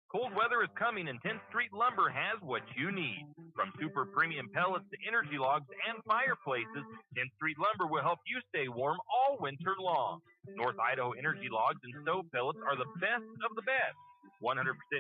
Cold weather is coming, and 10th Street Lumber has what you need. From super premium pellets to energy logs and fireplaces, 10th Street Lumber will help you stay warm all winter long. North Idaho energy logs and stove pellets are the best of the best. 100%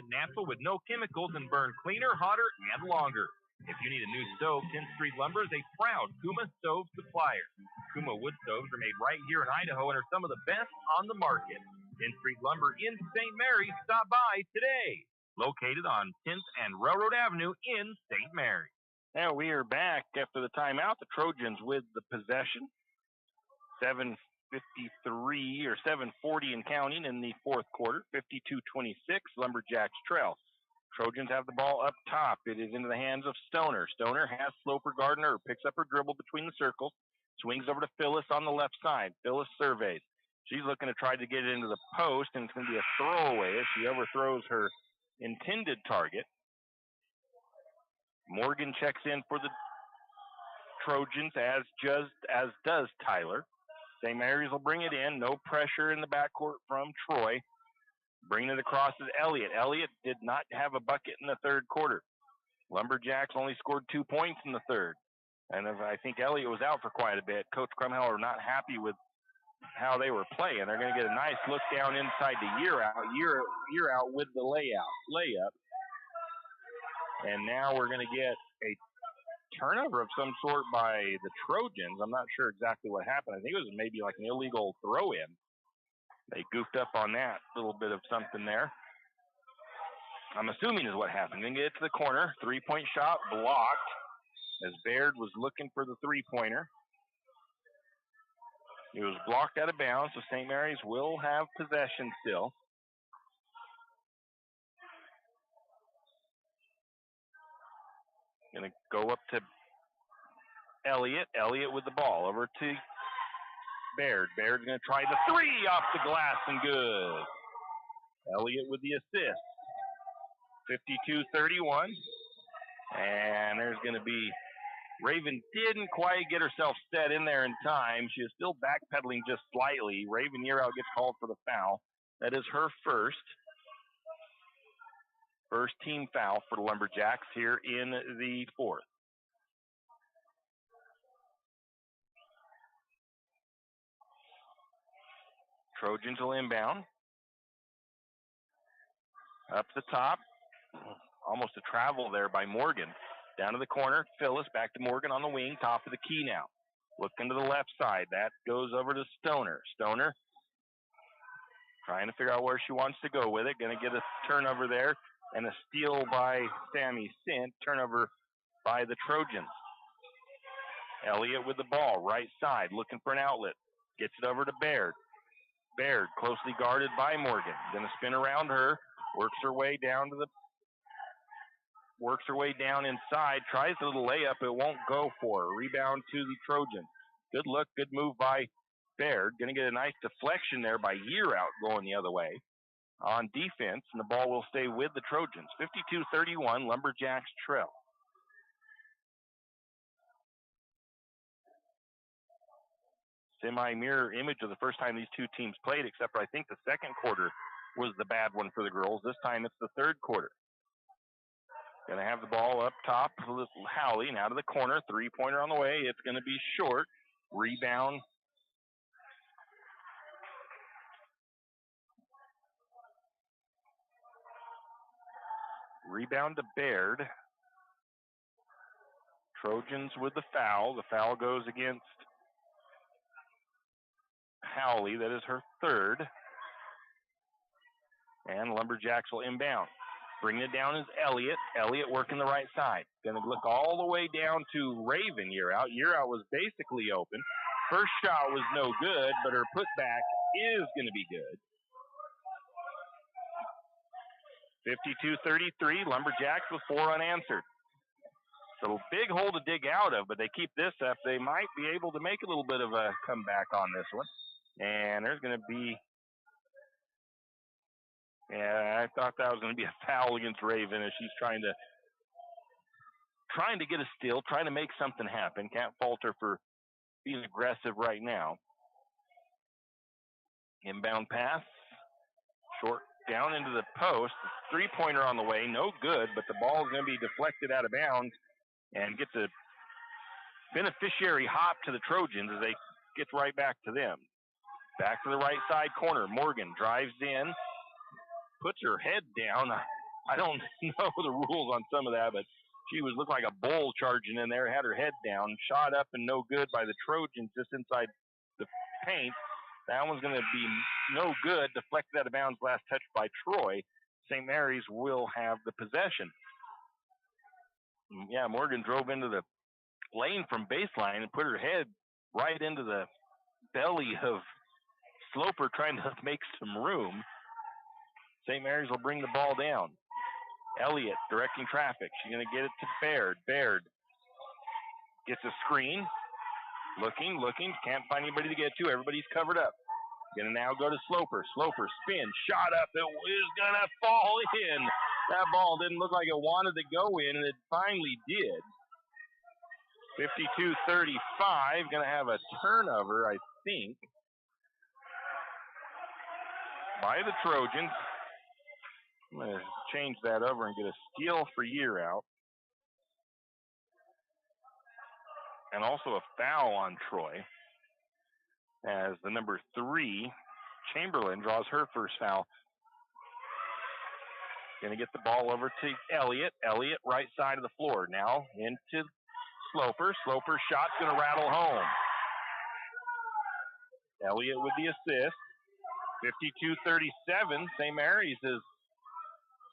natural with no chemicals and burn cleaner, hotter, and longer. If you need a new stove, 10th Street Lumber is a proud Kuma stove supplier. Kuma wood stoves are made right here in Idaho and are some of the best on the market. 10th Street Lumber in St. Mary's. Stop by today. Located on 10th and Railroad Avenue in St. Mary's. Now we are back after the timeout. The Trojans with the possession. 7:53 or 7:40 and counting in the fourth quarter. 52-26. Lumberjacks trail. Trojans have the ball up top. It is into the hands of Stoner. Stoner has Sloper Gardner, picks up her dribble between the circles, swings over to Phyllis on the left side. Phyllis surveys. She's looking to try to get it into the post, and it's going to be a throwaway as she overthrows her intended target. Morgan checks in for the Trojans, as does Tyler. St. Mary's will bring it in. No pressure in the backcourt from Troy. Bringing it across is Elliott. Elliott did not have a bucket in the third quarter. Lumberjacks only scored 2 points in the third. And I think Elliott was out for quite a bit. Coach Krumheller not happy with how they were playing. They're going to get a nice look down inside the year out with the layup. And now we're going to get a turnover of some sort by the Trojans. I'm not sure exactly what happened. I think it was maybe like an illegal throw-in. They goofed up on that little bit of something there. I'm assuming is what happened. Then get it to the corner. 3-point shot blocked as Baird was looking for the three-pointer. It was blocked out of bounds, so St. Mary's will have possession still. Going to go up to Elliott with the ball over to Baird. Baird's going to try the three off the glass and good. Elliott with the assist. 52-31. And there's going to be, Raven didn't quite get herself set in there in time. She is still backpedaling just slightly. Raven Yearout gets called for the foul. That is her first team foul for the Lumberjacks here in the fourth. Trojans will inbound. Up the top. Almost a travel there by Morgan. Down to the corner. Phyllis back to Morgan on the wing. Top of the key now. Looking to the left side. That goes over to Stoner. Stoner trying to figure out where she wants to go with it. Going to get a turnover there. And a steal by Sammy Sint. Turnover by the Trojans. Elliott with the ball. Right side. Looking for an outlet. Gets it over to Baird. Baird closely guarded by Morgan. Going to spin around her. Works her way down inside. Tries a little layup. It won't go for her. Rebound to the Trojans. Good look. Good move by Baird. Going to get a nice deflection there by Yearout going the other way on defense. And the ball will stay with the Trojans. 52-31. Lumberjacks trail. Semi-mirror image of the first time these two teams played, except for I think the second quarter was the bad one for the girls. This time it's the third quarter. Going to have the ball up top. Howley now to the corner. Three-pointer on the way. It's going to be short. Rebound. Rebound to Baird. Trojans with the foul. The foul goes against Howley. That is her third. And Lumberjacks will inbound. Bringing it down is Elliott. Elliott working the right side. Going to look all the way down to Raven Yearout. Yearout was basically open. First shot was no good, but her putback is going to be good. 52-33. Lumberjacks with 4 unanswered. So big hole to dig out of, but they keep this up. They might be able to make a little bit of a comeback on this one. And there's going to be, I thought that was going to be a foul against Raven as she's trying to get a steal, trying to make something happen. Can't fault her for being aggressive right now. Inbound pass, short down into the post. Three-pointer on the way, no good, but the ball is going to be deflected out of bounds and gets a beneficiary hop to the Trojans as they get right back to them. Back to the right side corner. Morgan drives in, puts her head down. I don't know the rules on some of that, but she looked like a bull charging in there, had her head down, shot up and no good by the Trojans just inside the paint. That one's going to be no good, deflected out of bounds, last touch by Troy. St. Mary's will have the possession. Yeah, Morgan drove into the lane from baseline and put her head right into the belly of Sloper trying to make some room. St. Mary's will bring the ball down. Elliott directing traffic. She's going to get it to Baird. Baird gets a screen. Looking. Can't find anybody to get to. Everybody's covered up. Going to now go to Sloper. Sloper spin. Shot up. It is going to fall in. That ball didn't look like it wanted to go in, and it finally did. 52-35. Going to have a turnover, I think, by the Trojans. I'm going to change that over and get a steal for Yearout. And also a foul on Troy as the number 3, Chamberlain, draws her first foul. Going to get the ball over to Elliott. Elliott, right side of the floor. Now into Sloper. Sloper's shot's going to rattle home. Elliott with the assist. 52-37. St. Mary's is,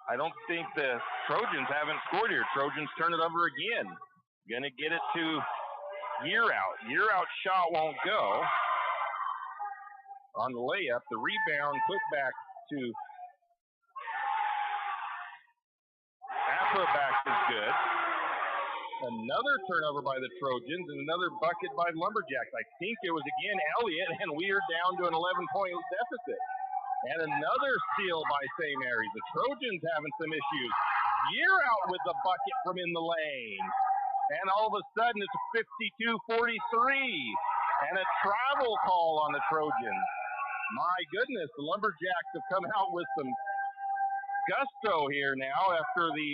I don't think the Trojans haven't scored here. Trojans turn it over again. Going to get it to Yearout. Yearout's shot won't go. On the layup, the rebound put back to that putback is good. Another turnover by the Trojans and another bucket by the Lumberjacks. I think it was again Elliott, and we are down to an 11-point deficit. And another steal by St. Mary's. The Trojans having some issues. Year out with the bucket from in the lane. And all of a sudden it's 52-43. And a travel call on the Trojans. My goodness, the Lumberjacks have come out with some gusto here now after the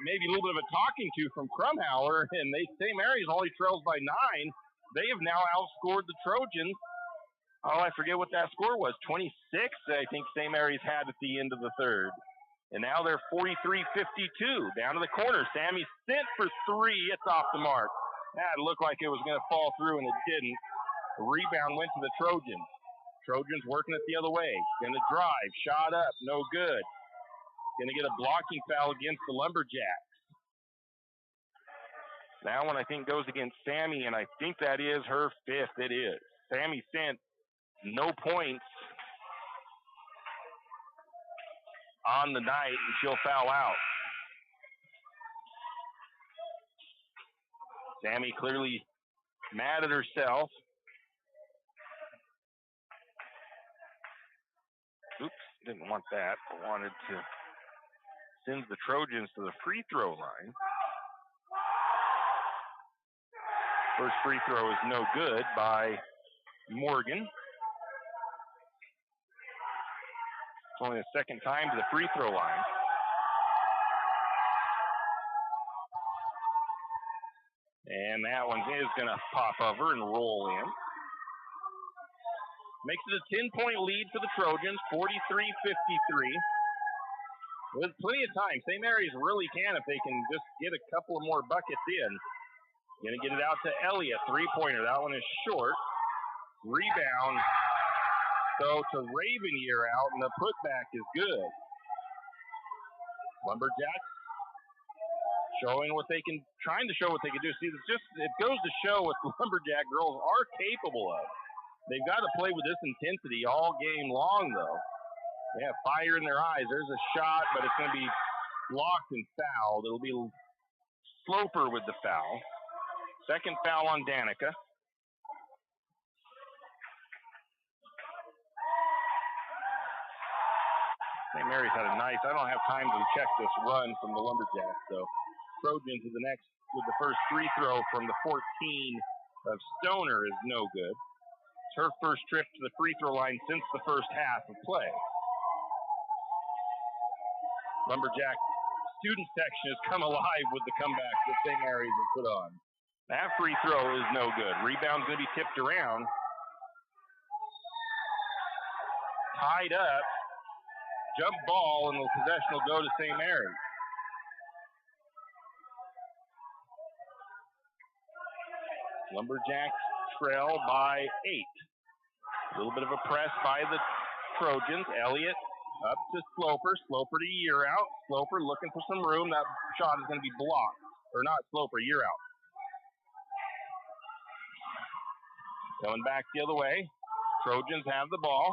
maybe a little bit of a talking to from Krumhauer, and St. Mary's only trails by 9. They have now outscored the Trojans. Oh, I forget what that score was. 26, I think St. Mary's had at the end of the third. And now they're 43-52. Down to the corner. Sammy sent for 3. It's off the mark. That looked like it was going to fall through, and it didn't. The rebound went to the Trojans. Trojans working it the other way. Going to drive. Shot up. No good. Going to get a blocking foul against the Lumberjacks. That one, I think, goes against Sammy, and I think that is her 5th. It is. Sammy sent no points on the night, and she'll foul out. Sammy clearly mad at herself. Oops, didn't want that. I wanted to send the Trojans to the free throw line. First free throw is no good by Morgan. It's only the second time to the free throw line. And that one is going to pop over and roll in. Makes it a 10-point lead for the Trojans, 43-53. With plenty of time. St. Mary's really can if they can just get a couple of more buckets in. Going to get it out to Elliott, 3-pointer. That one is short. Rebound. So to Raven year out, and the putback is good. Lumberjacks showing what they can, trying to show what they can do. See, it goes to show what the Lumberjack girls are capable of. They've got to play with this intensity all game long, though. They have fire in their eyes. There's a shot, but it's going to be blocked and fouled. It'll be Sloper with the foul. Second foul on Danica. St. Mary's had a nice, I don't have time to check this run from the Lumberjacks, so Trojans with the next, with the first free throw from the 14 of Stoner is no good. It's her first trip to the free throw line since the first half of play. Lumberjack student section has come alive with the comeback that St. Mary's has put on. That free throw is no good. Rebound's going to be tipped around. Tied up. Jump ball, and the possession will go to St. Mary's. Lumberjacks trail by 8. A little bit of a press by the Trojans. Elliott up to Sloper. Sloper to year out. Sloper looking for some room. That shot is going to be blocked. Or not Sloper, year out. Coming back the other way. Trojans have the ball.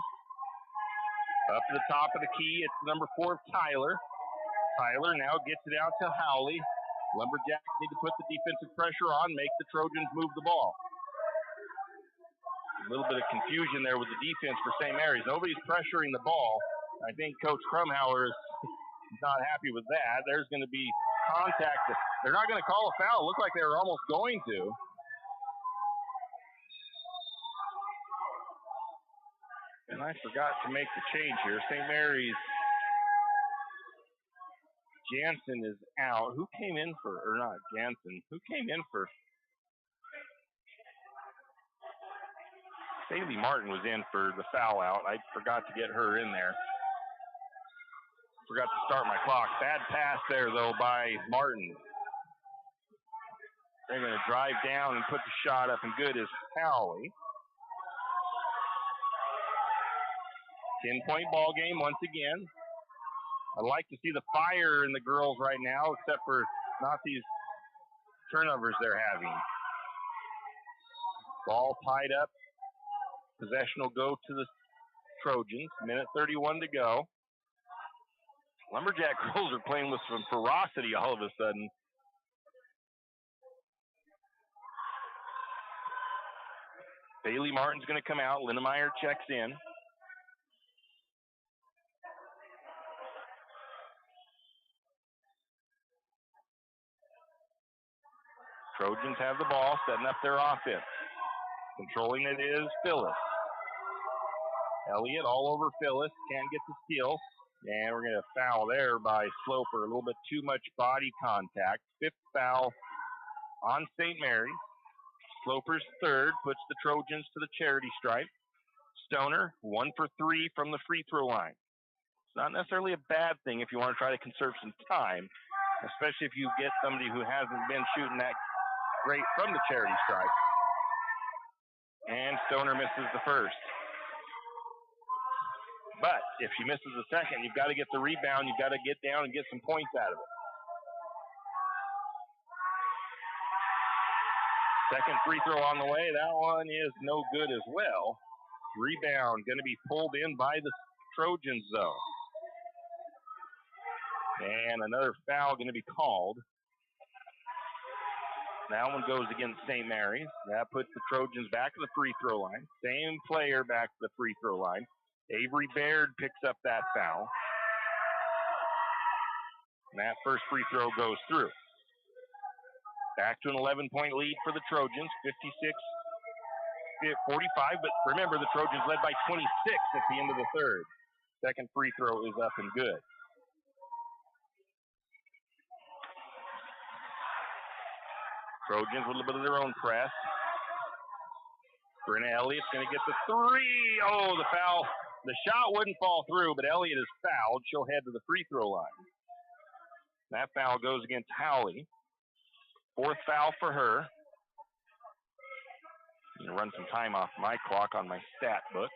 Up to the top of the key, it's number 4, Tyler. Tyler now gets it out to Howley. Lumberjacks need to put the defensive pressure on, make the Trojans move the ball. A little bit of confusion there with the defense for St. Mary's. Nobody's pressuring the ball. I think Coach Krumhauer is not happy with that. There's going to be contact. They're not going to call a foul. It looked like they were almost going to. And I forgot to make the change here. St. Mary's Jansen is out. Who came in for, or not Jansen, who came in for? Bailey Martin was in for the foul out. I forgot to get her in there. Forgot to start my clock. Bad pass there, though, by Martin. They're going to drive down and put the shot up, and good is Howley. 10-point ball game once again. I'd like to see the fire in the girls right now, except for not these turnovers they're having. Ball tied up. Possession will go to the Trojans. Minute 31 to go. Lumberjack girls are playing with some ferocity all of a sudden. Bailey Martin's going to come out. Linnemeyer checks in. Trojans have the ball, setting up their offense. Controlling it is Phyllis. Elliott all over Phyllis. Can't get the steal. And we're going to foul there by Sloper. A little bit too much body contact. 5th foul on St. Mary's. Sloper's 3rd puts the Trojans to the charity stripe. Stoner, 1 for 3 from the free throw line. It's not necessarily a bad thing if you want to try to conserve some time, especially if you get somebody who hasn't been shooting that great from the charity stripe. And Stoner misses the first. But if she misses the second, you've got to get the rebound. You've got to get down and get some points out of it. Second free throw on the way. That one is no good as well. Rebound going to be pulled in by the Trojans, though. And another foul going to be called. That one goes against St. Mary's. That puts the Trojans back to the free throw line. Same player back to the free throw line. Avery Baird picks up that foul. And that first free throw goes through. Back to an 11-point lead for the Trojans, 56-45. But remember, the Trojans led by 26 at the end of the third. Second free throw is up and good. Trojans with a little bit of their own press. Brenna Elliott's going to get the 3. Oh, the foul. The shot wouldn't fall through, but Elliott is fouled. She'll head to the free throw line. That foul goes against Howley. 4th foul for her. I'm going to run some time off my clock on my stat book.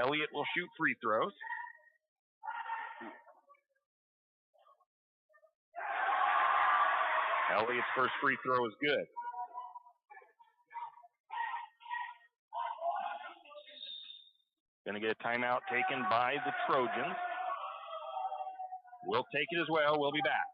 Elliott will shoot free throws. Elliott's first free throw is good. Going to get a timeout taken by the Trojans. We'll take it as well. We'll be back.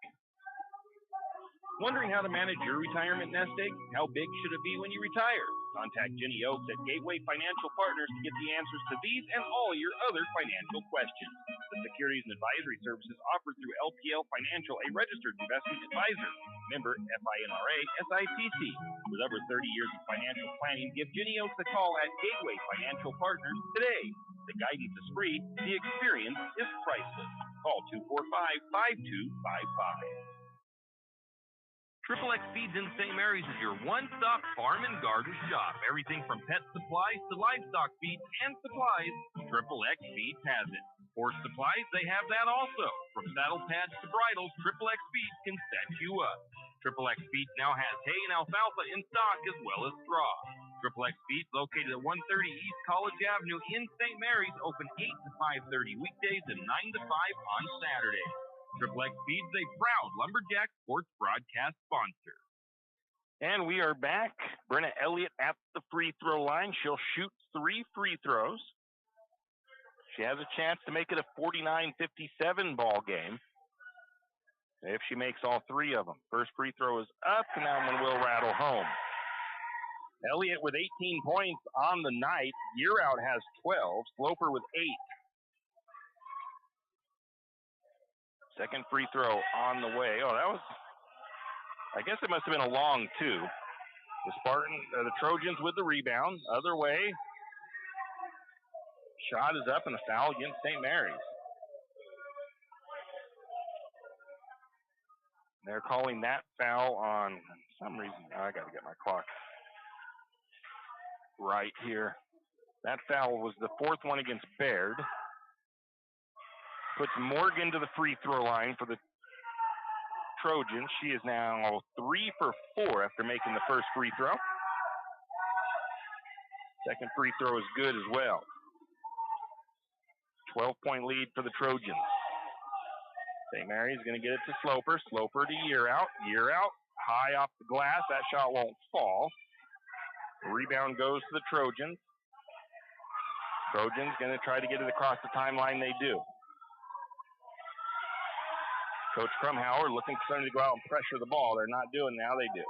Wondering how to manage your retirement nest egg? How big should it be when you retire? Contact Jenny Oaks at Gateway Financial Partners to get the answers to these and all your other financial questions. The securities and advisory services offered through LPL Financial, a registered investment advisor. Member FINRA SIPC. With over 30 years of financial planning, give Jenny Oaks a call at Gateway Financial Partners today. The guidance is free. The experience is priceless. Call 245-5255. Triple X Feeds in St. Mary's is your one-stop farm and garden shop. Everything from pet supplies to livestock feeds and supplies, Triple X Feeds has it. Horse supplies, they have that also. From saddle pads to bridles, Triple X Feeds can set you up. Triple X Feeds now has hay and alfalfa in stock as well as straw. Triple X Feeds, located at 130 East College Avenue in St. Mary's, open 8 to 5:30 weekdays and 9 to 5 on Saturdays. Triple X Feeds, a proud Lumberjack sports broadcast sponsor. And we are back. Brenna Elliott at the free throw line. She'll shoot 3 free throws. She has a chance to make it a 49-57 ball game if she makes all 3 of them. First free throw is up, and that one will rattle home. Elliott with 18 points on the night. Year out has 12. Sloper with 8. Second free throw on the way. Oh, that was, I guess it must have been a long 2. The Trojans with the rebound. Other way. Shot is up and a foul against St. Mary's. They're calling that foul on some reason. I got to get my clock right here. That foul was the 4th one against Baird. Puts Morgan to the free throw line for the Trojans. She is now 3 for 4 after making the first free throw. Second free throw is good as well. 12-point lead for the Trojans. St. Mary's going to get it to Sloper. Sloper to Year out. Year out. High off the glass. That shot won't fall. The rebound goes to the Trojans. Trojans going to try to get it across the timeline. They do. Coach Krumhauer looking for somebody to go out and pressure the ball. They're not doing it now. They do.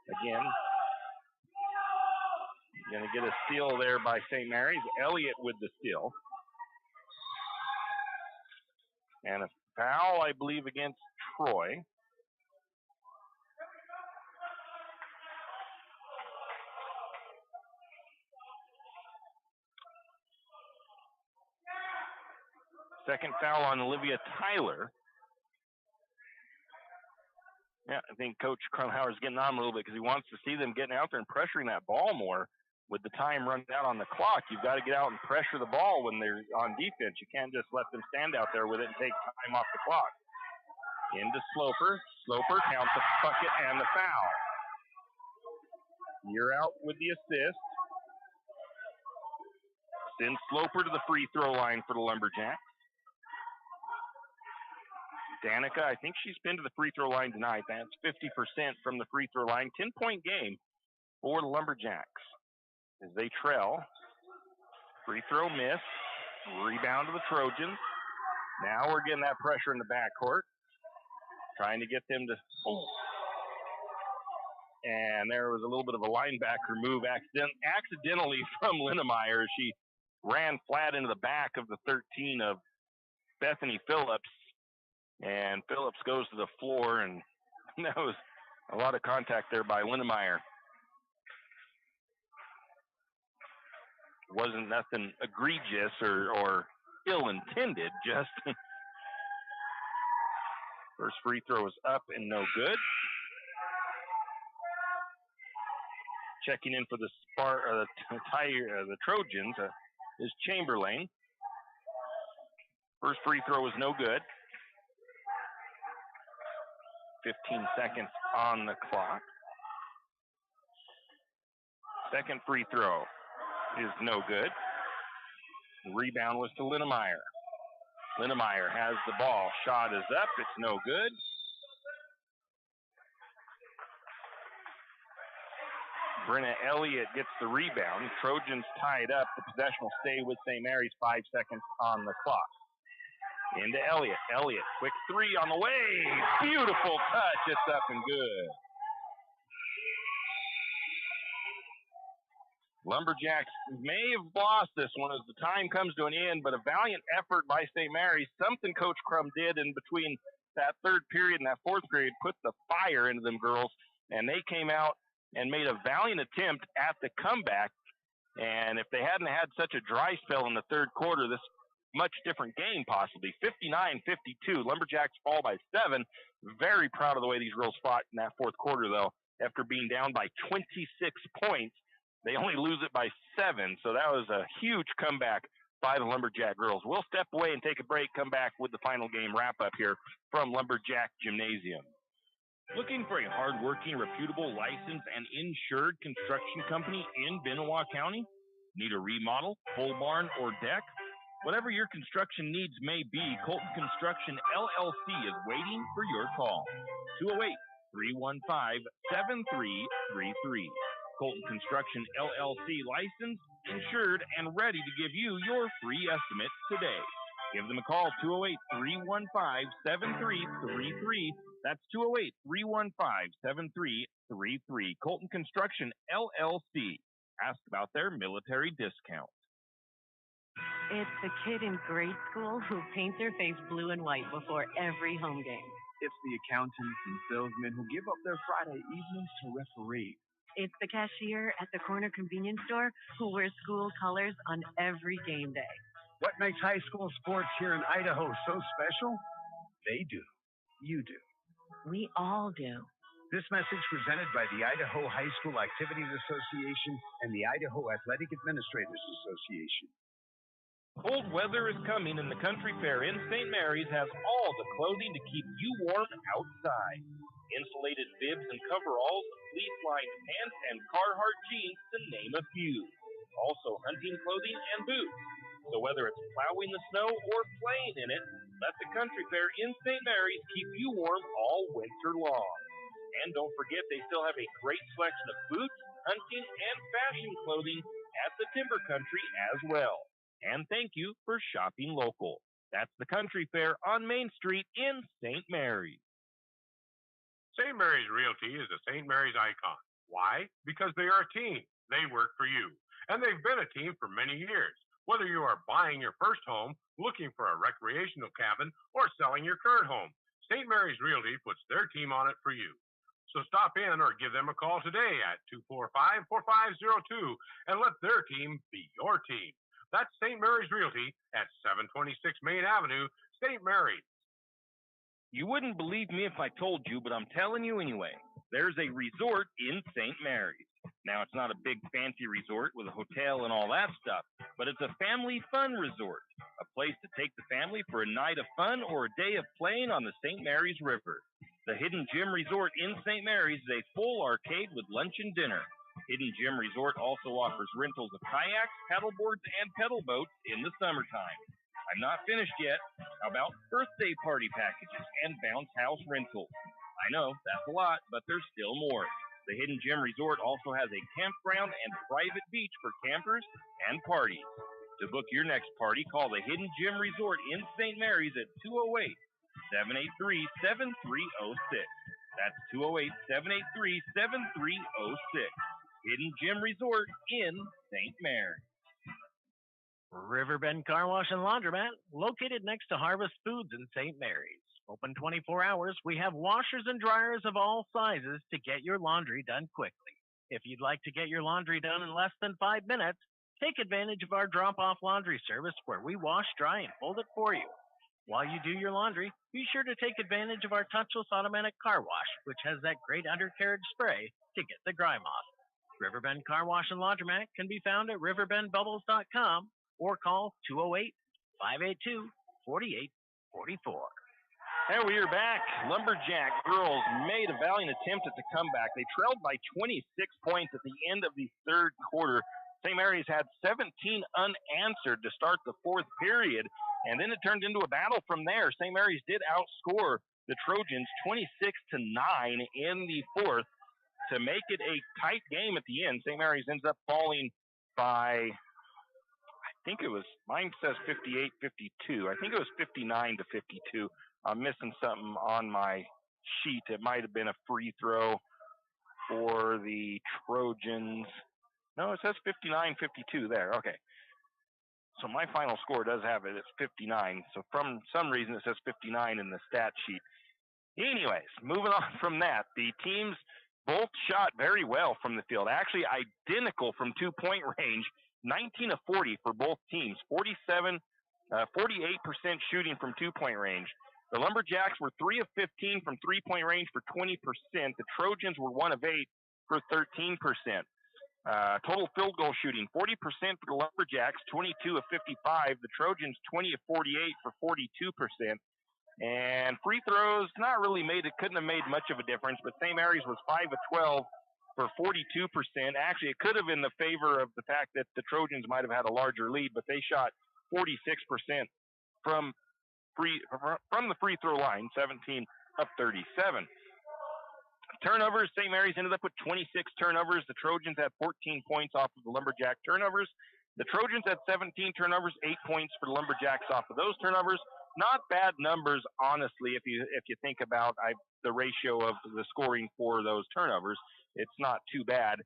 Again, Going to get a steal there by St. Mary's. Elliott with the steal. And a foul, I believe, against Troy. Second foul on Olivia Tyler. Yeah, I think Coach Krumhauer's getting on a little bit because he wants to see them getting out there and pressuring that ball more. With the time running out on the clock, you've got to get out and pressure the ball when they're on defense. You can't just let them stand out there with it and take time off the clock. Into Sloper. Sloper counts the bucket and the foul. You're out with the assist. Sends Sloper to the free throw line for the Lumberjacks. Danica, I think she's been to the free throw line tonight. That's 50% from the free throw line. 10-point game for the Lumberjacks as they trail. Free throw miss. Rebound to the Trojans. Now we're getting that pressure in the backcourt. Trying to get them to... Oh. And there was a little bit of a linebacker move accidentally from Linnemeyer. She ran flat into the back of the 13 of Bethany Phillips. And Phillips goes to the floor, and that was a lot of contact there by Linnemeyer. Wasn't nothing egregious or ill-intended, just first free throw is up and no good. Checking in for the Trojans is Chamberlain. First free throw is no good. 15 seconds on the clock. Second free throw is no good. Rebound was to Linnemeyer. Linnemeyer has the ball. Shot is up. It's no good. Brenna Elliott gets the rebound. Trojans tied up. The possession will stay with St. Mary's. 5 seconds on the clock. Into Elliott. Elliott, quick three on the way. Beautiful touch. It's up and good. Lumberjacks may have lost this one as the time comes to an end, but a valiant effort by St. Mary's. Something Coach Crum did in between that third period and that fourth period put the fire into them girls, and they came out and made a valiant attempt at the comeback. And if they hadn't had such a dry spell in the third quarter, this much different game possibly. 59-52. Lumberjacks fall by 7. Very proud of the way these girls fought in that fourth quarter, though. After being down by 26 points, they only lose it by 7. So that was a huge comeback by the Lumberjack girls. We'll step away and take a break, come back with the final game wrap-up here from Lumberjack Gymnasium. Looking for a hard-working, reputable, licensed, and insured construction company in Benoit County? Need a remodel, pole barn, or deck? Whatever your construction needs may be, Colton Construction LLC is waiting for your call. 208-315-7333. Colton Construction LLC licensed, insured, and ready to give you your free estimate today. Give them a call, 208-315-7333. That's 208-315-7333. Colton Construction LLC. Ask about their military discount. It's the kid in grade school who paints their face blue and white before every home game. It's the accountants and salesmen who give up their Friday evenings to referee. It's the cashier at the corner convenience store who wears school colors on every game day. What makes high school sports here in Idaho so special? They do. You do. We all do. This message presented by the Idaho High School Activities Association and the Idaho Athletic Administrators Association. Cold weather is coming, and the Country Fair in St. Mary's has all the clothing to keep you warm outside. Insulated bibs and coveralls, fleece-lined pants, and Carhartt jeans, to name a few. Also hunting clothing and boots. So whether it's plowing the snow or playing in it, let the Country Fair in St. Mary's keep you warm all winter long. And don't forget, they still have a great selection of boots, hunting, and fashion clothing at the Timber Country as well. And thank you for shopping local. That's the Country Fair on Main Street in St. Mary's. St. Mary's Realty is a St. Mary's icon. Why? Because they are a team. They work for you, and they've been a team for many years. Whether you are buying your first home, looking for a recreational cabin, or selling your current home, St. Mary's Realty puts their team on it for you. So stop in or give them a call today at 245-4502 and let their team be your team. That's St. Mary's Realty at 726 Main Avenue, St. Mary's. You wouldn't believe me if I told you, but I'm telling you anyway. There's a resort in St. Mary's. Now, it's not a big fancy resort with a hotel and all that stuff, but it's a family fun resort, a place to take the family for a night of fun or a day of playing on the St. Mary's River. The Hidden Gem Resort in St. Mary's is a full arcade with lunch and dinner. Hidden Gem Resort also offers rentals of kayaks, paddleboards, and pedal boats in the summertime. I'm not finished yet. How about birthday party packages and bounce house rentals? I know, that's a lot, but there's still more. The Hidden Gem Resort also has a campground and private beach for campers and parties. To book your next party, call the Hidden Gem Resort in St. Mary's at 208-783-7306. That's 208-783-7306. Hidden Gem Resort in St. Mary's. Riverbend Car Wash and Laundromat, located next to Harvest Foods in St. Mary's. Open 24 hours, we have washers and dryers of all sizes to get your laundry done quickly. If you'd like to get your laundry done in less than 5 minutes, take advantage of our drop-off laundry service where we wash, dry, and fold it for you. While you do your laundry, be sure to take advantage of our touchless automatic car wash, which has that great undercarriage spray to get the grime off. Riverbend Car Wash and Laundromat can be found at riverbendbubbles.com or call 208-582-4844. And we are back. Lumberjack girls made a valiant attempt at the comeback. They trailed by 26 points at the end of the third quarter. St. Mary's had 17 unanswered to start the fourth period, and then it turned into a battle from there. St. Mary's did outscore the Trojans 26-9 in the fourth to make it a tight game at the end. St. Mary's ends up falling by, I think it was, mine says 58-52. I think it was 59-52. I'm missing something on my sheet. It might have been a free throw for the Trojans. No, it says 59-52 there. Okay. So my final score does have it. It's 59. So from some reason it says 59 in the stat sheet. Anyways, moving on from that, the teams both shot very well from the field. Actually identical from two-point range. 19 of 40 for both teams. 48% shooting from two-point range. The Lumberjacks were 3 of 15 from three-point range for 20%. The Trojans were 1 of 8 for 13%. Total field goal shooting, 40% for the Lumberjacks, 22 of 55. The Trojans, 20 of 48 for 42%. And free throws, not really couldn't have made much of a difference, but St. Mary's was 5 of 12 for 42%. Actually, it could have been the favor of the fact that the Trojans might have had a larger lead, but they shot 46% from the free throw line, 17 of 37. Turnovers, St. Mary's ended up with 26 turnovers. The Trojans had 14 points off of the Lumberjack turnovers. The Trojans had 17 turnovers, 8 points for the Lumberjacks off of those turnovers. Not bad numbers, honestly, if you think about the ratio of the scoring for those turnovers. It's not too bad.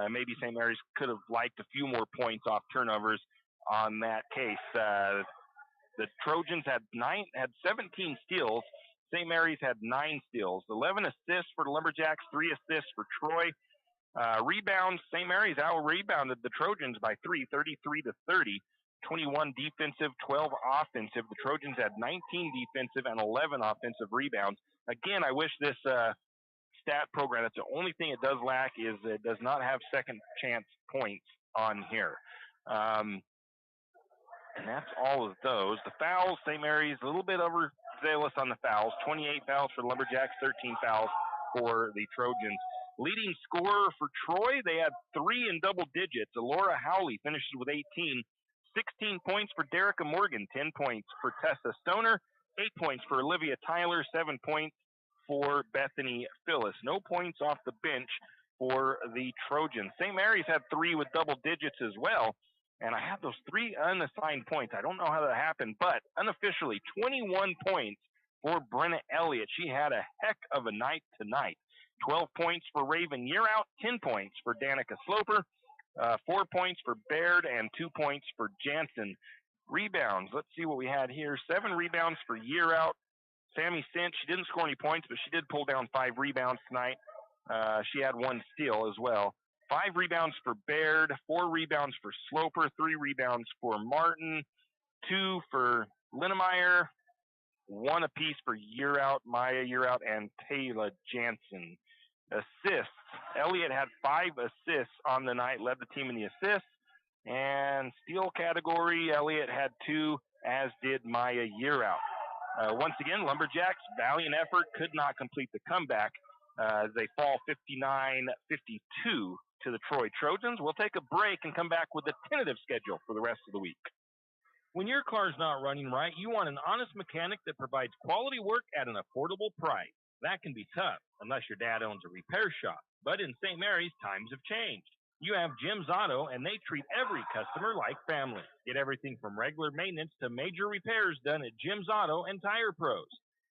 Maybe St. Mary's could have liked a few more points off turnovers on that case. The Trojans had 17 steals. St. Mary's had 9 steals. 11 assists for the Lumberjacks, 3 assists for Troy. Rebounds, St. Mary's out-rebounded the Trojans by 3, 33-30. 21 defensive, 12 offensive. The Trojans had 19 defensive and 11 offensive rebounds. Again, I wish this stat program, that's the only thing it does lack, is it does not have second chance points on here. And that's all of those. The fouls, St. Mary's a little bit overzealous on the fouls. 28 fouls for the Lumberjacks, 13 fouls for the Trojans. Leading scorer for Troy, they had 3 in double digits. Alora Howley finishes with 18. 16 points for Derica Morgan, 10 points for Tessa Stoner, 8 points for Olivia Tyler, 7 points for Bethany Phyllis. No points off the bench for the Trojans. St. Mary's had 3 with double digits as well, and I have those 3 unassigned points. I don't know how that happened, but unofficially, 21 points for Brenna Elliott. She had a heck of a night tonight. 12 points for Raven Yearout, 10 points for Danica Sloper, 4 points for Baird and 2 points for Jansen. Rebounds, let's see what we had here. 7 rebounds for Year Out. Sammy Cinch, she didn't score any points, but she did pull down 5 rebounds tonight. She had 1 steal as well. 5 rebounds for Baird, 4 rebounds for Sloper, 3 rebounds for Martin, 2 for Linnemeyer, 1 apiece for Year Out, Maya Year Out, and Taylor Jansen. Assists, Elliott had 5 assists on the night, led the team in the assists. And steal category, Elliott had 2, as did Maya Year Out. Once again, Lumberjacks, valiant effort, could not complete the comeback. They fall 59-52 to the Troy Trojans. We'll take a break and come back with a tentative schedule for the rest of the week. When your car's not running right, you want an honest mechanic that provides quality work at an affordable price. That can be tough, unless your dad owns a repair shop. But in St. Mary's, times have changed. You have Jim's Auto, and they treat every customer like family. Get everything from regular maintenance to major repairs done at Jim's Auto and Tire Pros.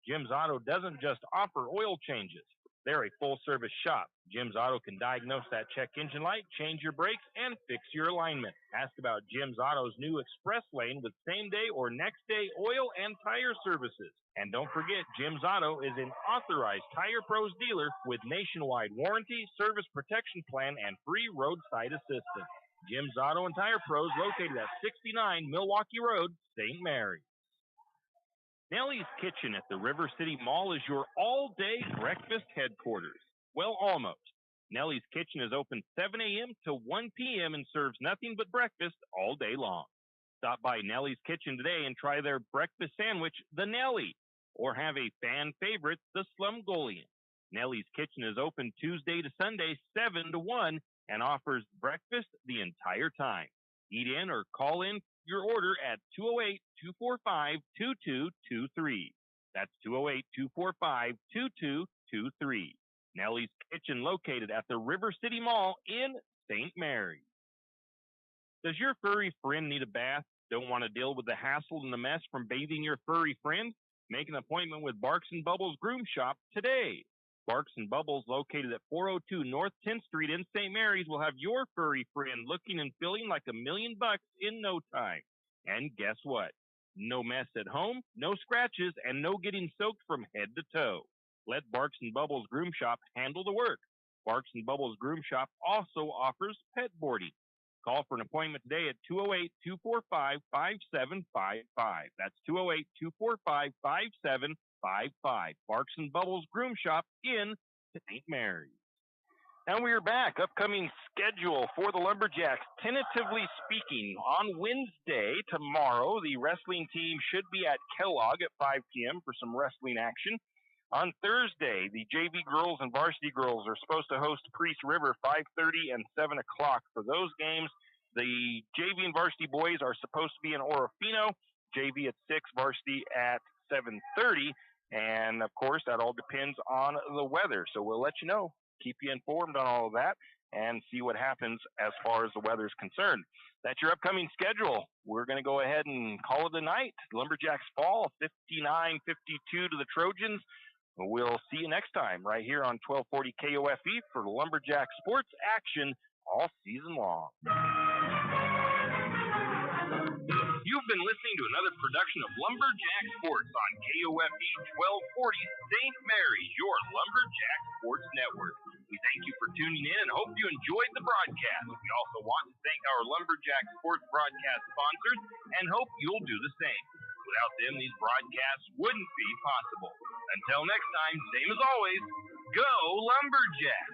Jim's Auto doesn't just offer oil changes. They're a full-service shop. Jim's Auto can diagnose that check engine light, change your brakes, and fix your alignment. Ask about Jim's Auto's new Express Lane with same-day or next-day oil and tire services. And don't forget, Jim's Auto is an authorized Tire Pros dealer with nationwide warranty, service protection plan, and free roadside assistance. Jim's Auto and Tire Pros located at 69 Milwaukee Road, St. Mary's. Nellie's Kitchen at the River City Mall is your all-day breakfast headquarters. Well, almost. Nellie's Kitchen is open 7 a.m. to 1 p.m. and serves nothing but breakfast all day long. Stop by Nellie's Kitchen today and try their breakfast sandwich, the Nellie, or have a fan favorite, the Slumgolian. Nellie's Kitchen is open Tuesday to Sunday, 7 to 1, and offers breakfast the entire time. Eat in or call in your order at 208-245-2223. That's 208-245-2223. Nellie's Kitchen located at the River City Mall in St. Mary's. Does your furry friend need a bath? Don't want to deal with the hassle and the mess from bathing your furry friend? Make an appointment with Barks & Bubbles Groom Shop today. Barks & Bubbles, located at 402 North 10th Street in St. Mary's, will have your furry friend looking and feeling like $1 million in no time. And guess what? No mess at home, no scratches, and no getting soaked from head to toe. Let Barks & Bubbles Groom Shop handle the work. Barks & Bubbles Groom Shop also offers pet boarding. Call for an appointment today at 208-245-5755. That's 208-245-5755. Barks & Bubbles Groom Shop in St. Mary's. And we are back. Upcoming schedule for the Lumberjacks. Tentatively speaking, on Wednesday, tomorrow, the wrestling team should be at Kellogg at 5 p.m. for some wrestling action. On Thursday, the JV girls and varsity girls are supposed to host Priest River 5:30 and 7 o'clock for those games. The JV and varsity boys are supposed to be in Orofino, JV at 6, varsity at 7:30. And, of course, that all depends on the weather. So we'll let you know, keep you informed on all of that, and see what happens as far as the weather is concerned. That's your upcoming schedule. We're going to go ahead and call it a night. Lumberjacks fall 59-52 to the Trojans. We'll see you next time right here on 1240 KOFE for Lumberjack sports action all season long. You've been listening to another production of Lumberjack Sports on KOFE 1240 St. Mary's, your Lumberjack Sports Network. We thank you for tuning in and hope you enjoyed the broadcast. We also want to thank our Lumberjack Sports broadcast sponsors and hope you'll do the same. Without them, these broadcasts wouldn't be possible. Until next time, same as always, go Lumberjacks!